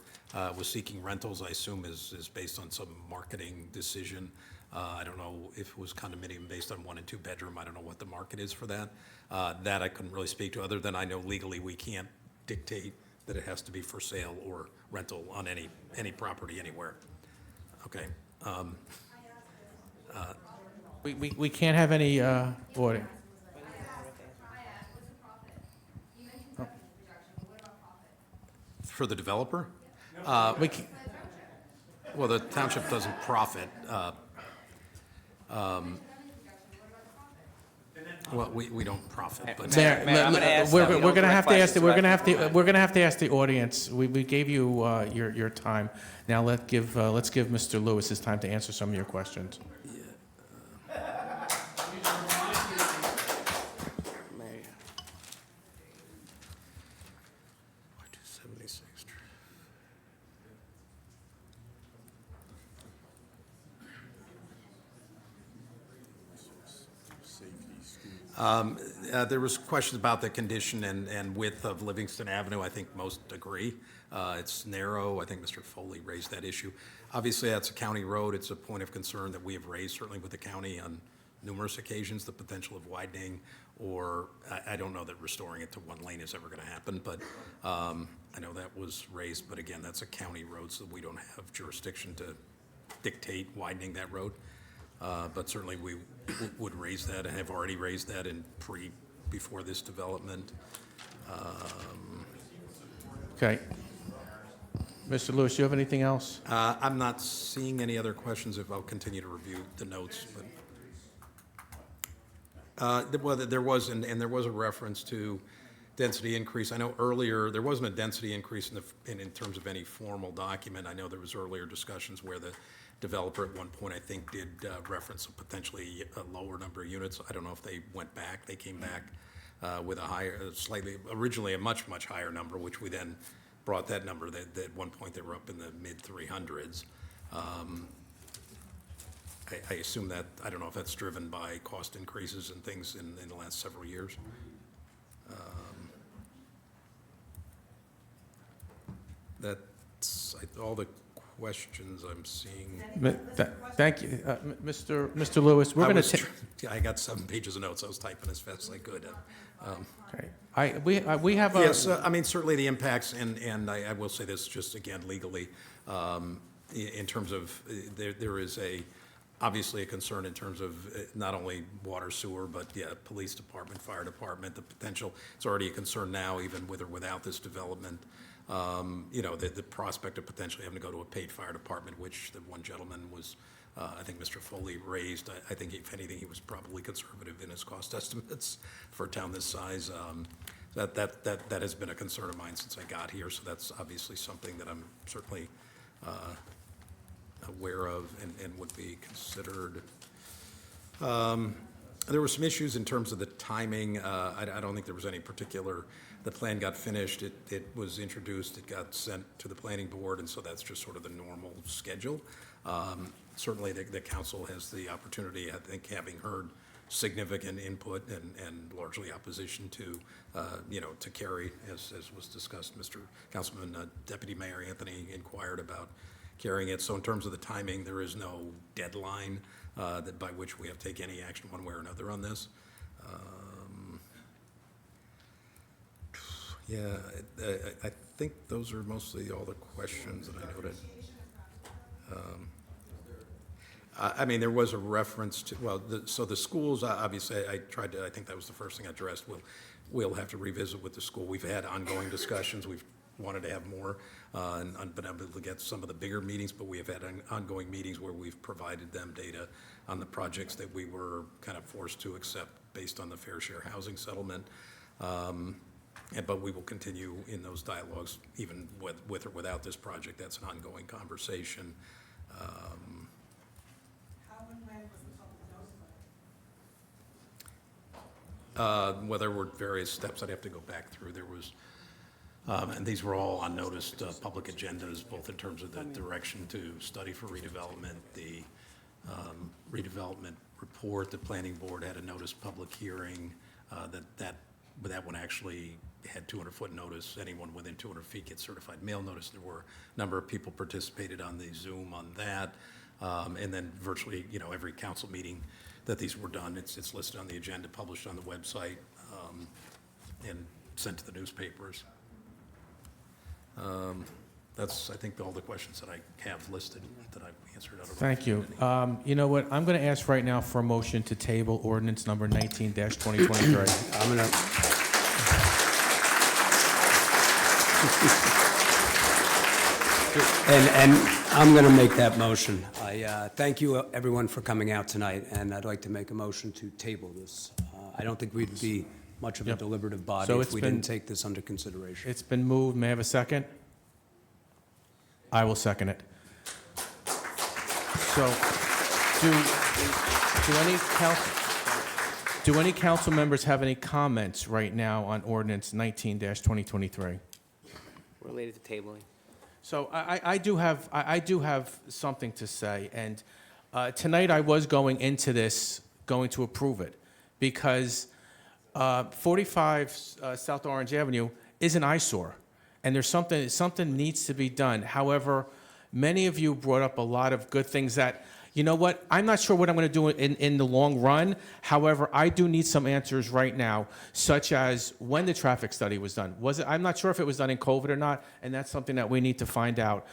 was seeking rentals, I assume is based on some marketing decision. I don't know if it was condominium based on 1 and 2 bedroom. I don't know what the market is for that. That I couldn't really speak to, other than I know legally we can't dictate that it has to be for sale or rental on any property anywhere. Okay. We can't have any order. For the developer? We ca- Well, the township doesn't profit. Well, we don't profit, but. Mayor, Mayor, I'm gonna ask we're that we we're don't gonna direct have to ask, questions we're gonna directly have to, from we're gonna have to ask the audience. We gave you your time. Now let's give Mr. Lewis his time to answer some of your questions. There was questions about the condition and width of Livingston Avenue. I think most agree. It's narrow. I think Mr. Foley raised that issue. Obviously, that's a county road. It's a point of concern that we have raised, certainly with the county on numerous occasions, the potential of widening, or I don't know that restoring it to 1 lane is ever going to happen, but I know that was raised. But again, that's a county road, so we don't have jurisdiction to dictate widening that road. But certainly we would raise that and have already raised that before this development. Okay. Mr. Lewis, you have anything else? I'm not seeing any other questions. If I'll continue to review the notes, but well, there was there was a reference to density increase. I know earlier there wasn't a density increase in terms of any formal document. I know there was earlier discussions where the developer at one point, I think, did reference a potentially a lower number of units. I don't know if they went back. They came back with a higher, originally a much, much higher number, which we then brought that number. That at one point they were up in the mid 300s. I assume that, I don't know if that's driven by cost increases and things in the last several years. That's all the questions I'm seeing. Thank you. Mr. Lewis, we're going to I got 7 pages of notes. I was typing as fast as I could. Okay. We have a... Yes, I mean, certainly the impacts, and I will say this just again legally, in terms of, there is obviously a concern in terms of not only water, sewer, but police department, fire department, the potential, it's already a concern now, even with or without this development. The prospect of potentially having to go to a paid fire department, which the one gentleman was, I think Mr. Foley raised. I think if anything, he was probably conservative in his cost estimates for a town this size. That has been a concern of mine since I got here, so that's obviously something that I'm certainly aware of and would be considered. There were some issues in terms of the timing. I don't think there was any particular, the plan got finished, it was introduced, it got sent to the planning board, and so that's just sort of the normal schedule. Certainly the council has the opportunity, I think, having heard significant input and largely opposition to, to carry, as was discussed. Mr. Councilman, Deputy Mayor Anthony inquired about carrying it. So in terms of the timing, there is no deadline that by which we have to take any action one way or another on this. I think those are mostly all the questions that I noted. I mean, there was a reference to, so the schools, obviously, I think that was the first thing I addressed. We'll have to revisit with the school. We've had ongoing discussions. We've wanted to have more and been able to get some of the bigger meetings, but we have had ongoing meetings where we've provided them data on the projects that we were kind of forced to accept based on the fair share housing settlement. But we will continue in those dialogues, even with or without this project. That's an ongoing conversation. How and when was the public notified? Well, there were various steps I'd have to go back through. There was, and these were all unnoticed public agendas, both in terms of the direction to study for redevelopment, the redevelopment report. The planning board had a notice public hearing that one actually had 200-foot notice. Anyone within 200 feet gets certified mail notice. There were a number of people participated on the Zoom on that. And then virtually, every council meeting that these were done, it's listed on the agenda, published on the website, and sent to the newspapers. That's, I think, all the questions that I have listed that I've answered. I don't know if Thank you. there's any- You know what? I'm going to ask right now for a motion to table ordinance number 19-2023. I'm gonna. And I'm going to make that motion. I thank you, everyone, for coming out tonight, and I'd like to make a motion to table this. I don't think we'd be much of a Yep. deliberative body So if it's we been- didn't take this under consideration. It's been moved. May I have a second? I will second it. So, do any council members have any comments right now on ordinance 19-2023? Related to tabling. So I do have something to say, and tonight I was going into this, going to approve it, because 45 South Orange Avenue is an eyesore, and there's something needs to be done. However, many of you brought up a lot of good things that, you know what, I'm not sure what I'm going to do in the long run. However, I do need some answers right now, such as when the traffic study was done. I'm not sure if it was done in COVID or not, and that's something that we need to find out.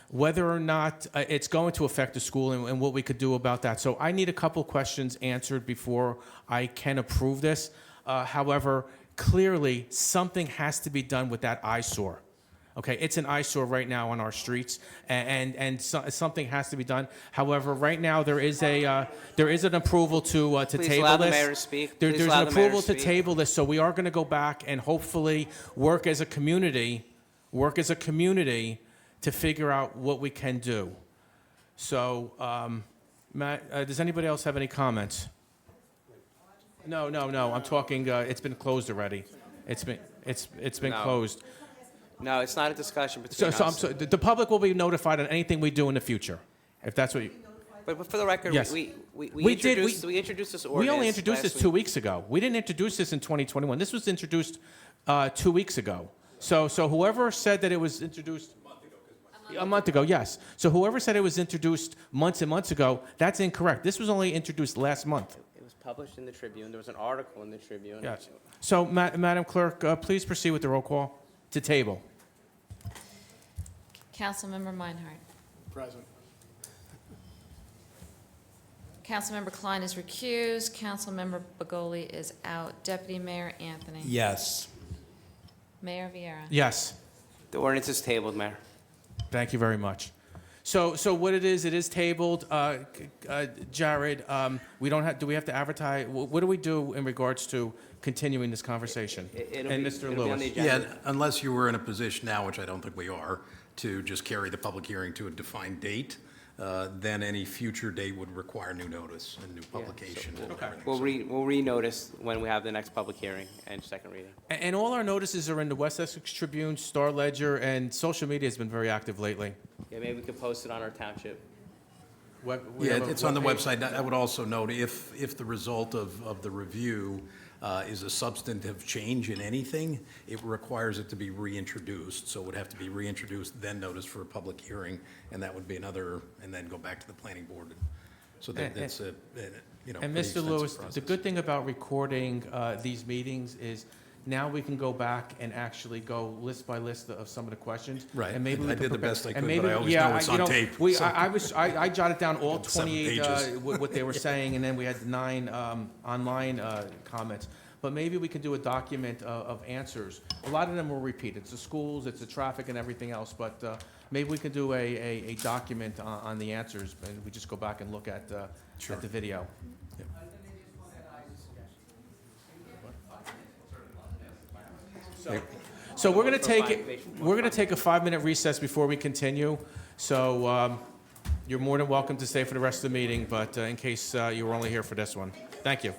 Whether or not it's going to affect the school and what we could do about that. So I need a couple questions answered before I can approve this. However, clearly, something has to be done with that eyesore. Okay, it's an eyesore right now on our streets, and something has to be done. However, right now there is an approval to Please table allow this. the mayor to speak. There's Please allow an the mayor to approval to speak. table this, so we are going to go back and hopefully work as a community to figure out what we can do. So, Matt, does anybody else have any comments? No. I'm talking. It's been closed already. It's been No. closed. No, it's not a discussion between So us. the public will be notified on anything we do in the future, if that's what you. But for the record, Yes. we did- introduced this ordinance. We only introduced this last 2 week. weeks ago. We didn't introduce this in 2021. This was introduced 2 weeks ago. So whoever said that it was introduced. A month ago, yes. So whoever said it was introduced months and months ago, that's incorrect. This was only introduced last month. It was published in the Tribune. There was an article in the Tribune. Yes. So, Madam Clerk, please proceed with the roll call to table. Councilmember Meinhardt. Present. Councilmember Klein is recused. Councilmember Begoli is out. Deputy Mayor Anthony. Yes. Mayor Vieira. Yes. The ordinance is tabled, Mayor. Thank you very much. So what it is tabled. Jared, we don't have. Do we have to advertise? What do we do in regards to continuing this conversation? It'll And be- Mr. it'll be on the Lewis. agenda. Yeah, unless you were in a position now, which I don't think we are, to just carry the public hearing to a defined date, then any future date would require new notice and new publication. and everything. We'll renotice when we have the next public hearing and second reading. And all our notices are in the West Essex Tribune, Star Ledger, and social media has been very active lately. Yeah, maybe we could post it on our township. We Yeah, have a it's on the webpage. website. I would also note, if the result of the review is a substantive change in anything, it requires it to be reintroduced. So it would have to be reintroduced, then noticed for a public hearing, and that would be another, and then go back to the planning board. So that's a, And pretty Mr. extensive Lewis, process. the good thing about recording these meetings is now we can go back and actually go list by list of some of the questions. Right. And maybe we I can did the prepare- best I and could, maybe- but I always yeah, know it's you on tape, so- I jotted down all 7 28, pages. what they were saying, and then we had 9 online comments. But maybe we can do a document of answers. A lot of them will repeat. It's the schools, it's the traffic and everything else, but maybe we can do a document on the answers, and we just go back and look at the video. So we're going to take a 5-minute recess before we continue. So you're more than welcome to stay for the rest of the meeting, but in case you were only here for this one. Thank you.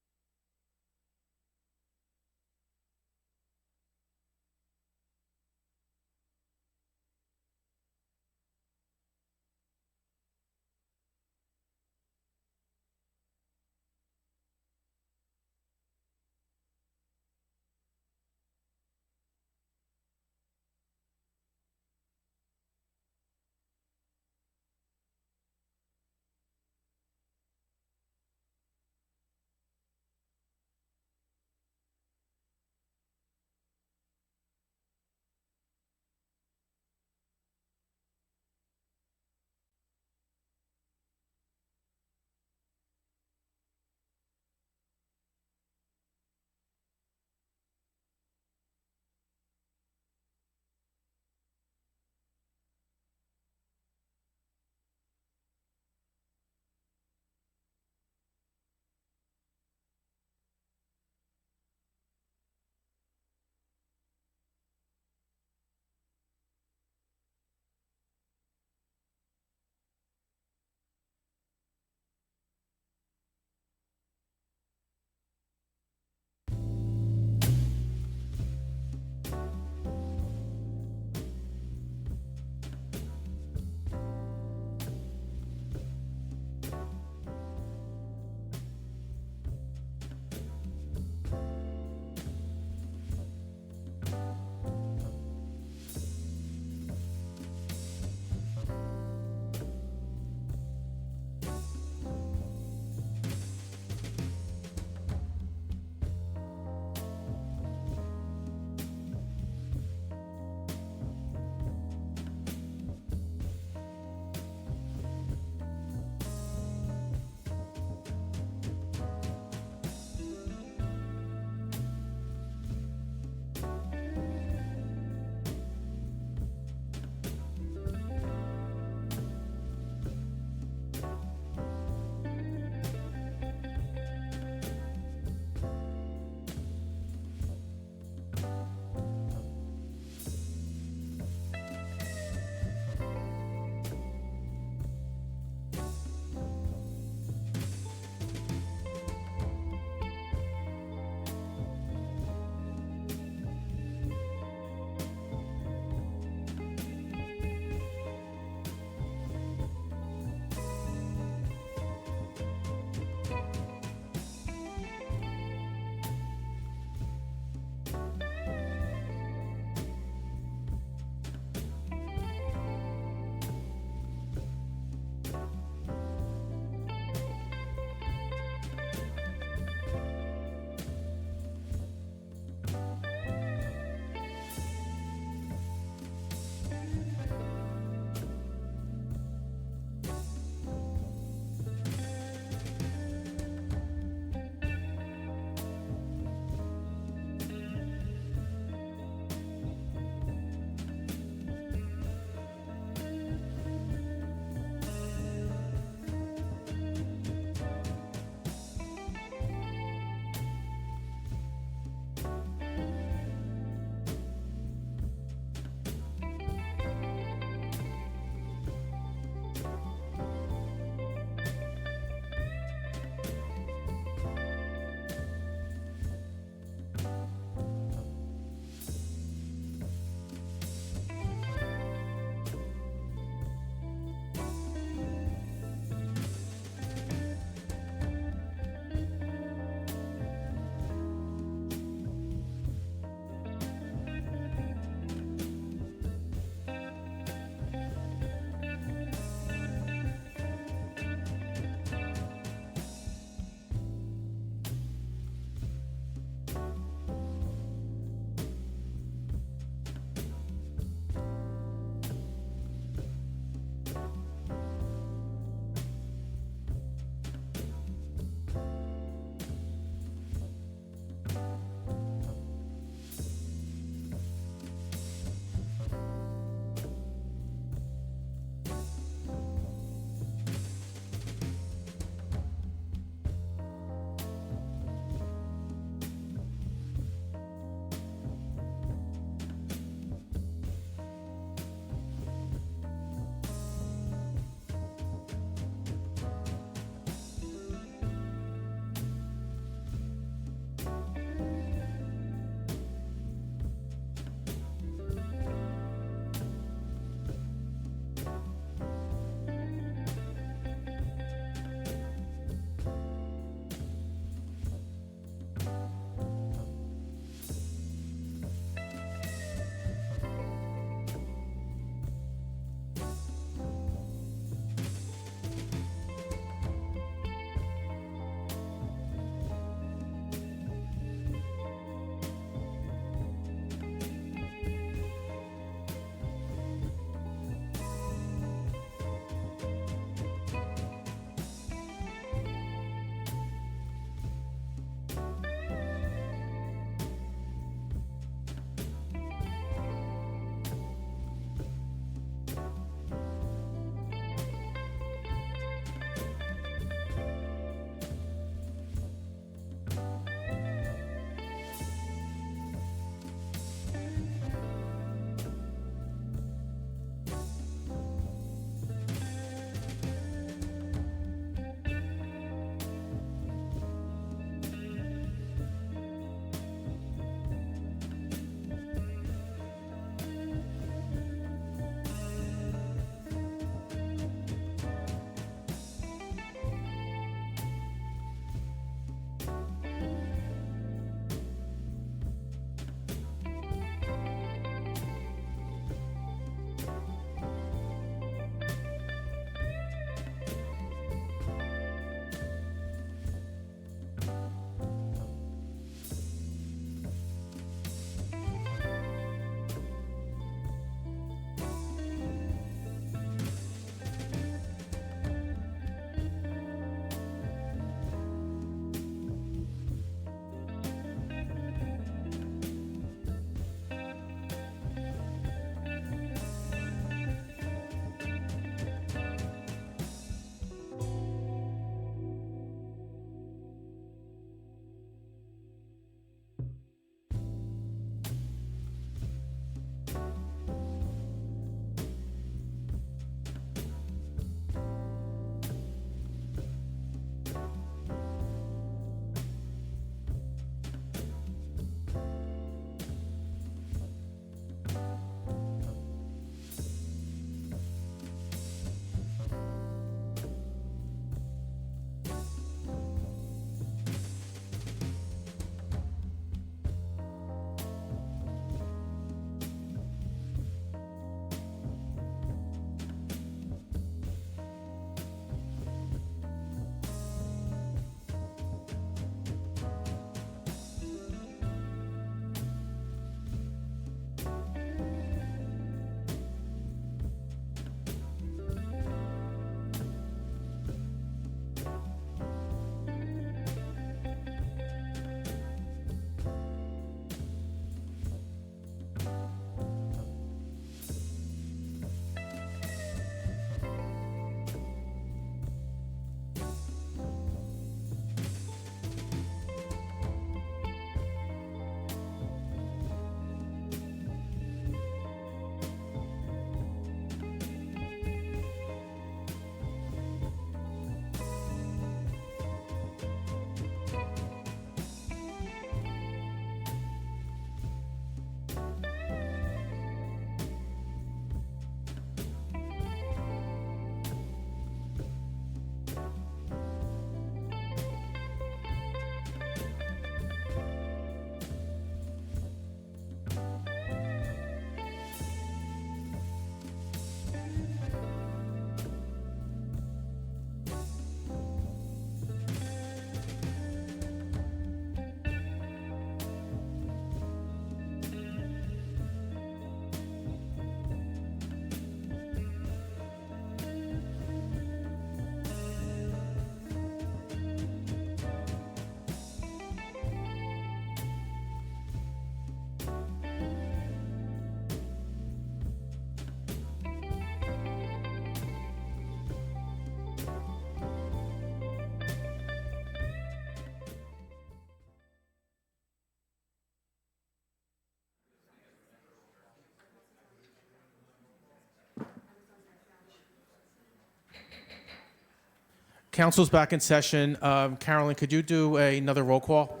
Council's back in session. Carolyn, could you do another roll call?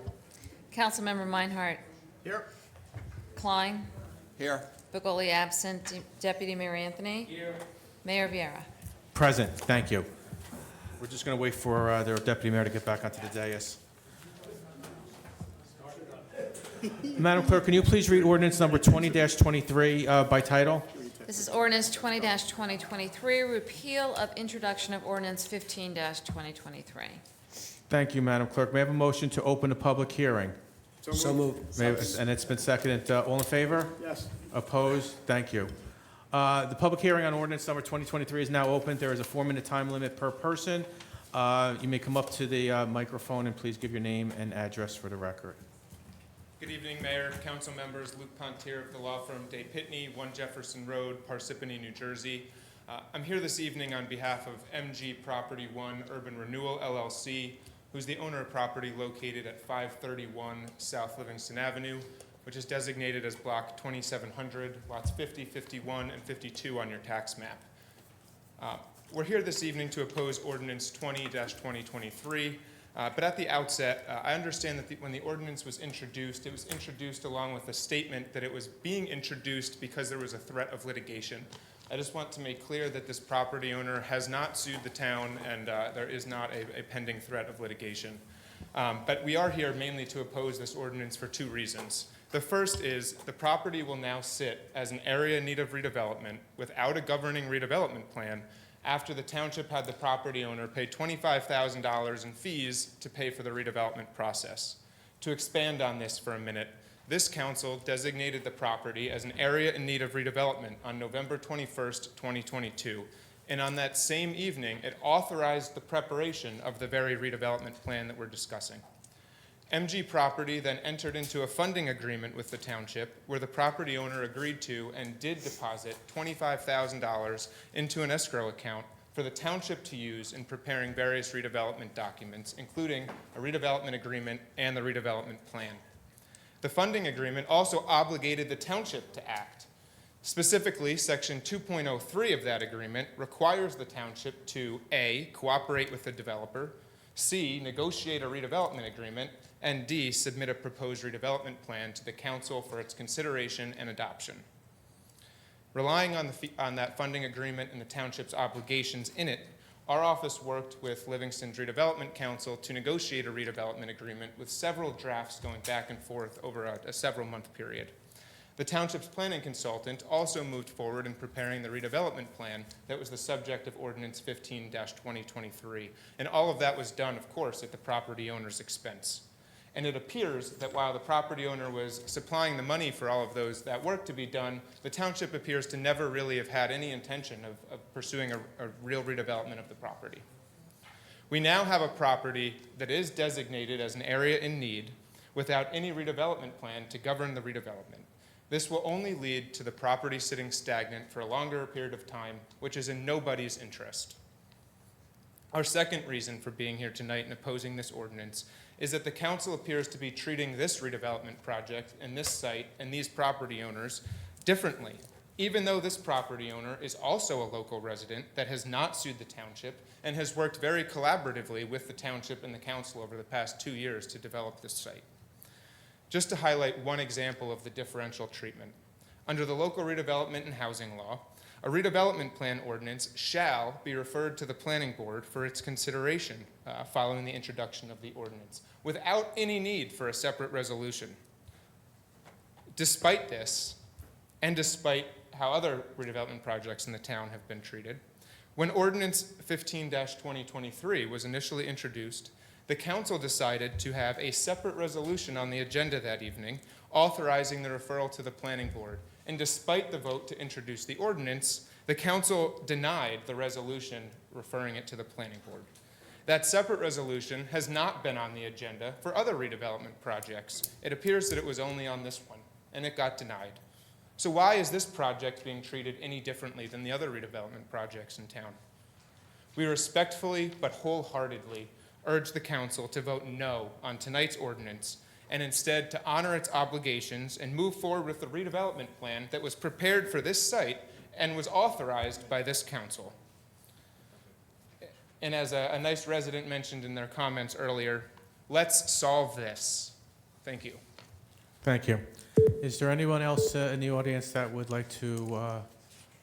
Councilmember Meinhardt. Here. Klein. Here. Begoli absent. Deputy Mayor Anthony. Here. Mayor Vieira. Present. Thank you. We're just going to wait for their deputy mayor to get back onto the dais. Madam Clerk, can you please read ordinance number 20-23 by title? This is ordinance 20-2023, repeal of introduction of ordinance 15-2023. Thank you, Madam Clerk. May I have a motion to open the public hearing? So moved. And it's been seconded. All in favor? Yes. Opposed? Thank you. The public hearing on ordinance number 2023 is now open. There is a 4-minute time limit per person. You may come up to the microphone and please give your name and address for the record. Good evening, Mayor, council members. Luke Pontier of the law firm Day Pitney, 1 Jefferson Road, Parsippany, New Jersey. I'm here this evening on behalf of MG Property 1 Urban Renewal LLC, who's the owner of property located at 531 South Livingston Avenue, which is designated as block 2700, lots 50, 51, and 52 on your tax map. We're here this evening to oppose ordinance 20-2023. But at the outset, I understand that when the ordinance was introduced, it was introduced along with a statement that it was being introduced because there was a threat of litigation. I just want to make clear that this property owner has not sued the town and there is not a pending threat of litigation. But we are here mainly to oppose this ordinance for 2 reasons. The first is the property will now sit as an area in need of redevelopment without a governing redevelopment plan after the township had the property owner pay $25,000 in fees to pay for the redevelopment process. To expand on this for a minute, this council designated the property as an area in need of redevelopment on November 21st, 2022. And on that same evening, it authorized the preparation of the very redevelopment plan that we're discussing. MG Property then entered into a funding agreement with the township where the property owner agreed to and did deposit $25,000 into an escrow account for the township to use in preparing various redevelopment documents, including a redevelopment agreement and the redevelopment plan. The funding agreement also obligated the township to act. Specifically, Section 2.03 of that agreement requires the township to A, cooperate with the developer, C, negotiate a redevelopment agreement, and D, submit a proposed redevelopment plan to the council for its consideration and adoption. Relying on that funding agreement and the township's obligations in it, our office worked with Livingston's Redevelopment Council to negotiate a redevelopment agreement with several drafts going back and forth over a several-month period. The township's planning consultant also moved forward in preparing the redevelopment plan that was the subject of Ordinance 15-2023. And all of that was done, of course, at the property owner's expense. And it appears that while the property owner was supplying the money for all of that work to be done, the township appears to never really have had any intention of pursuing a real redevelopment of the property. We now have a property that is designated as an area in need without any redevelopment plan to govern the redevelopment. This will only lead to the property sitting stagnant for a longer period of time, which is in nobody's interest. Our second reason for being here tonight and opposing this ordinance is that the council appears to be treating this redevelopment project and this site and these property owners differently, even though this property owner is also a local resident that has not sued the township and has worked very collaboratively with the township and the council over the past 2 years to develop this site. Just to highlight one example of the differential treatment, under the local redevelopment and housing law, a redevelopment plan ordinance shall be referred to the planning board for its consideration following the introduction of the ordinance, without any need for a separate resolution. Despite this, and despite how other redevelopment projects in the town have been treated, when Ordinance 15-2023 was initially introduced, the council decided to have a separate resolution on the agenda that evening authorizing the referral to the planning board. And despite the vote to introduce the ordinance, the council denied the resolution referring it to the planning board. That separate resolution has not been on the agenda for other redevelopment projects. It appears that it was only on this one, and it got denied. So why is this project being treated any differently than the other redevelopment projects in town? We respectfully but wholeheartedly urge the council to vote no on tonight's ordinance and instead to honor its obligations and move forward with the redevelopment plan that was prepared for this site and was authorized by this council. And as a nice resident mentioned in their comments earlier, let's solve this. Thank you. Thank you. Is there anyone else in the audience that would like to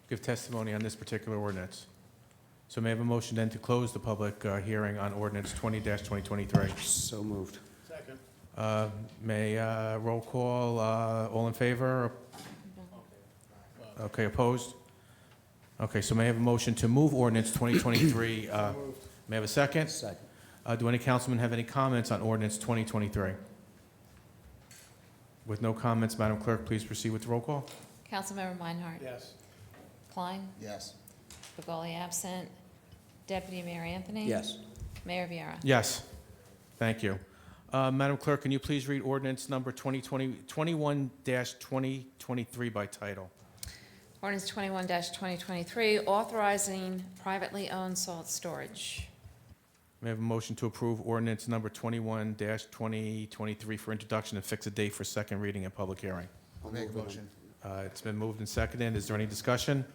give testimony on this particular ordinance? So may I have a motion then to close the public hearing on ordinance 20-2023? So moved. May roll call, all in favor? Okay, opposed? Okay, so may I have a motion to move ordinance 2023? May I have a second? Second. Do any councilmen have any comments on ordinance 2023? With no comments, Madam Clerk, please proceed with the roll call. Councilmember Meinhardt? Yes. Klein? Yes. Begoli absent. Deputy Mayor Anthony? Yes. Mayor Viera? Yes, thank you. Madam Clerk, can you please read ordinance number 21-2023 by title? Ordinance 21-2023, authorizing privately owned salt storage. May I have a motion to approve ordinance number 21-2023 for introduction and fix a date for second reading and public hearing? I'll make a motion. It's been moved and seconded. Is there any discussion?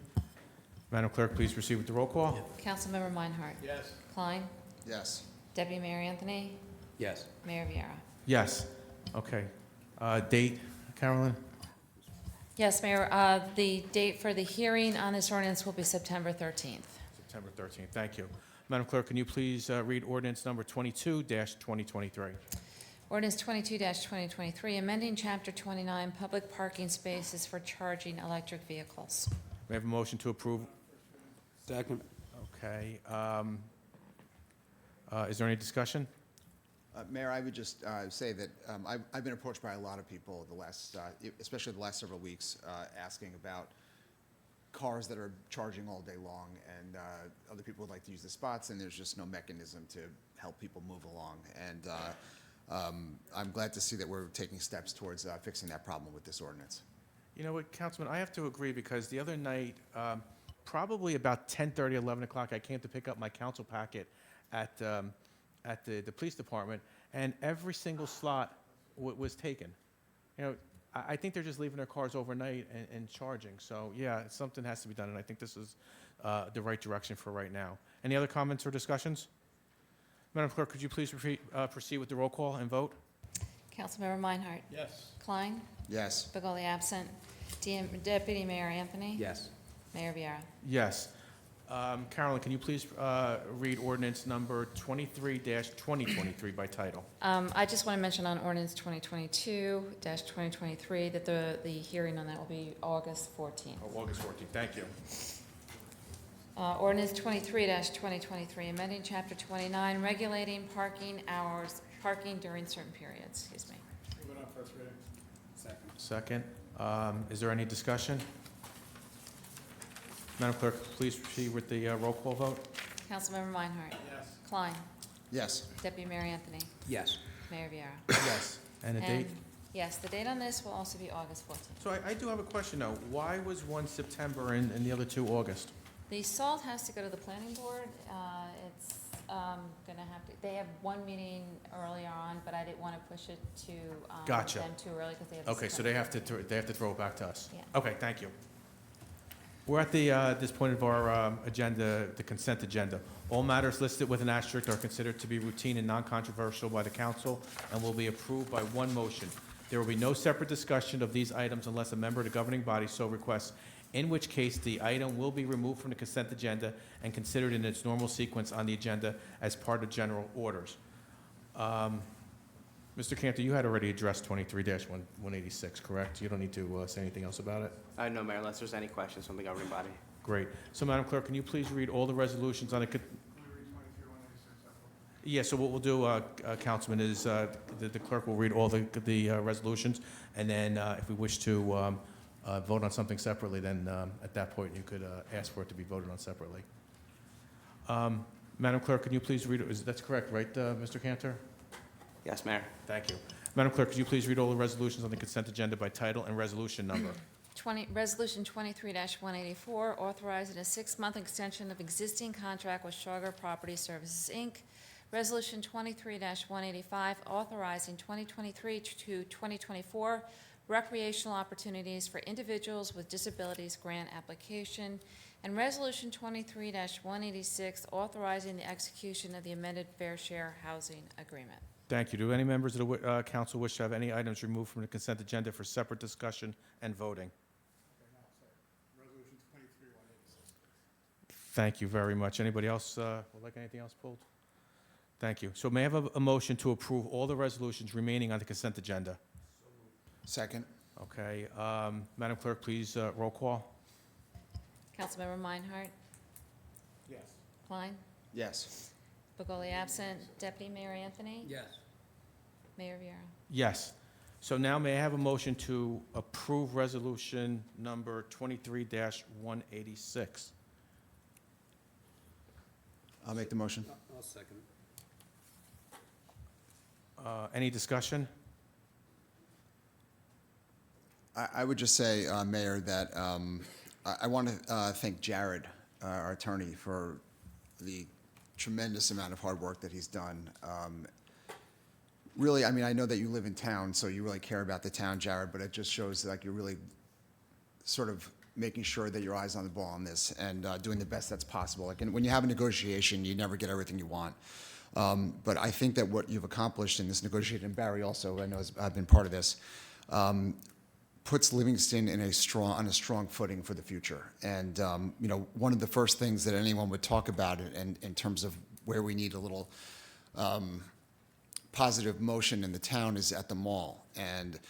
Madam Clerk, please proceed with the roll call. Councilmember Meinhardt? Yes. Klein? Yes. Deputy Mayor Anthony? Yes. Mayor Viera? Yes. Okay. Date, Carolyn? Yes, Mayor, the date for the hearing on this ordinance will be September 13th. September 13th. Thank you. Madam Clerk, can you please read ordinance number 22-2023? Ordinance 22-2023, amending Chapter 29, public parking spaces for charging electric vehicles. May I have a motion to approve? Second. Okay. Is there any discussion? Mayor, I would just say that I've been approached by a lot of people the last, especially the last several weeks, asking about cars that are charging all day long, and other people would like to use the spots, and there's just no mechanism to help people move along. And I'm glad to see that we're taking steps towards fixing that problem with this ordinance. You know what, Councilman, I have to agree, because the other night, probably about 10:30, 11 o'clock, I came to pick up my council packet at the police department, and every single slot was taken. You know, I think they're just leaving their cars overnight and charging. So, yeah, something has to be done, and I think this is the right direction for right now. Any other comments or discussions? Madam Clerk, could you please proceed with the roll call and vote? Councilmember Meinhardt? Yes. Klein? Yes. Begoli absent. Deputy Mayor Anthony? Yes. Mayor Viera? Yes. Carolyn, can you please read ordinance number 23-2023 by title? I just want to mention on ordinance 2022-2023 that the hearing on that will be August 14th. Oh, August 14th, thank you. Ordinance 23-2023, amending Chapter 29, regulating parking hours, parking during certain periods, excuse me. Move it on first reading. Second. Is there any discussion? Madam Clerk, please proceed with the roll call vote. Councilmember Meinhardt? Yes. Klein? Yes. Deputy Mayor Anthony? Yes. Mayor Viera? Yes. And a date? Yes, the date on this will also be August 14th. So I do have a question, though. Why was one September and the other two August? The salt has to go to the planning board. It's gonna have to, they have one meeting earlier on, but I didn't want to push it to Gotcha. them too early because they have. Okay, so they have to throw it back to us? Yeah. Okay, thank you. We're at this point of our agenda, the consent agenda. All matters listed with an asterisk are considered to be routine and non-controversial by the council and will be approved by one motion. There will be no separate discussion of these items unless a member of the governing body so requests, in which case the item will be removed from the consent agenda and considered in its normal sequence on the agenda as part of general orders. Mr. Cantor, you had already addressed 23-186, correct? You don't need to say anything else about it? No, Mayor, unless there's any questions from the governing body. Great. So, Madam Clerk, can you please read all the resolutions on the... Yeah, so what we'll do, Councilman, is the clerk will read all the resolutions, and then if we wish to vote on something separately, then at that point you could ask for it to be voted on separately. Madam Clerk, can you please read, that's correct, right, Mr. Cantor? Yes, Mayor. Thank you. Madam Clerk, could you please read all the resolutions on the consent agenda by title and resolution number? Resolution 23-184, authorizing a 6-month extension of existing contract with Sugar Property Services, Inc. Resolution 23-185, authorizing 2023 to 2024 recreational opportunities for individuals with disabilities grant application, and Resolution 23-186, authorizing the execution of the amended Fair Share Housing Agreement. Thank you. Do any members of the council wish to have any items removed from the consent agenda for separate discussion and voting? Thank you very much. Anybody else would like anything else pulled? Thank you. So may I have a motion to approve all the resolutions remaining on the consent agenda? Second. Okay. Madam Clerk, please roll call. Councilmember Meinhardt? Yes. Klein? Yes. Begoli absent. Deputy Mayor Anthony? Yes. Mayor Viera? Yes. So now may I have a motion to approve resolution number 23-186? I'll make the motion. I'll second. Any discussion? I would just say, Mayor, that I want to thank Jared, our attorney, for the tremendous amount of hard work that he's done. Really, I mean, I know that you live in town, so you really care about the town, Jared, but it just shows that, like, you're really sort of making sure that your eye's on the ball on this and doing the best that's possible. Like, and when you have a negotiation, you never get everything you want. But I think that what you've accomplished in this negotiation, and Barry also, I know, has been part of this, puts Livingston in on a strong footing for the future. And you know, one of the first things that anyone would talk about in terms of where we need a little positive motion in the town is at the mall. And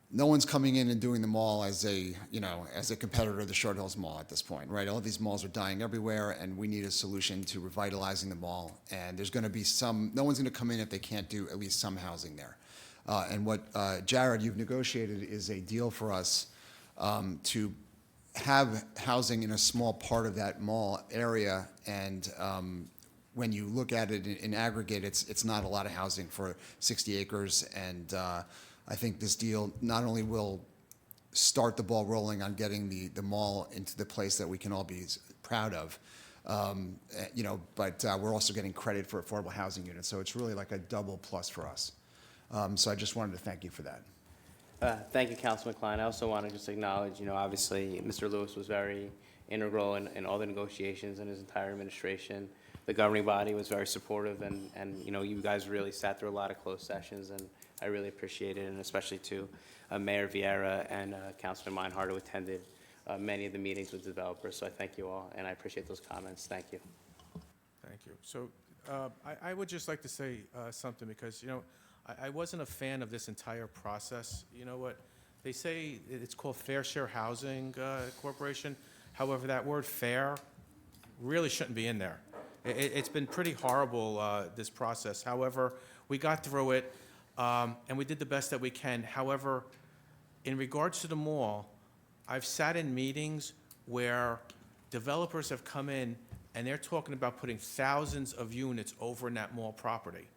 no one's coming in and doing the mall as a competitor to the Short Hills Mall at this point, right? All of these malls are dying everywhere, and we need a solution to revitalizing the mall. And there's going to be no one's going to come in if they can't do at least some housing there. And what, Jared, you've negotiated is a deal for us to have housing in a small part of that mall area. And when you look at it in aggregate, it's not a lot of housing for 60 acres. And I think this deal not only will start the ball rolling on getting the mall into the place that we can all be proud of, but we're also getting credit for affordable housing units. So it's really like a double plus for us. So I just wanted to thank you for that. Thank you, Councilman Klein. I also want to just acknowledge, obviously, Mr. Lewis was very integral in all the negotiations and his entire administration. The governing body was very supportive, and you guys really sat through a lot of closed sessions, and I really appreciate it, and especially to Mayor Vieira and Councilman Meinhardt, who attended many of the meetings with developers. So I thank you all, and I appreciate those comments. Thank you. Thank you. So I would just like to say something because, I wasn't a fan of this entire process. You know what? They say it's called Fair Share Housing Corporation. However, that word fair really shouldn't be in there. It's been pretty horrible, this process. However, we got through it, and we did the best that we can. However, in regards to the mall, I've sat in meetings where developers have come in and they're talking about putting thousands of units over in that mall property.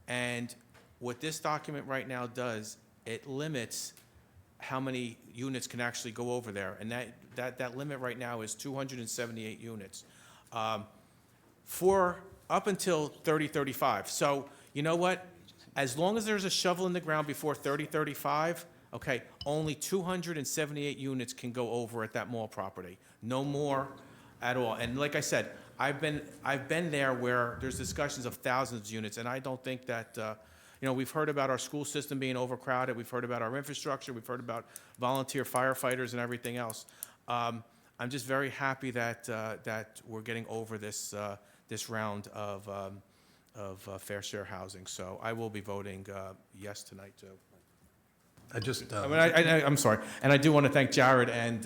And what this document right now does, it limits how many units can actually go over there. And that limit right now is 278 units for up until 3035. So you know what? As long as there's a shovel in the ground before 3035, okay, only 278 units can go over at that mall property. No more at all. And like I said, I've been there where there's discussions of thousands of units, and I don't think that, we've heard about our school system being overcrowded, we've heard about our infrastructure, we've heard about volunteer firefighters and everything else. I'm just very happy that we're getting over this round of fair share housing. So I will be voting yes tonight too. I'm sorry, and I do want to thank Jared and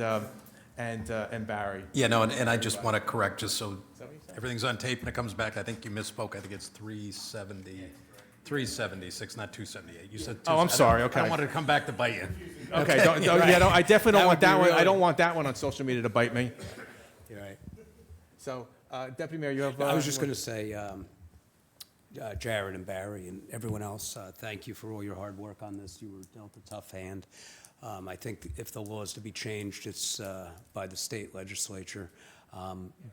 Barry. Yeah, no, and I just want to correct, just so everything's on tape and it comes back, I think you misspoke. I think it's 376, not 278. You said. Oh, I'm sorry. Okay. I don't want it to come back to bite you. Okay. I definitely don't want that one. I don't want that one on social media to bite me. You're right. So, Deputy Mayor, you have. I was just going to say, Jared and Barry and everyone else, thank you for all your hard work on this. You were dealt a tough hand. I think if the law is to be changed, it's by the state legislature.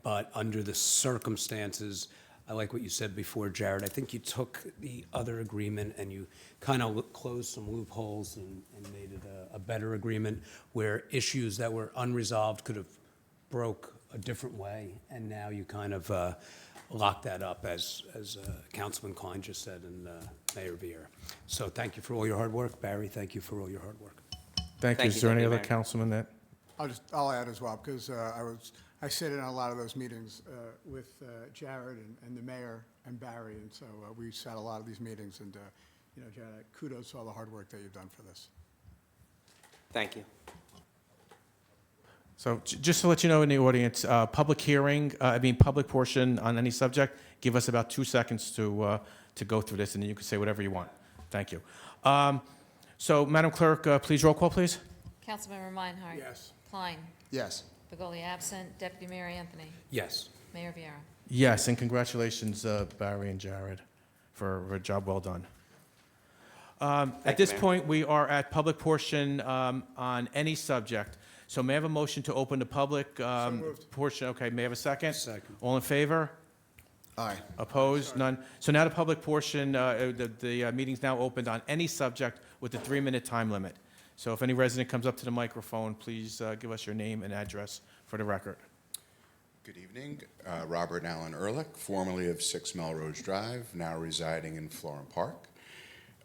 But under the circumstances, I like what you said before, Jared. I think you took the other agreement and you kind of closed some loopholes and made it a better agreement where issues that were unresolved could have broke a different way, and now you kind of locked that up, as Councilman Klein just said, and Mayor Vieira. So thank you for all your hard work. Barry, thank you for all your hard work. Thank you. Is there any other councilman that? I'll add as well, because I sit in on a lot of those meetings with Jared and the mayor and Barry, and so we sat a lot of these meetings, and Jared, kudos to all the hard work that you've done for this. Thank you. So just to let you know in the audience, public hearing, public portion on any subject, give us about 2 seconds to go through this, and then you can say whatever you want. Thank you. So, Madam Clerk, please roll call, please. Councilmember Meinhardt. Yes. Klein. Yes. Begoli absent. Deputy Mayor Anthony. Yes. Mayor Vieira. Yes, and congratulations, Barry and Jared, for a job well done. At this Mayor. point, we are at public portion on any subject. So may I have a motion to open the public portion? Okay, may I have a second? Second. All in favor? Aye. Opposed? None. So now the public portion, the meeting's now opened on any subject with a 3-minute time limit. So if any resident comes up to the microphone, please give us your name and address for the record. Good evening. Robert Allen Ehrlich, formerly of 6 Melrose Drive, now residing in Florham Park.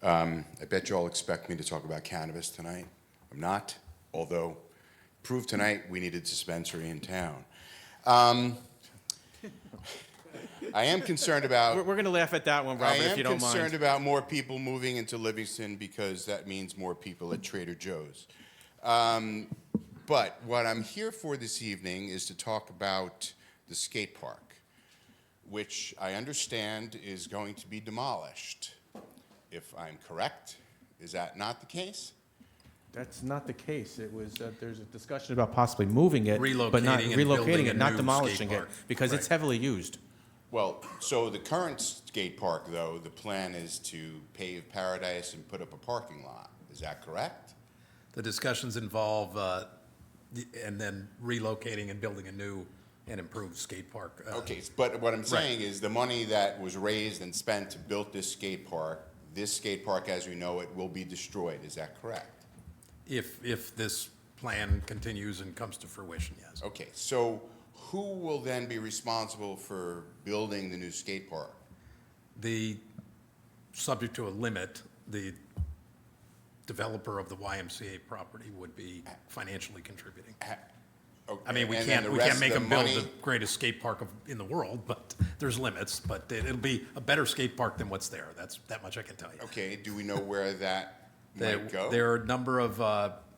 I bet you all expect me to talk about cannabis tonight. I'm not, although proved tonight we need a dispensary in town. I am concerned about... We're going to laugh at that one, Robert, if you don't mind. I am concerned about more people moving into Livingston because that means more people at Trader Joe's. But what I'm here for this evening is to talk about the skate park, which I understand is going to be demolished. If I'm correct, is that not the case? That's not the case. It was, there's a discussion about possibly moving it, but not Relocating and relocating building it, a not new demolishing skate it, park. because it's Right. heavily used. Well, so the current skate park, though, the plan is to pave Paradise and put up a parking lot. Is that correct? The discussions involve, and then relocating and building a new and improved skate park. Okay, but what I'm saying is the money that was raised and spent to build this skate park, as we know it, will be destroyed. Is that correct? If this plan continues and comes to fruition, yes. Okay, so who will then be responsible for building the new skate park? Subject to a limit, the developer of the YMCA property would be financially contributing. Okay, I mean, we and then can't the rest make of them the build money- the greatest skate park in the world, but there's limits. But it'll be a better skate park than what's there. That much I can tell you. Okay, do we know where that might go? There are a number of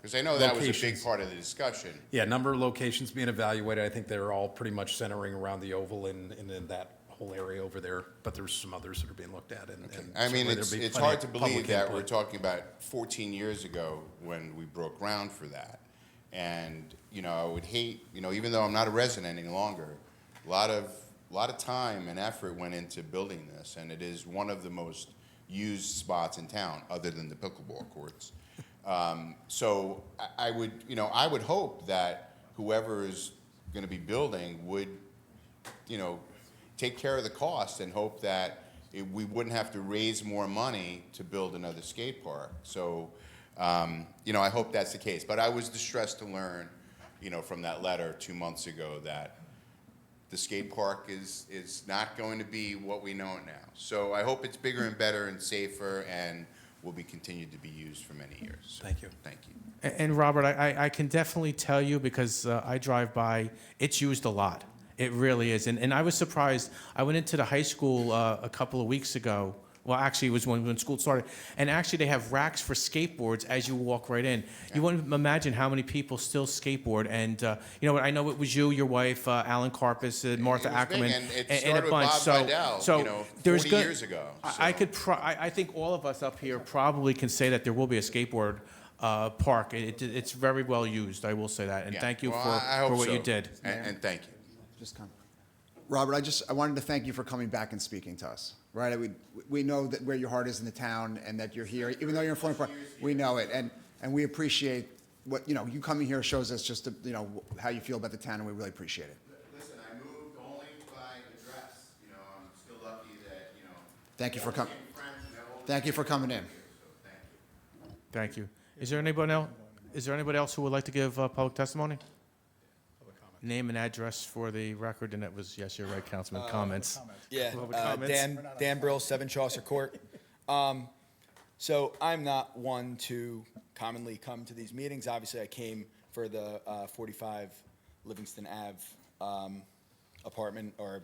Because I know that was a big locations. part of the discussion. Yeah, a number of locations being evaluated. I think they're all pretty much centering around the Oval and in that whole area over there. But there's some others that are being looked at. And I mean, certainly it's there'll be it's plenty hard of to believe public that input. we're talking about 14 years ago when we broke ground for that. And, I would hate, even though I'm not a resident any longer, a lot of time and effort went into building this, and it is one of the most used spots in town, other than the pickleball courts. So I would hope that whoever is going to be building would, take care of the cost and hope that we wouldn't have to raise more money to build another skate park. So, I hope that's the case. But I was distressed to learn, from that letter 2 months ago that the skate park is not going to be what we know it now. So I hope it's bigger and better and safer and will be continued to be used for many years. Thank you. Thank you. And Robert, I can definitely tell you, because I drive by, it's used a lot. It really is. And I was surprised. I went into the high school a couple of weeks ago. Well, actually, it was when school started. And actually, they have racks for skateboards as you walk right in. You wouldn't imagine how many people still skateboard. And, I know it was you, your wife, Alan Karpus, Martha It was big, Ackerman, and it and started a with bunch. Bob Vidal, So there's 40 good- years ago. I think all of us up here probably can say that there will be a skateboard park. It's very well used, I will say that. And Yeah. thank you Well, for I hope what so. you did. And thank you. Just come. Robert, I wanted to thank you for coming back and speaking to us, right? We know that where your heart is in the town and that you're here, even though you're in Florham Park, we know it. And we appreciate what, you coming here shows us just, how you feel about the town, and we really appreciate it. Listen, I moved only by address. I'm still Thank you for coming. Thank you for coming in. Thank you. Is there anybody else who would like to give public testimony? Name and address for the record, and it was, yes, you're right, Councilman, comments. Yeah, Public comments. Dan Brill, 7 Chaucer Court. So I'm not one to commonly come to these meetings. Obviously, I came for the 45 Livingston Ave apartment or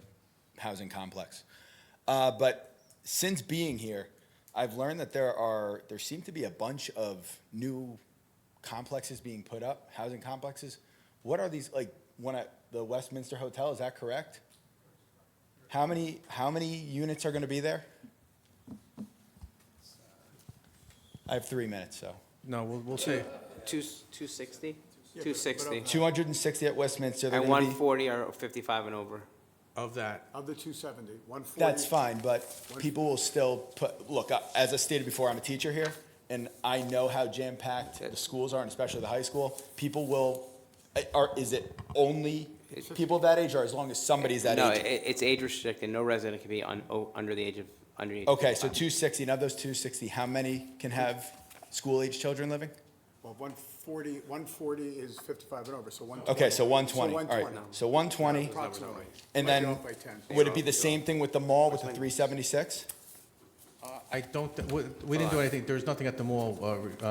housing complex. But since being here, I've learned that there seem to be a bunch of new complexes being put up, housing complexes. What are these, like, one at the Westminster Hotel, is that correct? How many units are gonna be there? I have 3 minutes, so. No, we'll see. 260? 260. 260 at Westminster. they're And gonna be- 140 are 55 and over. Of that. Of the 270, 140. That's fine, but people will still put, look, as I stated before, I'm a teacher here, and I know how jam-packed the schools are, and especially the high school. People will, is it only people that age, or as long as somebody's that No, age? it's age restricted. No resident can be under the age of, Okay, so 260, and of those 260, how many can have school-age children living? Well, 140 is 55 and over, so 120. Okay, so 120, all right. So 120, Approximately. and Might be then off by 10. would it be the same thing with the mall with the 376? I don't, we didn't do anything, there's nothing at the mall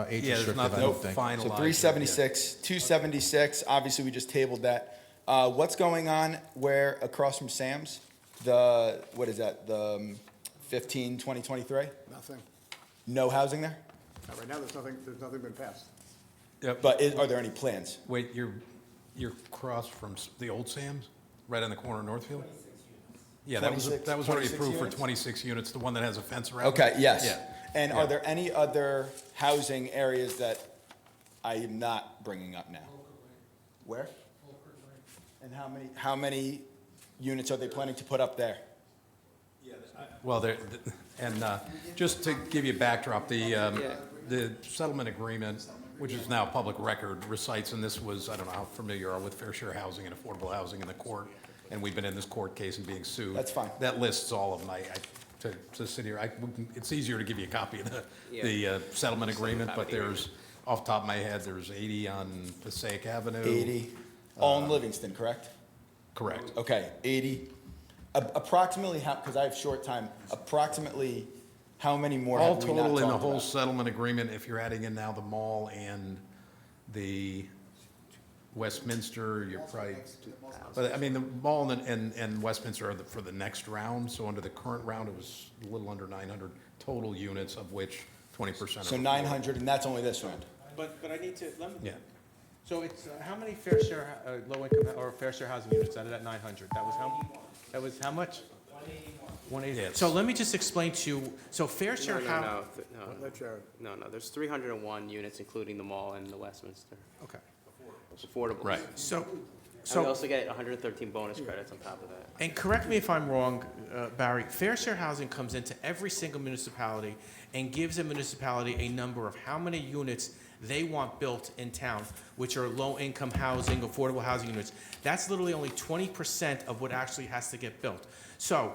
age Yeah, there's restrictive, I nothing don't think. finalized. So 376, 276, obviously, we just tabled that. What's going on where, across from Sam's? What is that, the 15, 2023? Nothing. No housing there? Right now, there's nothing been passed. But are there any plans? Wait, you're across from the old Sam's, right on the corner of Northfield? Yeah, that was 26 already 26 approved for units? 26 units, the one that has a fence around it? Okay, yes. Yeah. And Yeah. are there any other housing areas that I am not bringing up now? Where? And how many units are they planning to put up there? Well, just to give you a backdrop, the settlement agreement, which is now public record, recites, and this was, I don't know how familiar you are with fair share housing and affordable housing in the court, and we've been in this court case and being sued. That's fine. That lists all of them. To sit here, it's easier to give you a copy of the settlement agreement, but there's, off the top of my head, there's 80 on Passaic Avenue. 80, all in Livingston, correct? Correct. Okay, 80. Approximately how, because I have short time, approximately how many more All have we not total in the talked whole about? settlement agreement, if you're adding in now the mall and the Westminster, you're probably, but I mean, the mall and Westminster are for the next round, so under the current round, it was a little under 900 total units, of which 20% are. So 900, and that's only this round? But I need to, let me. Yeah. So it's, how many fair share, low-income, or fair share housing units out of that 900? That was how much? 180. So let me just explain to you, so fair share No, there's 301 units, including the mall and the Westminster. Okay. Affordable. Right. So, And we also get 113 bonus credits on top of that. and correct me if I'm wrong, Barry, fair share housing comes into every single municipality and gives a municipality a number of how many units they want built in town, which are low-income housing, affordable housing units. That's literally only 20% of what actually has to get built. So,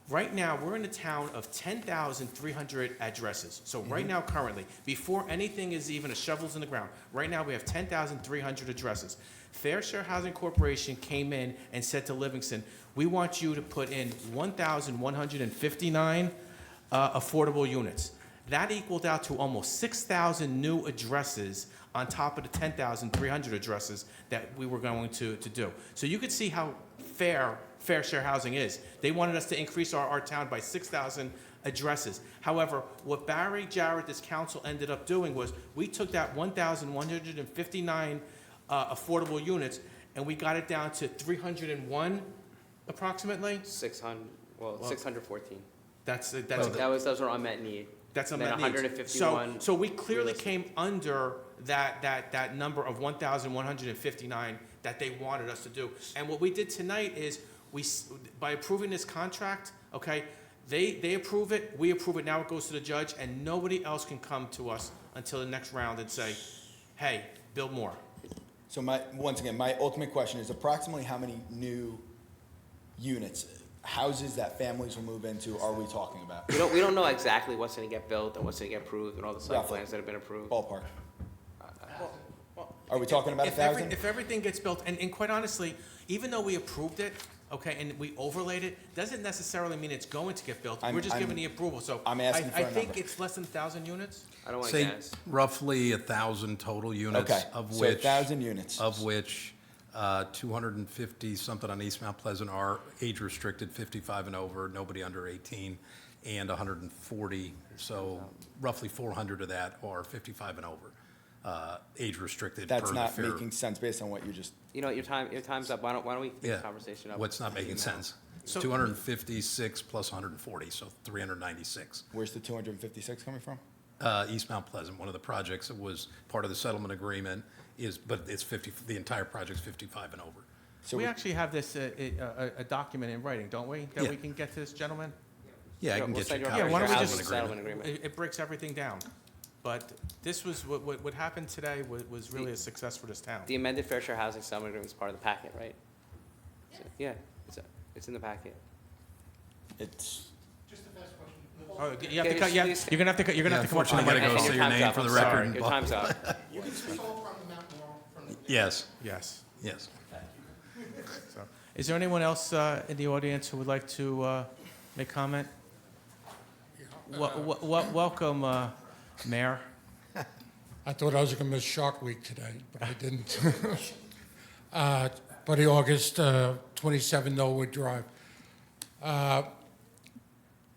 right now, we're in a town of 10,300 addresses. So right now, currently, before anything is even a shovels in the ground, right now we have 10,300 addresses. Fair Share Housing Corporation came in and said to Livingston, we want you to put in 1,159 affordable units. That equaled out to almost 6,000 new addresses on top of the 10,300 addresses that we were going to do. So you could see how fair share housing is. They wanted us to increase our town by 6,000 addresses. However, what Barry Jarrett, this council, ended up doing was we took that 1,159 affordable units and we got it down to 301 approximately. 614. Those were unmet need. That's Then unmet needs. 151. So we clearly came under that number of 1,159 that they wanted us to do. And what we did tonight is by approving this contract, okay, they approve it, we approve it, now it goes to the judge, and nobody else can come to us until the next round and say, hey, build more. So once again, my ultimate question is approximately how many new units houses that families will move into are we talking about? We don't know exactly what's gonna get built and what's gonna get approved and all the site Roughly. plans that have been approved. Ballpark. Are we talking about If 1,000? If everything gets built, and quite honestly, even though we approved it, okay, and we overlaid it, doesn't necessarily mean it's going to get built. We're just giving the approval, so. I'm asking for I a think number. it's less than 1,000 units. I don't wanna Say guess. roughly 1,000 total units, Okay, of so which. 1,000 units. Of which 250 something on East Mount Pleasant are age restricted, 55 and over, nobody under 18, and 140, so roughly 400 of that are 55 and over, age restricted. That's per the not fair. making sense based on what you just, You know, your time's up. Why don't we keep the Yeah. conversation up? What's not making sense? So- 256 plus 140, so 396. where's the 256 coming from? East Mount Pleasant, one of the projects that was part of the settlement agreement but it's 50, the entire project's 55 and over. So We actually have this, a document in writing, don't we? That Yeah. we can get to this gentleman? Yeah, I Sure, can we'll get send you a you copy a of why the don't we settlement just- agreement. Settlement agreement. It breaks everything down. But this was, what happened today was really a success for this town. The amended fair share housing settlement agreement is part of the packet, right? Yeah, it's in the packet. It's, Oh, you have to Yeah, cut, yeah, please- you're gonna have to, you're gonna have to come up with Unfortunately, I a gotta go microphone. say your time's name up. for the I'm record. sorry. and Your bu- time's up. Yes, Yes. yes. So, is there anyone else in the audience who would like to make comment? Welcome, Mayor. I thought I was going to miss Shark Week today, but I didn't. Buddy August, 27 Norwood Drive.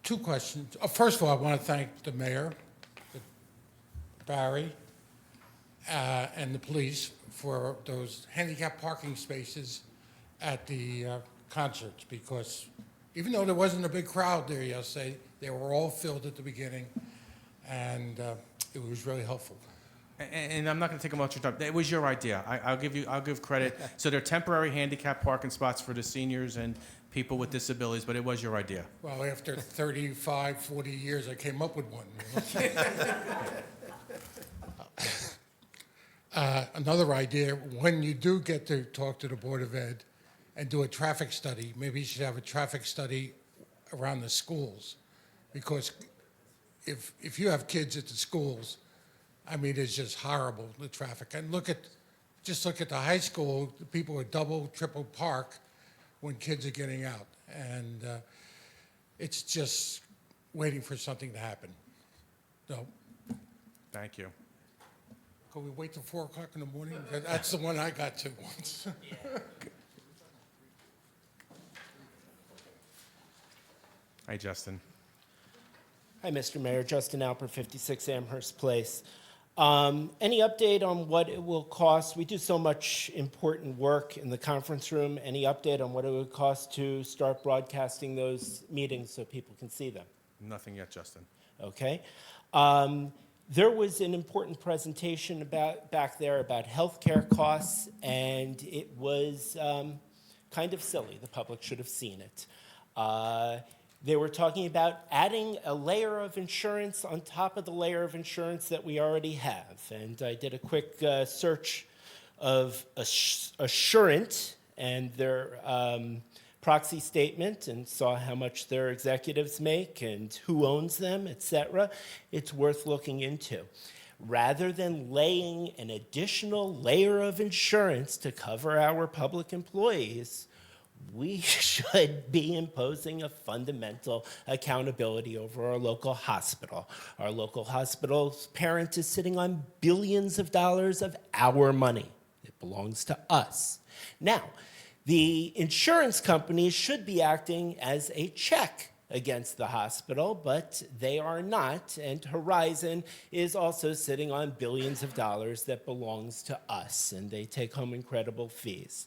Two questions. First of all, I want to thank the mayor, Barry, and the police for those handicap parking spaces at the concerts, because even though there wasn't a big crowd there yesterday, they were all filled at the beginning, and it was really helpful. And I'm not going to take much of your time. It was your idea. I'll give credit. So they're temporary handicap parking spots for the seniors and people with disabilities, but it was your idea. Well, after 35, 40 years, I came up with one. You know? Another idea, when you do get to talk to the Board of Ed and do a traffic study, maybe you should have a traffic study around the schools. Because if you have kids at the schools, I mean, it's just horrible, the traffic. And just look at the high school, the people are double, triple park when kids are getting out. And it's just waiting for something to happen. So, Thank you. can we wait till 4 o'clock in the morning? That's the one I got to once. Hi, Justin. Hi, Mr. Mayor. Justin Alper, 56 Amherst Place. Any update on what it will cost? We do so much important work in the conference room. Any update on what it would cost to start broadcasting those meetings so people can see them? Nothing yet, Justin. Okay. There was an important presentation back there about healthcare costs, and it was kind of silly. The public should have seen it. They were talking about adding a layer of insurance on top of the layer of insurance that we already have. And I did a quick search of Assurant and their proxy statement and saw how much their executives make and who owns them, et cetera. It's worth looking into. Rather than laying an additional layer of insurance to cover our public employees, we should be imposing a fundamental accountability over our local hospital. Our local hospital's parent is sitting on billions of dollars of our money. It belongs to us. Now, the insurance companies should be acting as a check against the hospital, but they are not, and Horizon is also sitting on billions of dollars that belongs to us, and they take home incredible fees.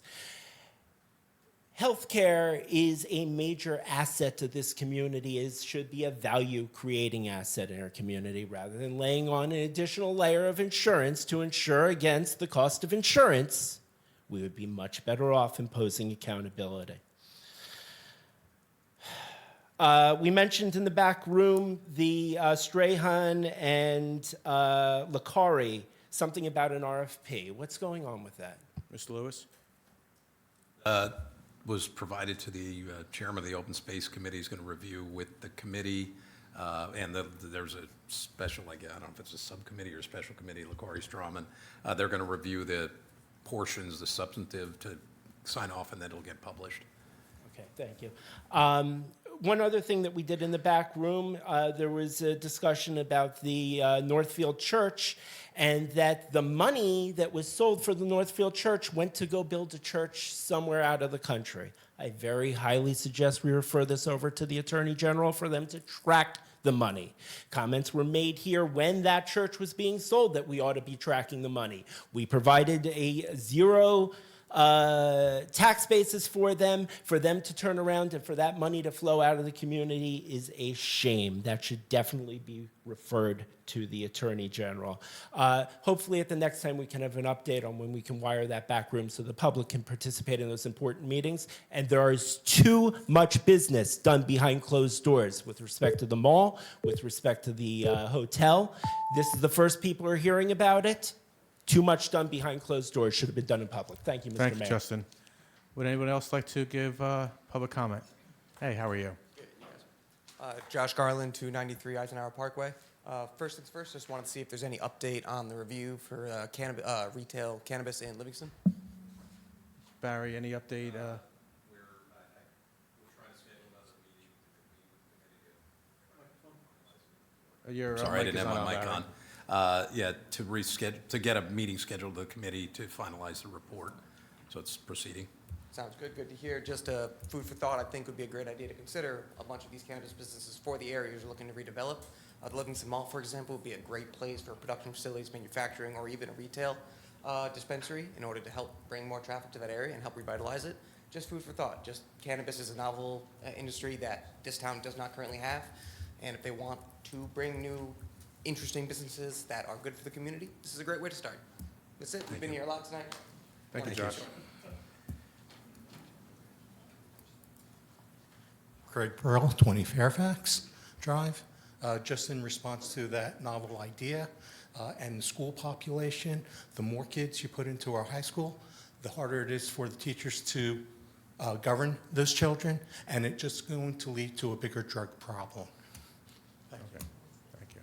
Healthcare is a major asset to this community, should be a value-creating asset in our community, rather than laying on an additional layer of insurance to insure against the cost of insurance. We would be much better off imposing accountability. We mentioned in the back room the Strahan and Licari, something about an RFP. What's going on with that? Mr. Lewis? was provided to the chairman of the Open Space Committee. He's going to review with the committee, and there's a special, I don't know if it's a subcommittee or a special committee, Lakari Strawman. They're going to review the portions, the substantive, to sign off, and then it'll get published. Okay, thank you. One other thing that we did in the back room, there was a discussion about the Northfield Church, and that the money that was sold for the Northfield Church went to go build a church somewhere out of the country. I very highly suggest we refer this over to the Attorney General for them to track the money. Comments were made here when that church was being sold that we ought to be tracking the money. We provided a zero tax basis for them to turn around and for that money to flow out of the community is a shame. That should definitely be referred to the Attorney General. Hopefully at the next time we can have an update on when we can wire that back room so the public can participate in those important meetings. And there is too much business done behind closed doors with respect to the mall, with respect to the hotel. This is the first people are hearing about it. Too much done behind closed doors should have been done in public. Thank you, Mr. Mayor. Thank you, Justin. Would anyone else like to give public comment? Hey, how are you? Josh Garland, 293 Eisenhower Parkway. First things first, just wanted to see if there's any update on the review for retail cannabis in Livingston. Barry, any update? Sorry, I didn't have my mic on. Yeah, to reschedule, to get a meeting scheduled with the committee to finalize the report. So it's proceeding. Sounds good. Good to hear. Just food for thought, I think would be a great idea to consider a bunch of these cannabis businesses for the areas you're looking to redevelop. The Livingston Mall, for example, would be a great place for production facilities, manufacturing, or even a retail dispensary in order to help bring more traffic to that area and help revitalize it. Just food for thought. Just cannabis is a novel industry that this town does not currently have. And if they want to bring new, interesting businesses that are good for the community, this is a great way to start. That's it. We've been here a lot tonight. Thank you, Josh. Craig Pearl, 20 Fairfax Drive. Just in response to that novel idea and the school population, the more kids you put into our high school, the harder it is for the teachers to govern those children, and it's just going to lead to a bigger drug problem. Thank you.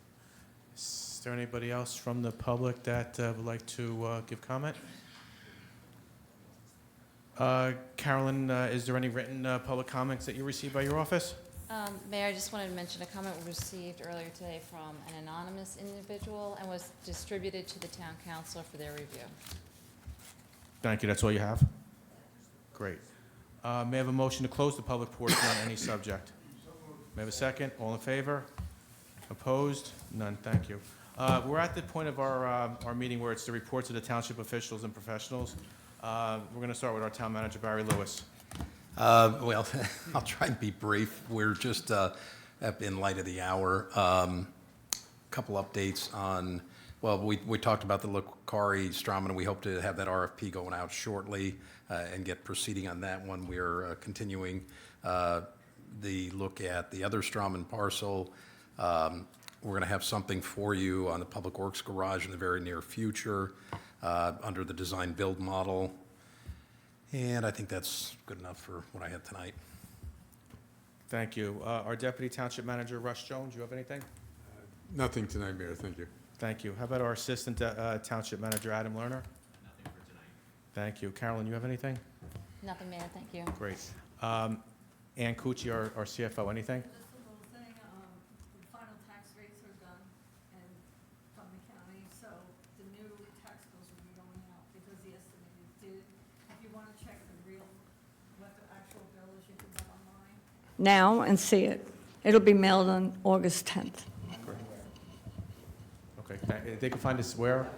Is there anybody else from the public that would like to give comment? Carolyn, is there any written public comments that you received by your office? Mayor, I just wanted to mention a comment we received earlier today from an anonymous individual and was distributed to the town council for their review. Thank you. That's all you have? Great. May I have a motion to close the public portion on any subject? May I have a second? All in favor? Opposed? None. Thank you. We're at the point of our meeting where it's the reports of the township officials and professionals. We're going to start with our town manager, Barry Lewis. Well, I'll try and be brief. We're just, in light of the hour, couple updates on, well, we talked about the Lakari Strawman, and we hope to have that RFP going out shortly and get proceeding on that one. We're continuing the look at the other Strawman parcel. We're going to have something for you on the Public Works Garage in the very near future under the design build model. And I think that's good enough for what I had tonight. Thank you. Our Deputy Township Manager, Russ Jones, you have anything? Nothing tonight, Mayor. Thank you. Thank you. How about our Assistant Township Manager, Adam Lerner? Nothing for tonight. Thank you. Carolyn, you have anything? Nothing, Mayor, thank you. Great. Ann Cucci, our CFO, anything? Just a little thing, the final tax rates are done and from the county, so the new tax bills will be going out because the estimated did. If you want to check the real, what the actual bill is, you can go online now and see it. It'll be mailed on August 10th. Okay. They can find this where?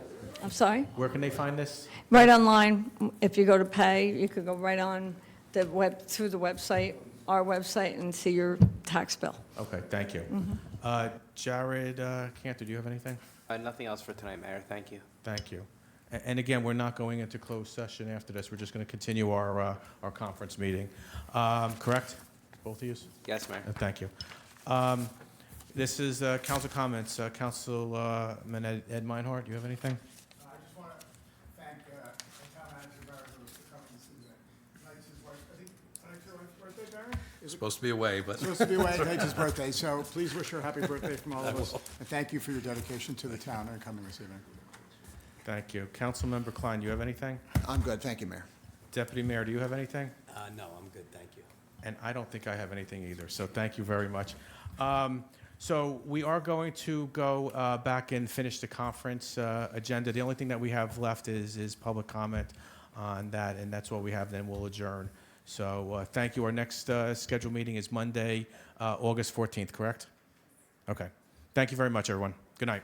I'm sorry? Where can they find this? Right online, if you go to pay, you could go right on the through the website, our website, and see your tax bill. Okay, thank you. Jared Cantor, do you have anything? Nothing else for tonight, Mayor. Thank you. Thank you. And again, we're not going into closed session after this. We're just going to continue our conference meeting. Correct? Both of you? Yes, Mayor. Thank you. This is council comments. Councilman Ed Meinhardt, do you have anything? I just want to thank the town manager, Barry Lewis, for coming this evening. Tonight's his wife. I think Supposed to be away, but. Supposed to be away, today's his birthday, so please wish her a happy birthday from all of us. And thank you for your dedication to the town and coming this evening. Thank you. Councilmember Klein, you have anything? I'm good, thank you, Mayor. Deputy Mayor, do you have anything? No, I'm good, thank you. And I don't think I have anything either, so thank you very much. So we are going to go back and finish the conference agenda. The only thing that we have left is public comment on that, and that's all we have, then we'll adjourn. So thank you. Our next scheduled meeting is Monday, August 14th, correct? Okay. Thank you very much, everyone. Good night.